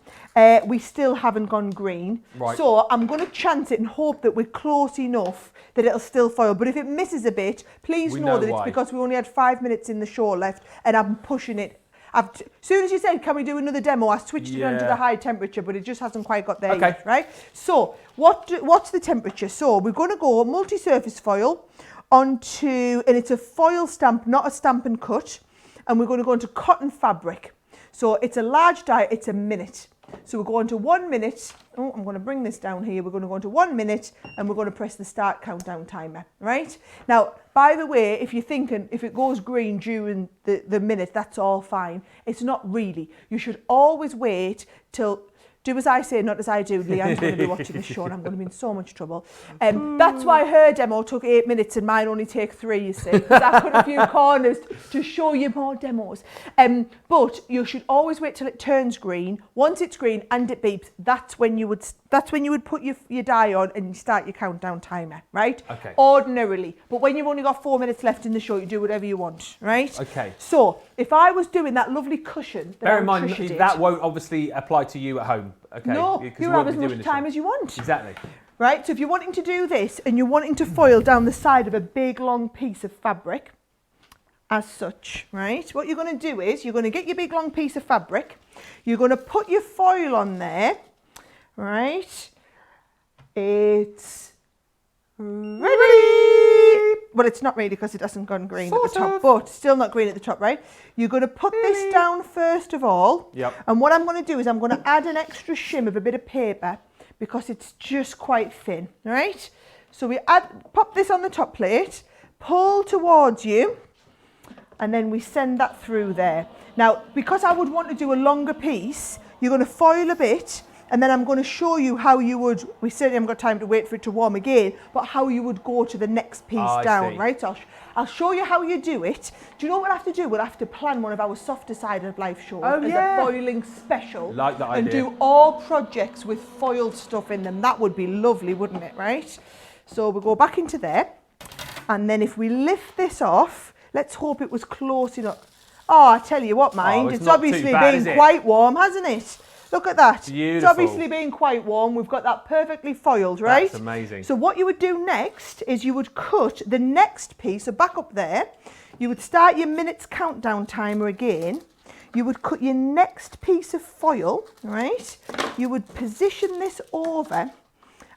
we still haven't gone green. Right. So I'm going to chance it and hope that we're close enough that it'll still foil. But if it misses a bit, please know that it's because we only had 5 minutes in the show left and I'm pushing it. As soon as you said, can we do another demo, I switched it onto the high temperature, but it just hasn't quite got there yet, right? So what's the temperature? So we're going to go multi-surface foil onto, and it's a foil stamp, not a stamp and cut, and we're going to go into cotton fabric. So it's a large die, it's a minute. So we're going to 1 minute. Oh, I'm going to bring this down here. We're going to go into 1 minute and we're going to press the start countdown timer, right? Now, by the way, if you're thinking, if it goes green during the minute, that's all fine. It's not really. You should always wait till Do as I say, not as I do. Leanne's going to be watching this show and I'm going to be in so much trouble. That's why her demo took 8 minutes and mine only take 3, you see. Because I put a few corners to show you more demos. But you should always wait till it turns green. Once it's green and it beeps, that's when you would put your dye on and you start your countdown timer, right? Okay. Ordinarily. But when you've only got 4 minutes left in the show, you do whatever you want, right? Okay. So if I was doing that lovely cushion, Bear in mind, that won't obviously apply to you at home. Okay. No, you have as much time as you want. Exactly. Right, so if you're wanting to do this and you're wanting to foil down the side of a big long piece of fabric, as such, right, what you're going to do is you're going to get your big long piece of fabric, you're going to put your foil on there, right, it's ready. Well, it's not ready because it hasn't gone green at the top, but still not green at the top, right? You're going to put this down first of all. Yep. And what I'm going to do is I'm going to add an extra shim of a bit of paper because it's just quite thin, right? So we pop this on the top plate, pull towards you, and then we send that through there. Now, because I would want to do a longer piece, you're going to foil a bit, and then I'm going to show you how you would, we certainly haven't got time to wait for it to warm again, but how you would go to the next piece down, right? So I'll show you how you do it. Do you know what we'll have to do? We'll have to plan one of our softer side of life shows as a foiling special. Like that idea. And do all projects with foiled stuff in them. That would be lovely, wouldn't it, right? So we'll go back into there. And then if we lift this off, let's hope it was close enough. Oh, I tell you what, mind, it's obviously been quite warm, hasn't it? Look at that. Beautiful. It's obviously been quite warm. We've got that perfectly foiled, right? That's amazing. So what you would do next is you would cut the next piece, so back up there, you would start your minutes countdown timer again. You would cut your next piece of foil, right? You would position this over,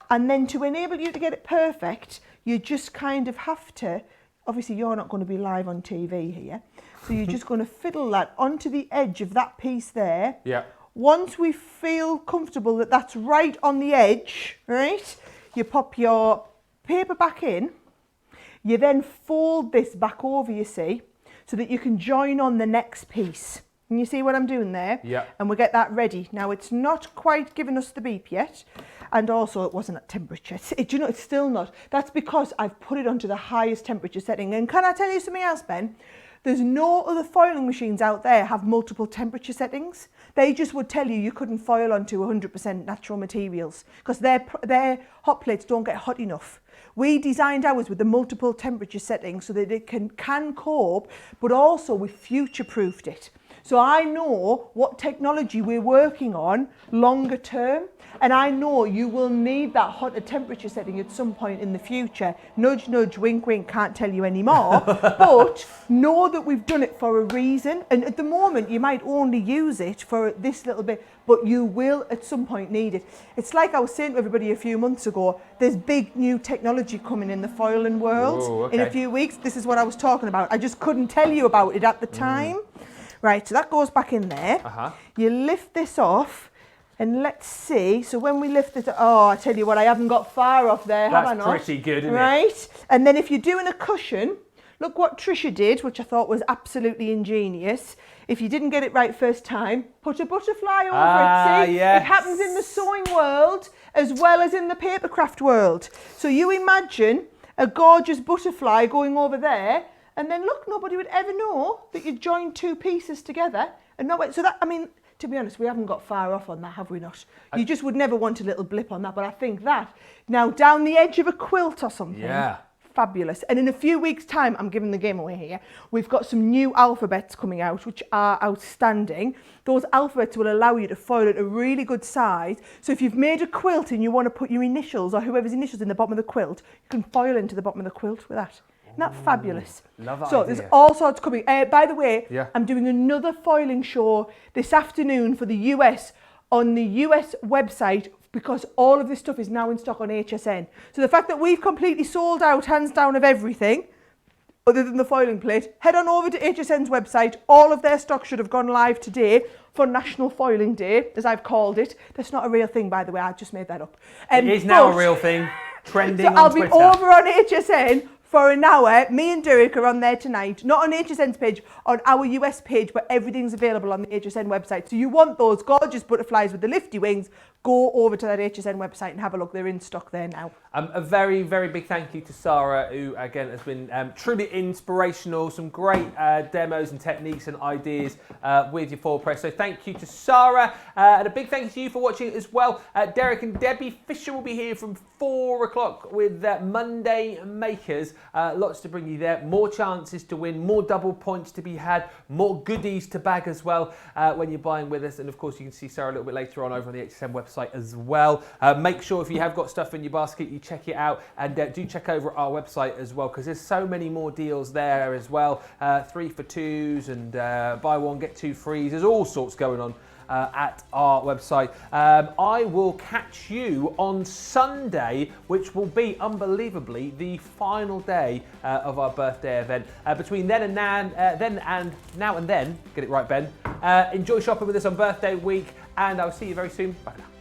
and then to enable you to get it perfect, you just kind of have to, obviously you're not going to be live on TV here, so you're just going to fiddle that onto the edge of that piece there. Yeah. Once we feel comfortable that that's right on the edge, right, you pop your paper back in, you then fold this back over, you see, so that you can join on the next piece. And you see what I'm doing there? Yeah. And we'll get that ready. Now, it's not quite given us the beep yet, and also it wasn't at temperature. You know, it's still not. That's because I've put it onto the highest temperature setting. And can I tell you something else, Ben? There's no other foiling machines out there have multiple temperature settings. They just would tell you couldn't foil onto 100% natural materials because their hot plates don't get hot enough. We designed ours with the multiple temperature settings so that it can cope, but also we future-proofed it. So I know what technology we're working on longer term, and I know you will need that hotter temperature setting at some point in the future. Nudge, nudge, wink, wink, can't tell you anymore, but know that we've done it for a reason. And at the moment, you might only use it for this little bit, but you will at some point need it. It's like I was saying to everybody a few months ago, there's big new technology coming in the foiling world. Whoa, okay. In a few weeks. This is what I was talking about. I just couldn't tell you about it at the time. Right, so that goes back in there. You lift this off, and let's see. So when we lift it, oh, I tell you what, I haven't got far off there, have I not? That's pretty good, isn't it? Right, and then if you're doing a cushion, look what Trisha did, which I thought was absolutely ingenious. If you didn't get it right first time, put a butterfly over it. See, yes. It happens in the sewing world as well as in the papercraft world. So you imagine a gorgeous butterfly going over there, and then look, nobody would ever know that you joined two pieces together. And no, so that, I mean, to be honest, we haven't got far off on that, have we not? You just would never want a little blip on that, but I think that, now down the edge of a quilt or something, fabulous. And in a few weeks' time, I'm giving the game away here, we've got some new alphabets coming out, which are outstanding. Those alphabets will allow you to foil at a really good size. So if you've made a quilt and you want to put your initials or whoever's initials in the bottom of the quilt, you can foil into the bottom of the quilt with that. Isn't that fabulous? Love that so idea. There's all sorts coming. By the way, I'm doing another foiling show this afternoon for the US on the US website because all of this stuff is now in stock on HSN. So the fact that we've completely sold out, hands down, of everything, other than the foiling plate, head on over to HSN's website. All of their stock should have gone live today for National Foiling Day, as I've called it. That's not a real thing, by the way. I just made that up. It is now a real thing. Trending so on I'll Twitter. be over on HSN for an hour. Me and Derek are on there tonight, not on HSN's page, on our US page, where everything's available on the HSN website. So you want those gorgeous butterflies with the lifty wings, go over to that HSN website and have a look. They're in stock there now. A very, very big thank you to Sara, who again has been truly inspirational. Some great demos and techniques and ideas with your foil press. So thank you to Sara, and a big thank you to you for watching as well. Derek and Debbie Fisher will be here from 4 o'clock with Monday Makers. Lots to bring you there. More chances to win, more double points to be had, more goodies to bag as well when you're buying with us. And of course, you can see Sara a little bit later on over on the HSN website as well. Make sure if you have got stuff in your basket, you check it out, and do check over our website as well, because there's so many more deals there as well. 3 for 2s and buy one get 2 frees. There's all sorts going on at our website. I will catch you on Sunday, which will be unbelievably the final day of our birthday event. Between then and now and then, get it right, Ben. Enjoy shopping with us on birthday week, and I'll see you very soon. Bye now.